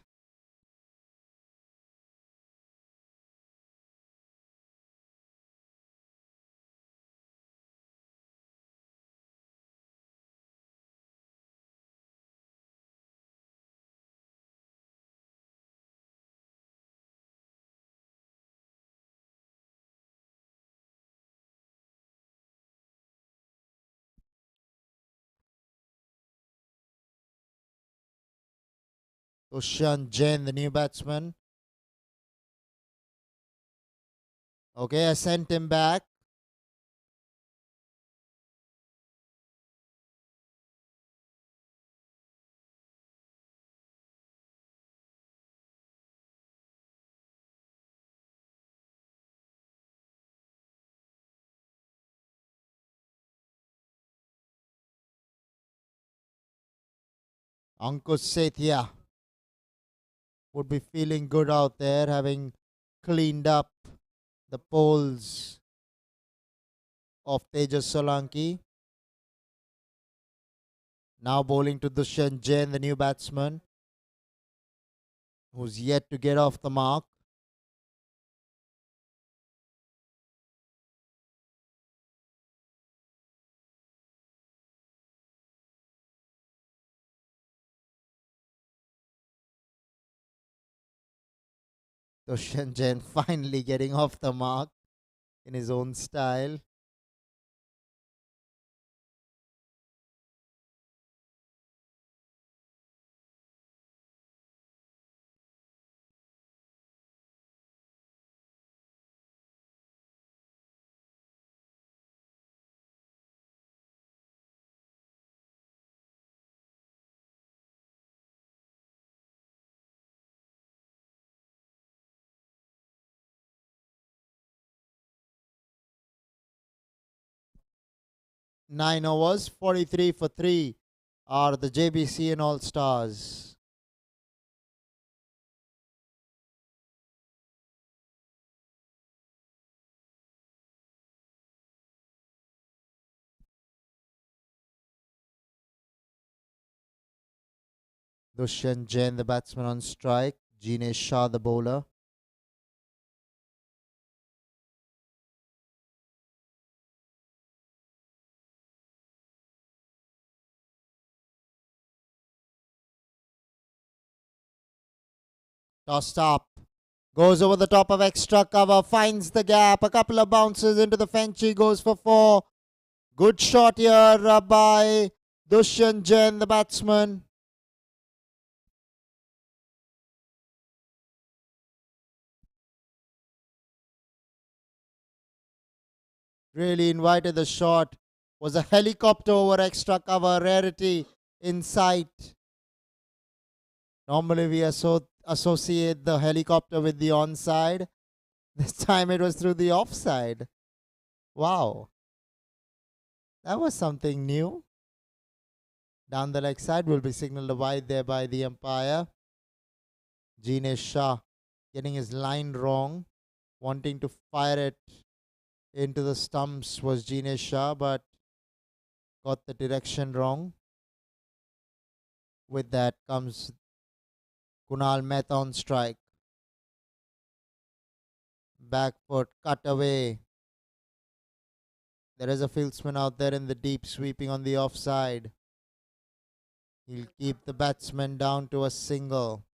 Dushan Jain, the new batsman. Okay, I sent him back. Ankush Sethia would be feeling good out there, having cleaned up the poles of Tejas Solanki. Now bowling to Dushan Jain, the new batsman, who's yet to get off the mark. Dushan Jain finally getting off the mark in his own style. Nine overs, 43 for 3 are the JBC All Stars. Dushan Jain, the batsman on strike. Jinesh Shah, the bowler. Tossed up. Goes over the top of extra cover. Finds the gap. A couple of bounces into the Fenchy. Goes for 4. Good shot here by Dushan Jain, the batsman. Really invited the shot. Was a helicopter over extra cover. Rarity in sight. Normally we associate the helicopter with the onside. This time it was through the offside. Wow. That was something new. Down the leg side will be signalled a wide there by the umpire. Jinesh Shah getting his line wrong. Wanting to fire it into the stumps was Jinesh Shah, but got the direction wrong. With that comes Kunal Mehta on strike. Back foot cut away. There is a fieldsman out there in the deep, sweeping on the offside. He'll keep the batsman down to a single.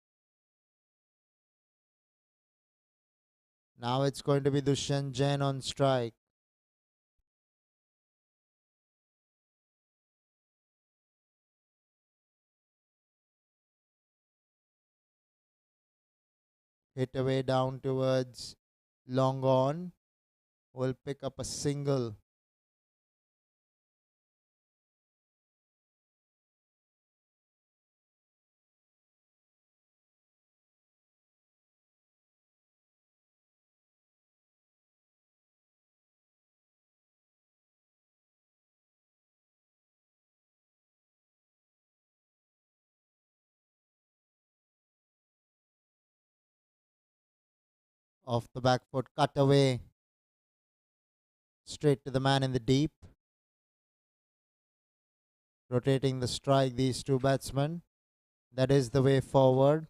Now it's going to be Dushan Jain on strike. Hit away down towards long on. Will pick up a single. Off the back foot, cut away. Straight to the man in the deep. Rotating the strike, these two batsmen. That is the way forward.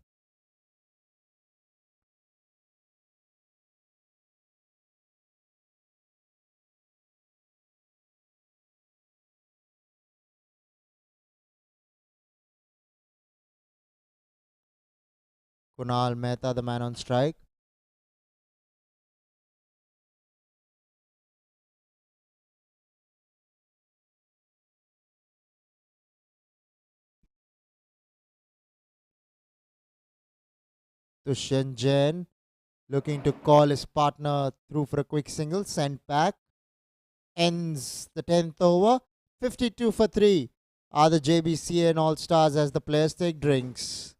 Kunal Mehta, the man on strike. Dushan Jain looking to call his partner through for a quick single. Sent back. Ends the 10th over. 52 for 3 are the JBCN All Stars as the players take drinks.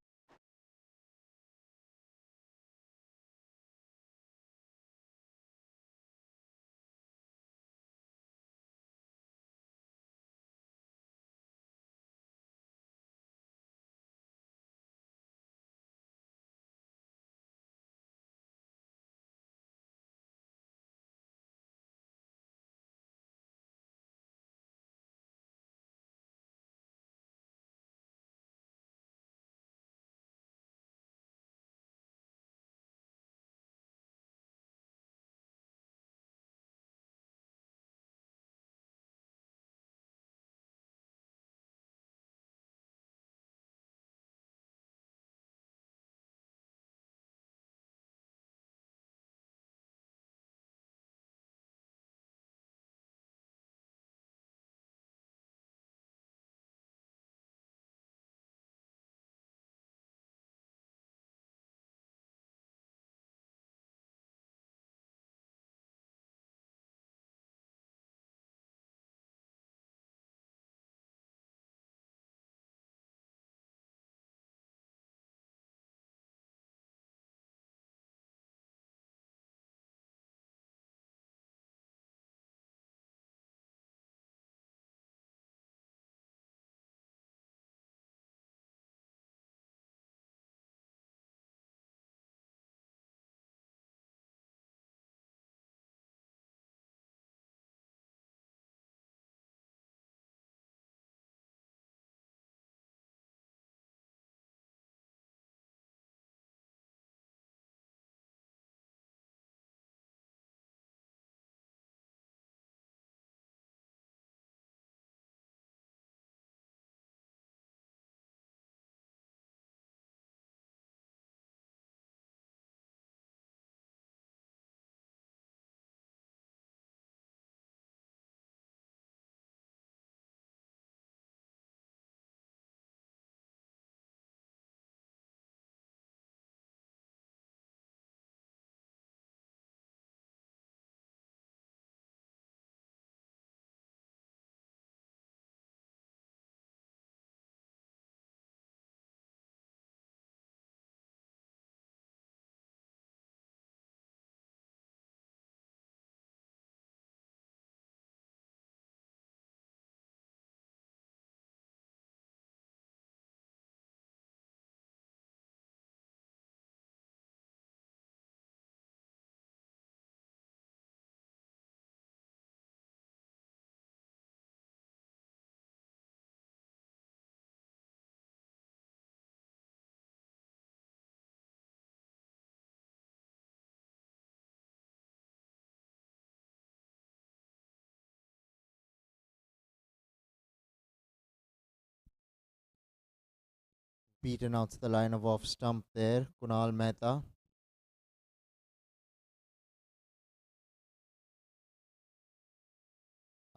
Beaten out the line of off stump there. Kunal Mehta.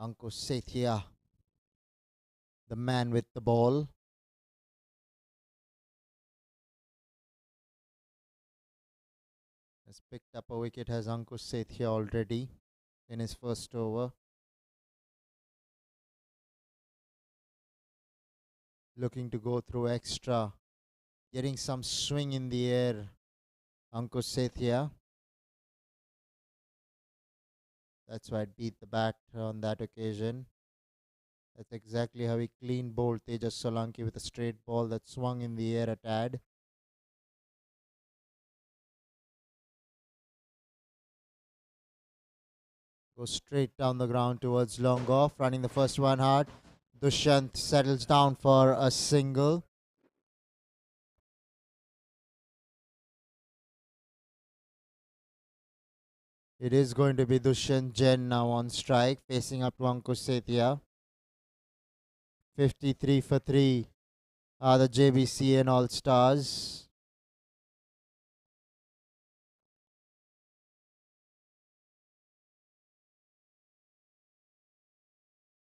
Ankush Sethia, the man with the ball. Has picked up a wicket, has Ankush Sethia already in his first over. Looking to go through extra. Getting some swing in the air. Ankush Sethia. That's why it beat the bat on that occasion. That's exactly how he clean bowled Tejas Solanki with a straight ball that swung in the air a tad. Goes straight down the ground towards long off, running the first one hard. Dushyant settles down for a single. It is going to be Dushyant Jain now on strike, facing up to Ankush Sethia. 53 for 3 are the JBCN All Stars.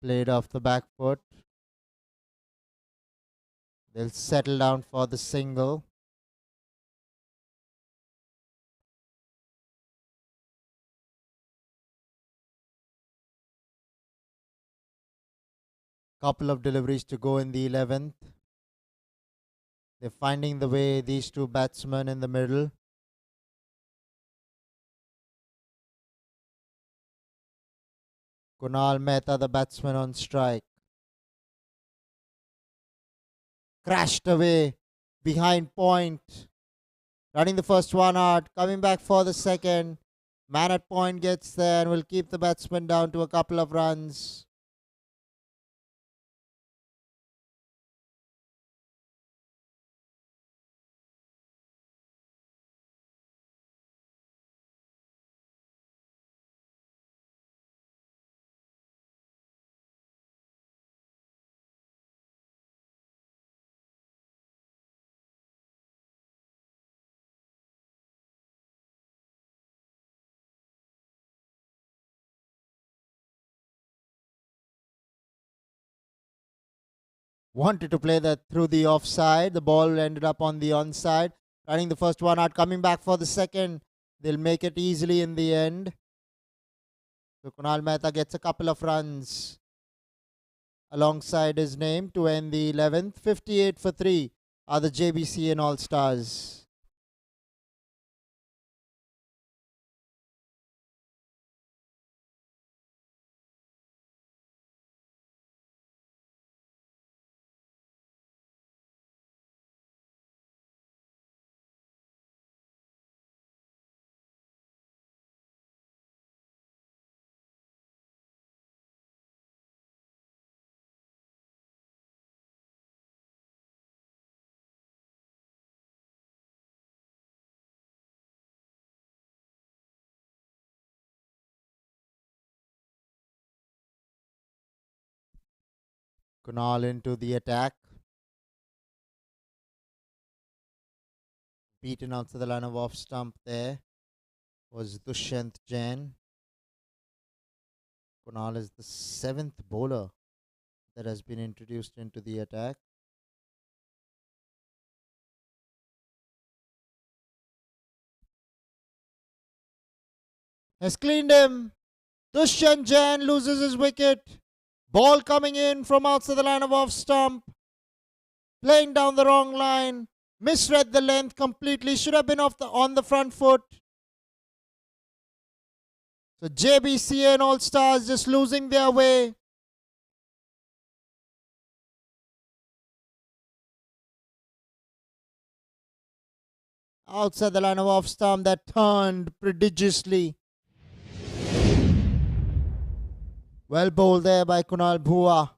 Played off the back foot. They'll settle down for the single. Couple of deliveries to go in the 11th. They're finding the way, these two batsmen in the middle. Kunal Mehta, the batsman on strike. Crashed away behind point. Running the first one out, coming back for the second. Man at point gets there and will keep the batsman down to a couple of runs. Wanted to play that through the offside. The ball ended up on the onside. Running the first one out, coming back for the second. They'll make it easily in the end. So Kunal Mehta gets a couple of runs alongside his name to end the 11th. 58 for 3 are the JBCN All Stars. Kunal into the attack. Beaten out to the line of off stump there was Jbcn. Kunal is the 7th bowler that has been introduced into the attack. Has cleaned him. Jbcn loses his wicket. Ball coming in from outside the line of off stump. Playing down the wrong line. Misread the length completely. Should have been on the front foot. So JBCN All Stars just losing their way. Outside the line of off stump that turned prodigiously. Well bowled there by Kunal Bhua.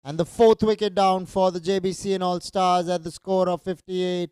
And the 4th wicket down for the JBCN All Stars at the score of 58.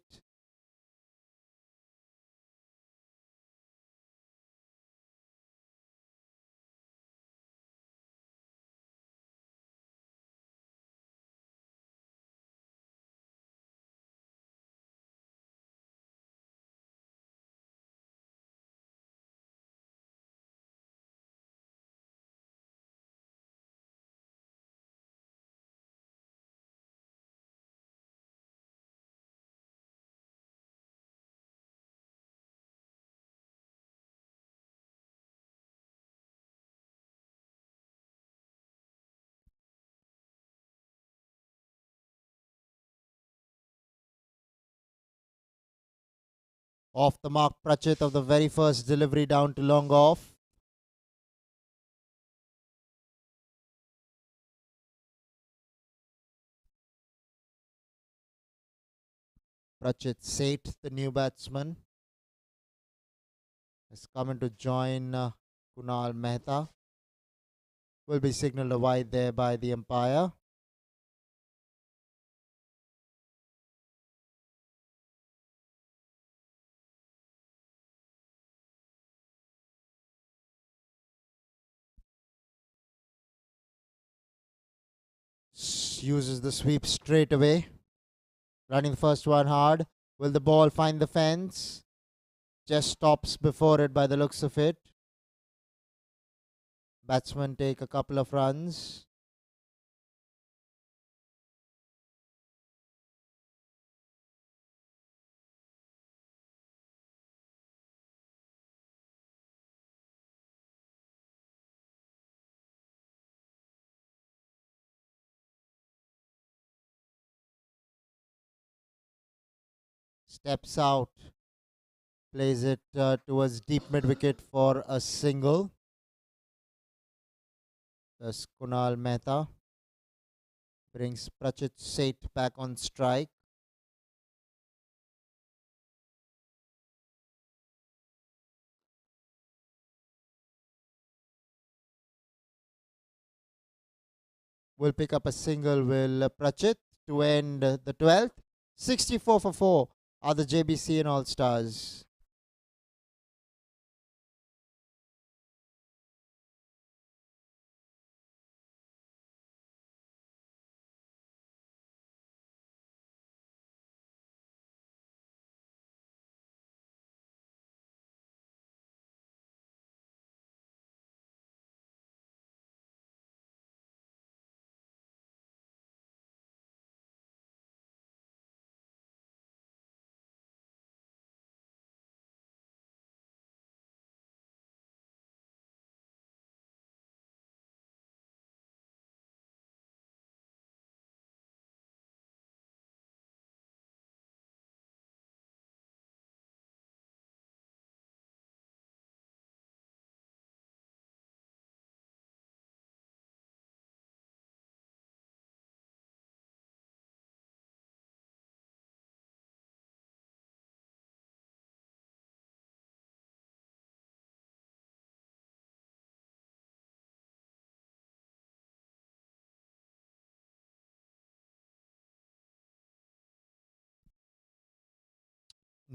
Off the mark, Prachit of the very first delivery down to long off. Prachit Seth, the new batsman, has come in to join Kunal Mehta. Will be signalled a wide there by the umpire. Uses the sweep straight away. Running the first one hard. Will the ball find the fence? Just stops before it by the looks of it. Batsmen take a couple of runs. Steps out. Plays it towards deep mid wicket for a single. Thus Kunal Mehta brings Prachit Seth back on strike. Will pick up a single, will Prachit, to end the 12th. 64 for 4 are the JBC All Stars.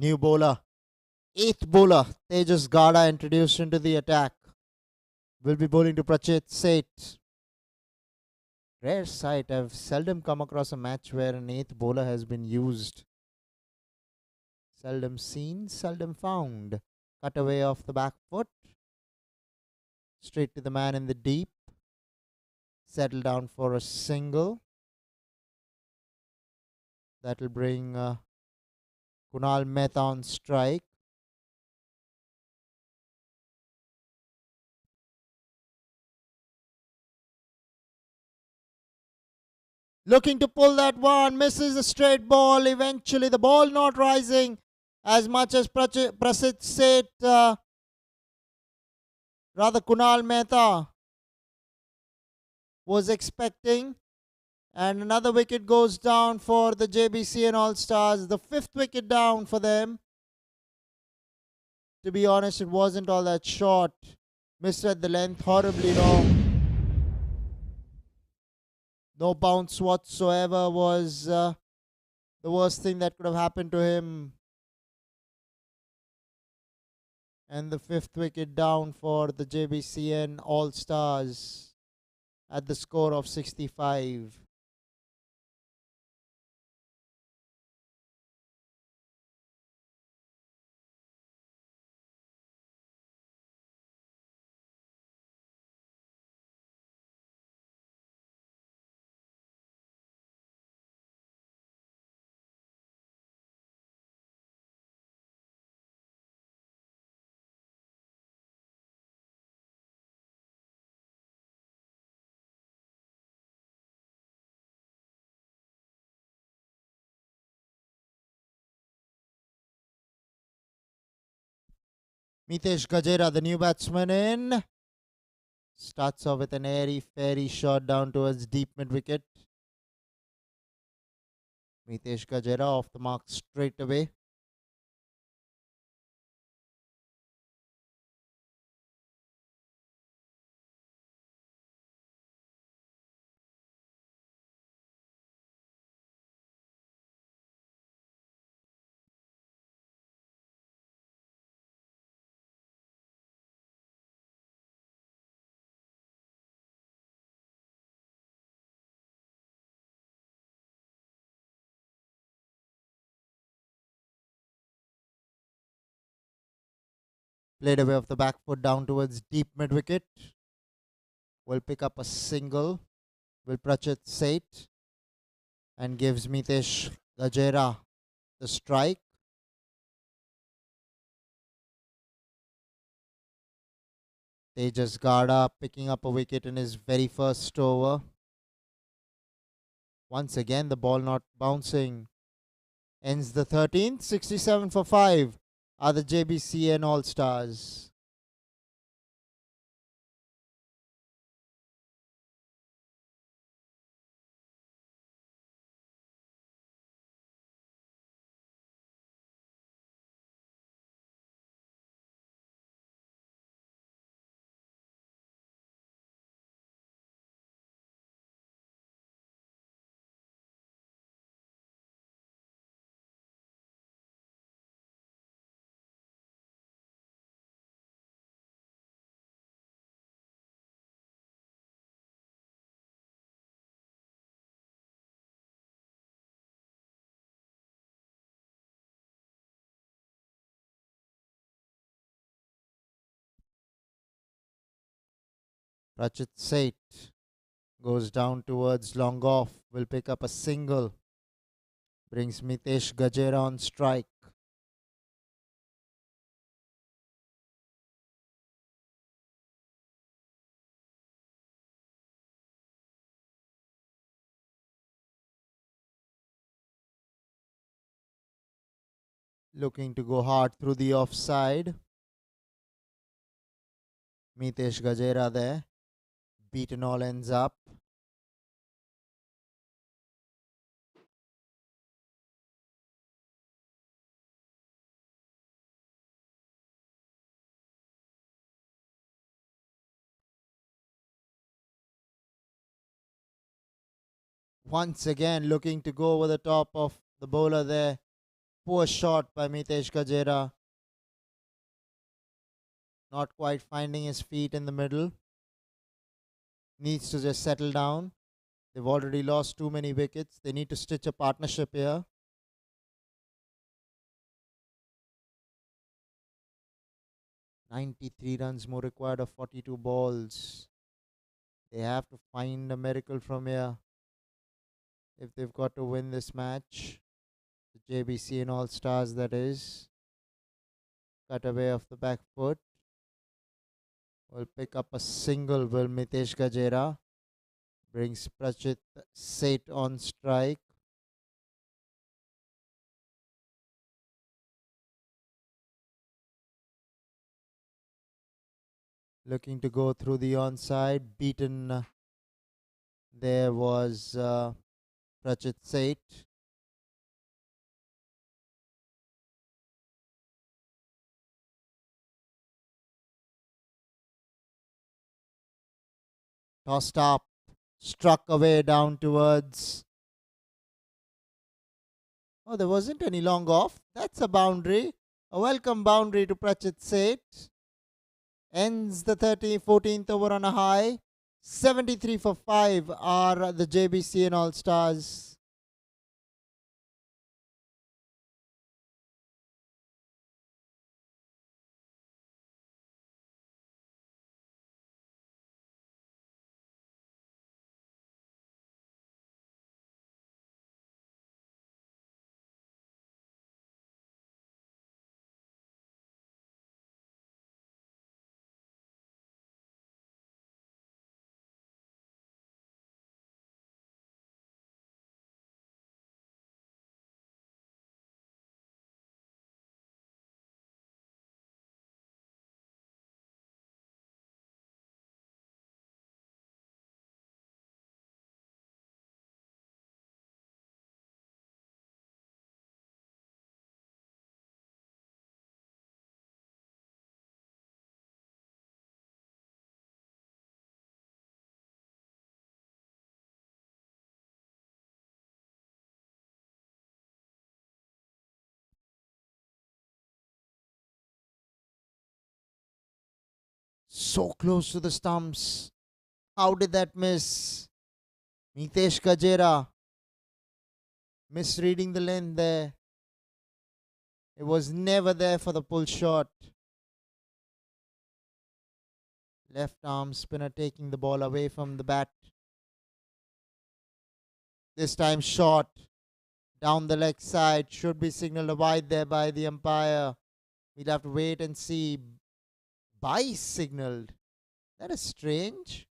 New bowler. Eighth bowler, Tejas Gada, introduced into the attack. Will be bowling to Prachit Seth. Rare sight. I've seldom come across a match where an eighth bowler has been used. Seldom seen, seldom found. Cut away off the back foot. Straight to the man in the deep. Settle down for a single. That'll bring Kunal Mehta on strike. Looking to pull that one, misses a straight ball. Eventually, the ball not rising as much as Prachit Seth, rather Kunal Mehta was expecting. And another wicket goes down for the JBC All Stars. The fifth wicket down for them. To be honest, it wasn't all that short. Missed at the length, horribly wrong. No bounce whatsoever was the worst thing that could have happened to him. And the fifth wicket down for the JBCN All Stars at the score of 65. Mitesh Gajera, the new batsman in. Starts off with an airy, fairy shot down towards deep mid wicket. Mitesh Gajera off the mark straight away. Played away off the back foot down towards deep mid wicket. Will pick up a single. Will Prachit Seth and gives Mitesh Gajera the strike. Tejas Gada picking up a wicket in his very first over. Once again, the ball not bouncing. Ends the 13th, 67 for 5 are the JBCN All Stars. Rachit Seth goes down towards long off, will pick up a single, brings Mitesh Gajera on strike. Looking to go hard through the offside. Mitesh Gajera there. Beaten all ends up. Once again looking to go over the top of the bowler there. Poor shot by Mitesh Gajera. Not quite finding his feet in the middle. Needs to just settle down. They've already lost too many wickets. They need to stitch a partnership here. 93 runs more required of 42 balls. They have to find a miracle from here if they've got to win this match. The JBC and All Stars, that is. Cut away off the back foot. Will pick up a single, will Mitesh Gajera. Brings Prachit Seth on strike. Looking to go through the onside. Beaten. There was Prachit Seth. Tossed up. Struck away down towards. Oh, there wasn't any long off. That's a boundary. A welcome boundary to Prachit Seth. Ends the 14th over on a high. 73 for 5 are the JBCN All Stars. So close to the stumps. How did that miss? Mitesh Gajera misreading the length there. It was never there for the pull shot. Left arm spinner taking the ball away from the bat. This time short. Down the leg side. Should be signaled wide there by the umpire. We'll have to wait and see. By signaled. That is strange.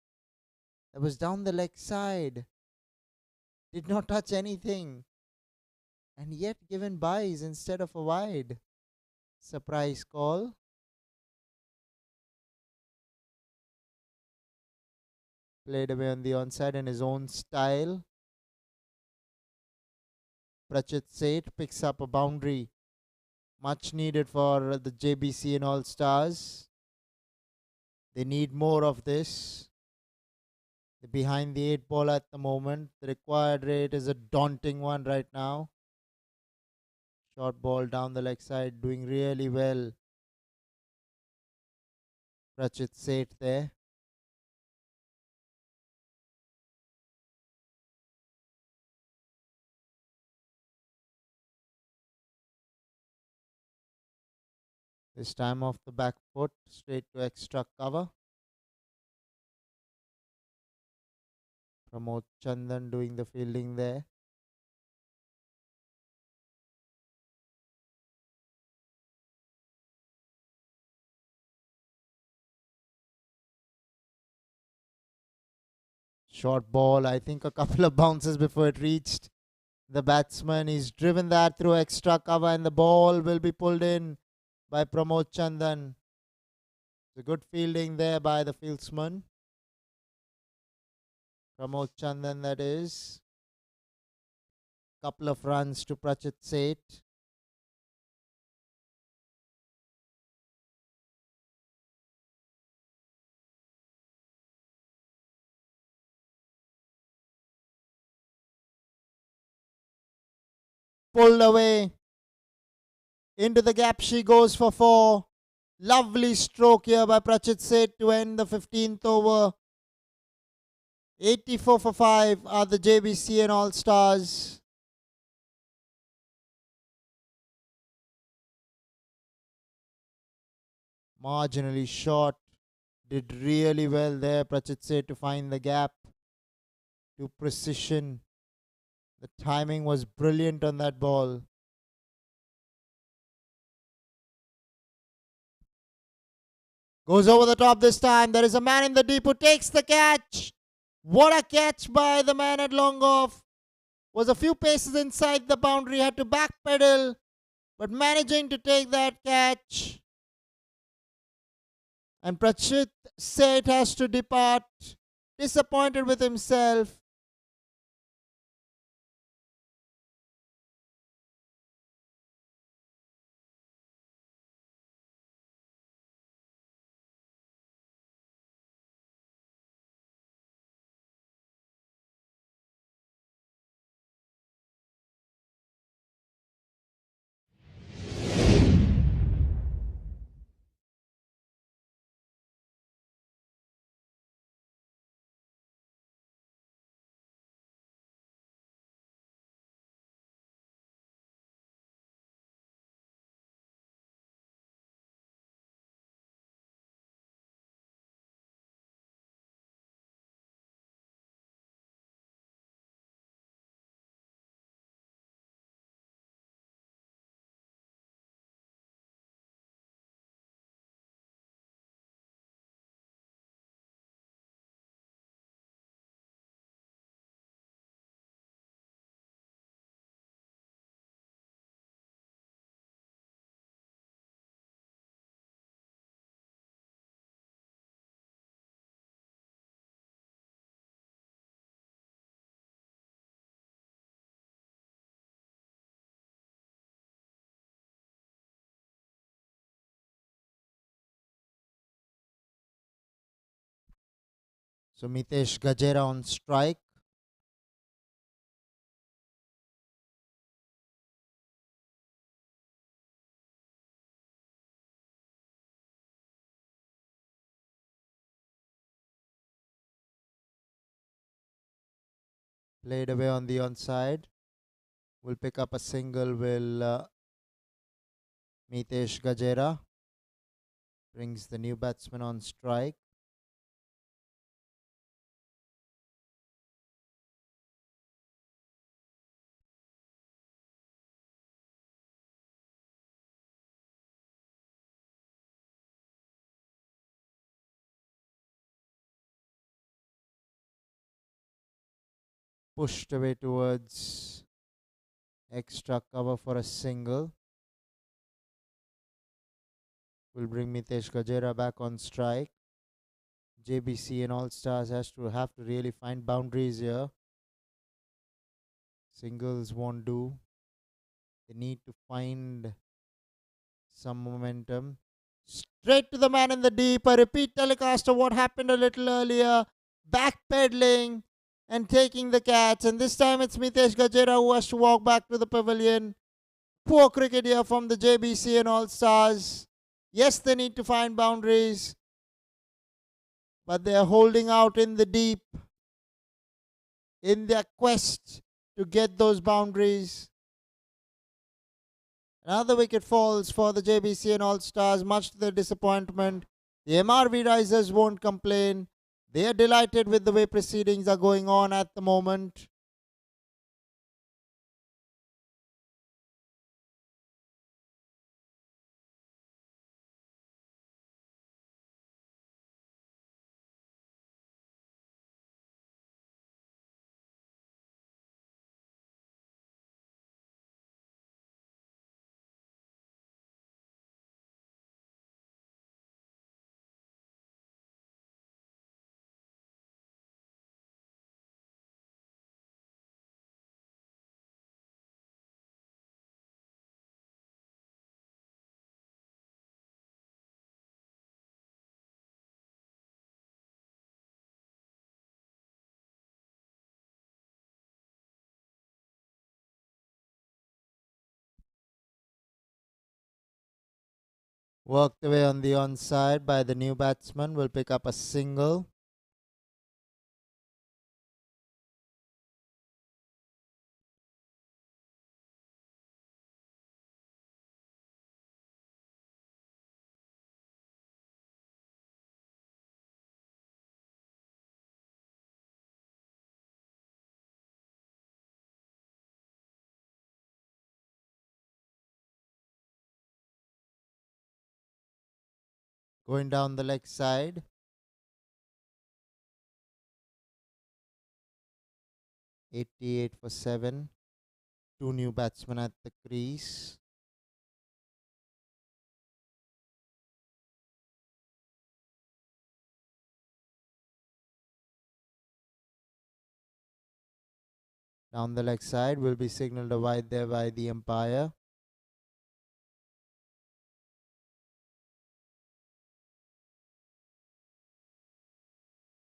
That was down the leg side. Did not touch anything. and yet given byes instead of a wide. Surprise call. Played away on the onside in his own style. Prachit Seth picks up a boundary. Much needed for the JBC and All Stars. They need more of this. They're behind the 8 ball at the moment. The required rate is a daunting one right now. Short ball down the leg side, doing really well. Prachit Seth there. This time off the back foot, straight to extra cover. Pramod Chandan doing the fielding there. Short ball, I think a couple of bounces before it reached the batsman. He's driven that through extra cover and the ball will be pulled in by Pramod Chandan. It's a good fielding there by the fieldsman. Pramod Chandan, that is. Couple of runs to Prachit Seth. Pulled away. Into the gap she goes for 4. Lovely stroke here by Prachit Seth to end the 15th over. 84 for 5 are the JBCN All Stars. Marginally short. Did really well there, Prachit Seth, to find the gap. To precision. The timing was brilliant on that ball. Goes over the top this time. There is a man in the deep who takes the catch. What a catch by the man at long off. Was a few paces inside the boundary. Had to backpedal. But managing to take that catch. And Prachit Seth has to depart. Disappointed with himself. So Mitesh Gajera on strike. Played away on the onside. Will pick up a single. Will Mitesh Gajera. Brings the new batsman on strike. Pushed away towards Extra cover for a single. Will bring Mitesh Gajera back on strike. JBC and All Stars have to really find boundaries here. Singles won't do. They need to find some momentum. Straight to the man in the deep. A repeat telecast of what happened a little earlier. Backpedaling and taking the catch. And this time it's Mitesh Gajera who has to walk back to the pavilion. Poor cricket here from the JBC and All Stars. Yes, they need to find boundaries, but they are holding out in the deep in their quest to get those boundaries. Another wicket falls for the JBC and All Stars, much to their disappointment. The MRV Risers won't complain. They are delighted with the way proceedings are going on at the moment. Worked away on the onside by the new batsman. Will pick up a single. Going down the leg side. 88 for 7. Two new batsmen at the crease. Down the leg side will be signalled a wide there by the umpire.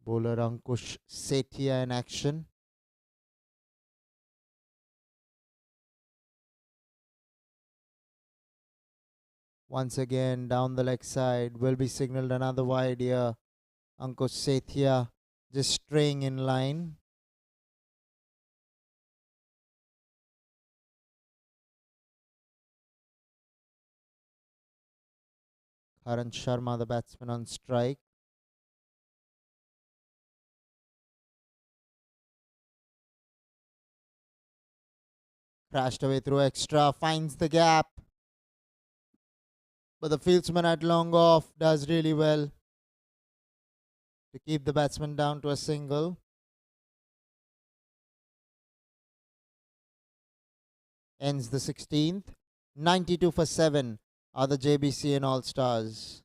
Bowler Ankush Sethia in action. Once again, down the leg side will be signalled another wide here. Ankush Sethia just straying in line. Karan Sharma, the batsman, on strike. Crashed away through extra, finds the gap. But the fieldsman at long off does really well to keep the batsman down to a single. Ends the 16th. 92 for 7 are the JBC and All Stars.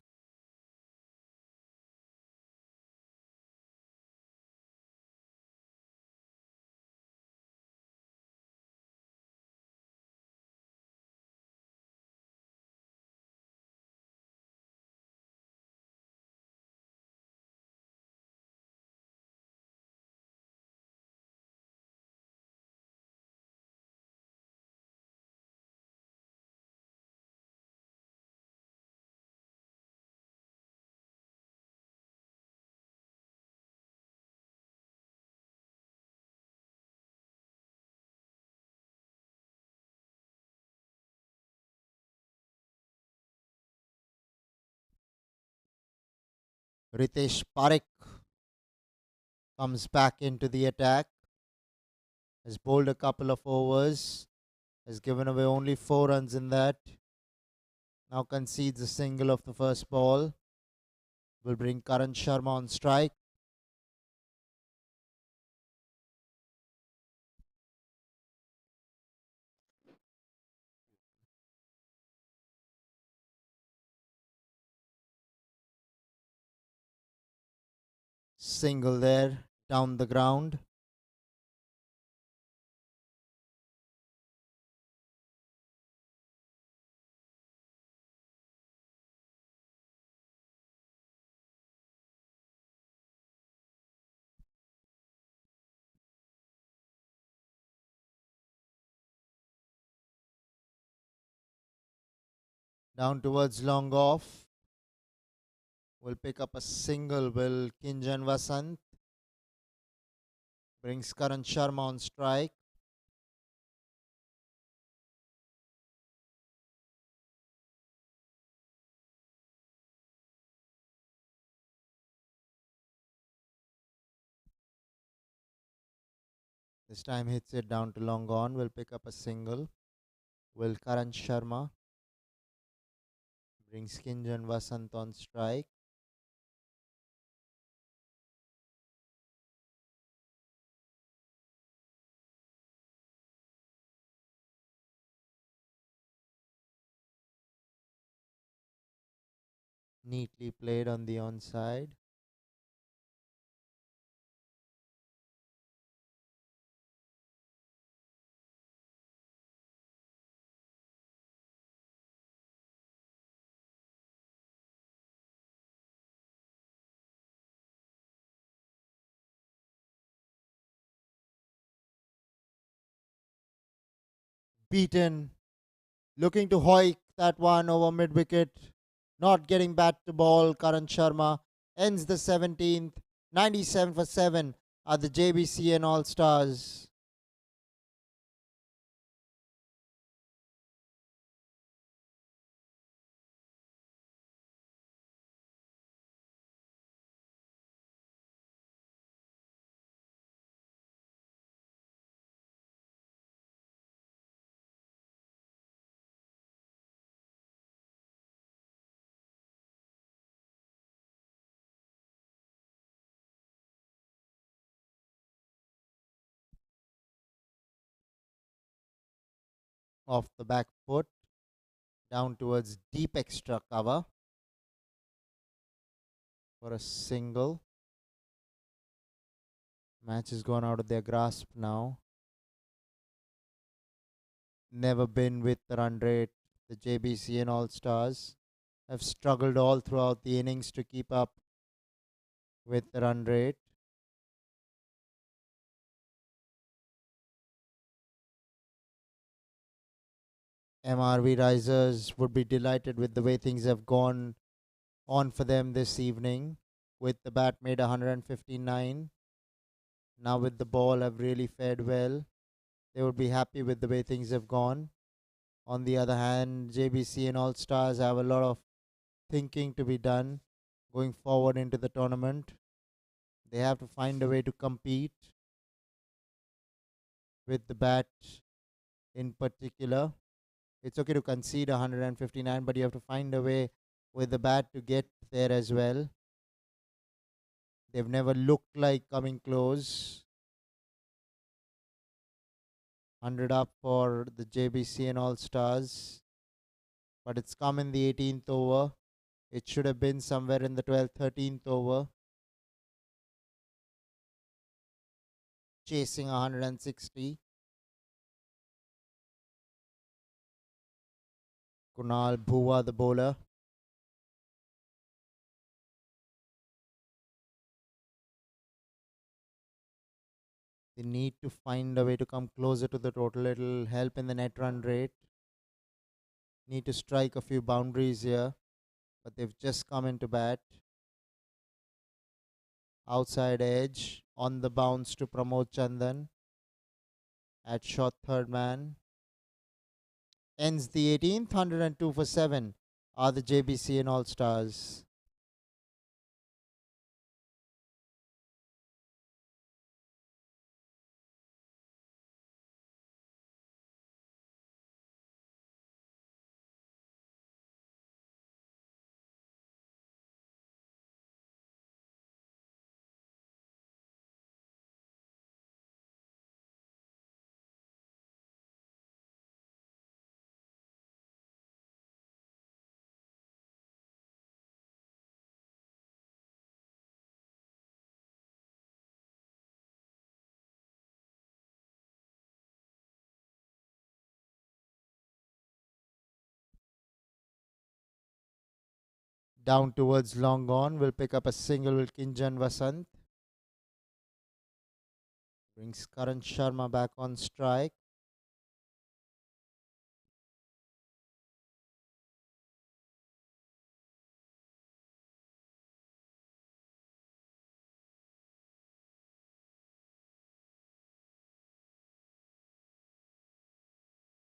Ritesh Parekh comes back into the attack. Has bowled a couple of overs. Has given away only 4 runs in that. Now concedes a single of the first ball. Will bring Karan Sharma on strike. Single there, down the ground. Down towards long off. Will pick up a single. Will Kinjan Vasant. Brings Karan Sharma on strike. This time hits it down to long on. Will pick up a single. Will Karan Sharma. Brings Kinjan Vasant on strike. Neatly played on the onside. Beaten. Looking to hoik that one over mid wicket. Not getting bat to ball. Karan Sharma ends the 17th. 97 for 7 at the JBCN All Stars. Off the back foot. Down towards deep extra cover. For a single. Match has gone out of their grasp now. Never been with the run rate. The JBCN All Stars have struggled all throughout the innings to keep up with the run rate. MRV Risers would be delighted with the way things have gone on for them this evening. With the bat made 159. Now with the ball have really fared well. They would be happy with the way things have gone. On the other hand, JBC and All Stars have a lot of thinking to be done going forward into the tournament. They have to find a way to compete with the bat in particular. It's okay to concede 159, but you have to find a way with the bat to get there as well. They've never looked like coming close. 100 up for the JBC and All Stars, but it's come in the 18th over. It should have been somewhere in the 12th, 13th over. Chasing 160. Kunal Bhuwa, the bowler. They need to find a way to come closer to the total. It'll help in the net run rate. Need to strike a few boundaries here, but they've just come into bat. Outside edge on the bounce to Pramod Chandan at short third man. Ends the 18th, 102 for 7 are the JBC and All Stars. Down towards long on. Will pick up a single with Kinjan Vasant. Brings Karan Sharma back on strike.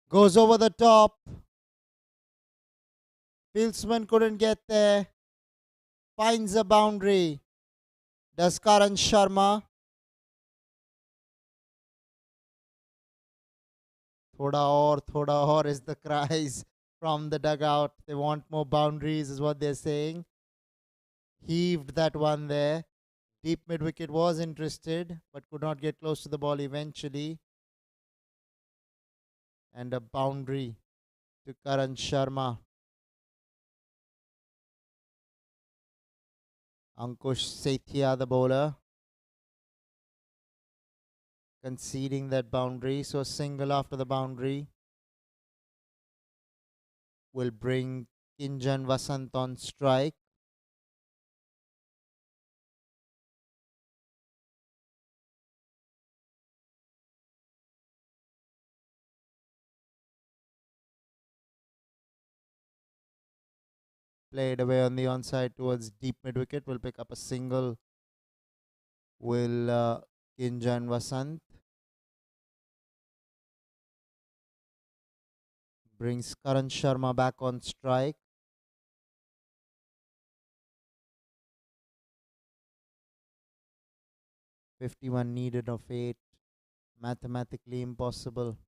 Goes over the top. Fieldsman couldn't get there. Finds a boundary. Does Karan Sharma. Thoda or is the cries from the dugout. They want more boundaries is what they're saying. Heaved that one there. Deep mid wicket was interested but could not get close to the ball eventually. And a boundary to Karan Sharma. Ankush Sethia, the bowler, conceding that boundary. So a single after the boundary will bring Kinjan Vasant on strike. Played away on the onside towards deep mid wicket. Will pick up a single. Will Kinjan Vasant. Brings Karan Sharma back on strike. .51 needed of 8. Mathematically impossible.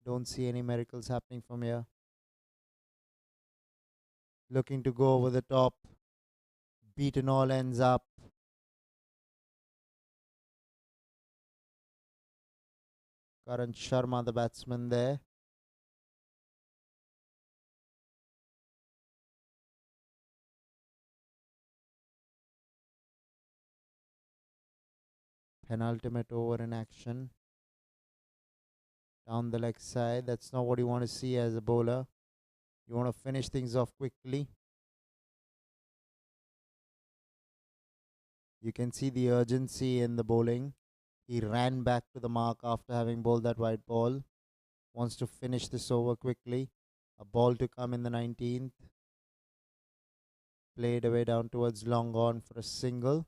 Don't see any miracles happening from here. Looking to go over the top. Beaten all ends up. Karan Sharma, the batsman there. Penultimate over in action. Down the leg side. That's not what you want to see as a bowler. You want to finish things off quickly. You can see the urgency in the bowling. He ran back to the mark after having bowled that white ball. Wants to finish this over quickly. A ball to come in the 19th. Played away down towards long on for a single.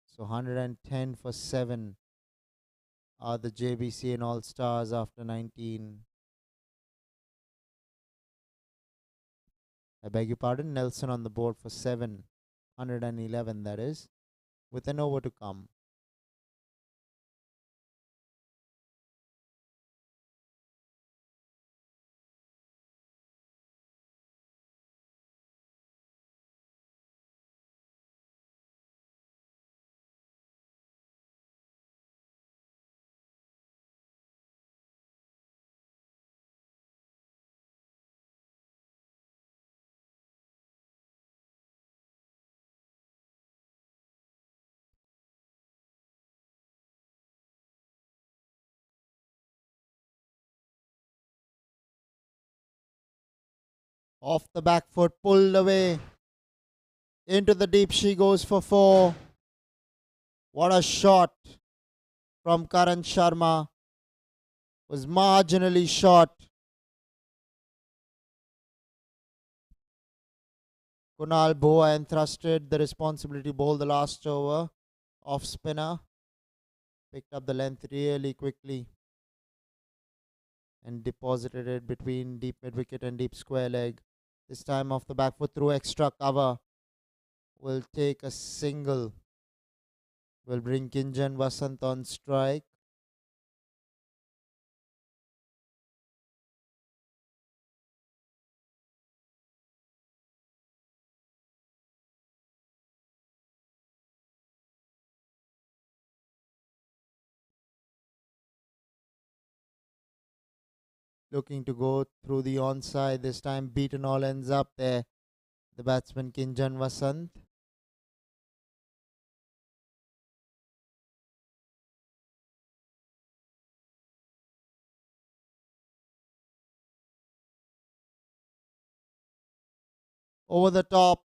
So 110 for 7 are the JBC All Stars after 19. I beg your pardon, Nelson on the board for 7. 111 that is. With an over to come. Off the back foot, pulled away. Into the deep she goes for 4. What a shot from Karan Sharma. Was marginally short. Kunal Boa entrusted the responsibility to bowl the last over. Off spinner. Picked up the length really quickly. And deposited it between deep mid wicket and deep square leg. This time off the back foot through extra cover. Will take a single. Will bring Kinjan Vasant on strike. Looking to go through the onside. This time beaten all ends up there. The batsman Kinjan Vasant. over the top.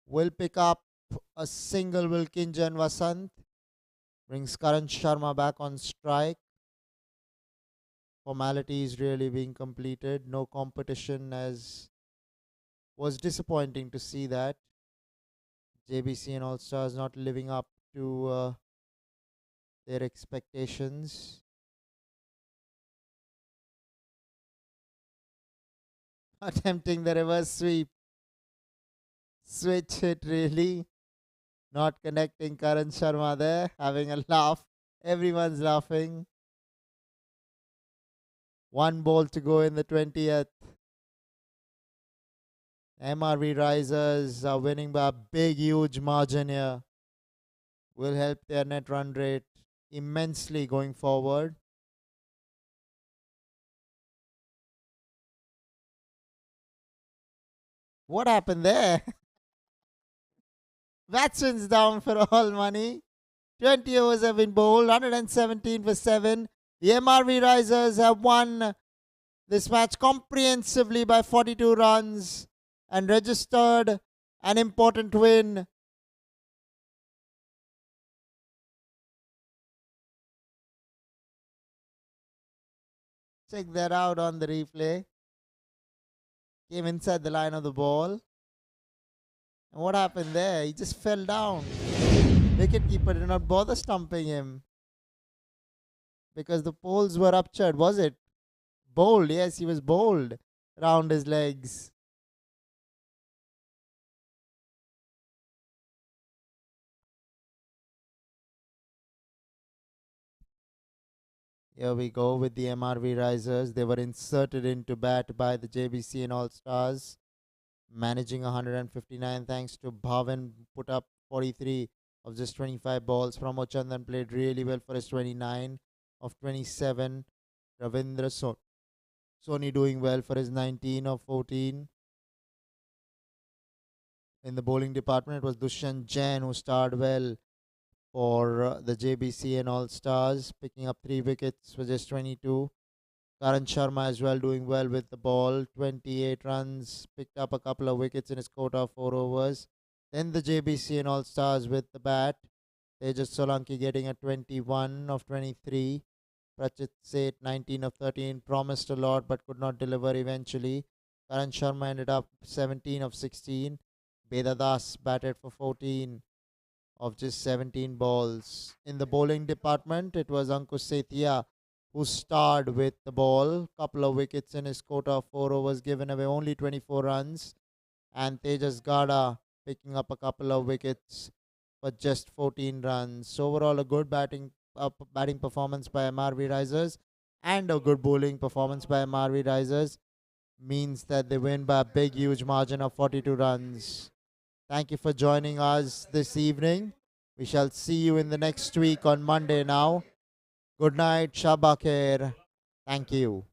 Will pick up a single. Wilkinson Vasant brings Karan Sharma back on strike. Formalities really being completed. No competition, as was disappointing to see that. JBC and All Stars not living up to their expectations. Attempting the reverse sweep. Switch hit really. Not connecting. Karan Sharma there having a laugh. Everyone's laughing. One ball to go in the 20th. MRV Risers are winning by a big, huge margin here. Will help their net run rate immensely going forward. What happened there? Batsman's down for all money. 20 overs have been bowled, 117 for 7. The MRV Risers have won this match comprehensively by 42 runs and registered an important win. Check that out on the replay. Came inside the line of the ball. And what happened there? He just fell down. Wicketkeeper did not bother stumping him because the poles were ruptured, was it? Bowled, yes, he was bowled around his legs. Here we go with the MRV Risers. They were inserted into bat by the JBC and All Stars, managing 159 thanks to Bhavan, put up 43 of just 25 balls. Pramod Chandan played really well for his 29 of 27. Ravindra Soni doing well for his 19 of 14. In the bowling department, it was Dushyant Jain who starred well for the JBC and All Stars, picking up 3 wickets for just 22. Karan Sharma as well doing well with the ball, 28 runs, picked up a couple of wickets in his quota of 4 overs. Then the JBC and All Stars with the bat. Tejas Solanki getting a 21 of 23. Prachit Seth 19 of 13, promised a lot but could not deliver eventually. Karan Sharma ended up 17 of 16. Beda Das batted for 14 of just 17 balls. In the bowling department, it was Ankush Sethia who starred with the ball. Couple of wickets in his quota of 4 overs, given away only 24 runs. And Tejas Gada picking up a couple of wickets for just 14 runs. So overall, a good batting performance by MRV Risers and a good bowling performance by MRV Risers means that they win by a big, huge margin of 42 runs. Thank you for joining us this evening. We shall see you in the next week on Monday now. Good night, Shabakir. Thank you.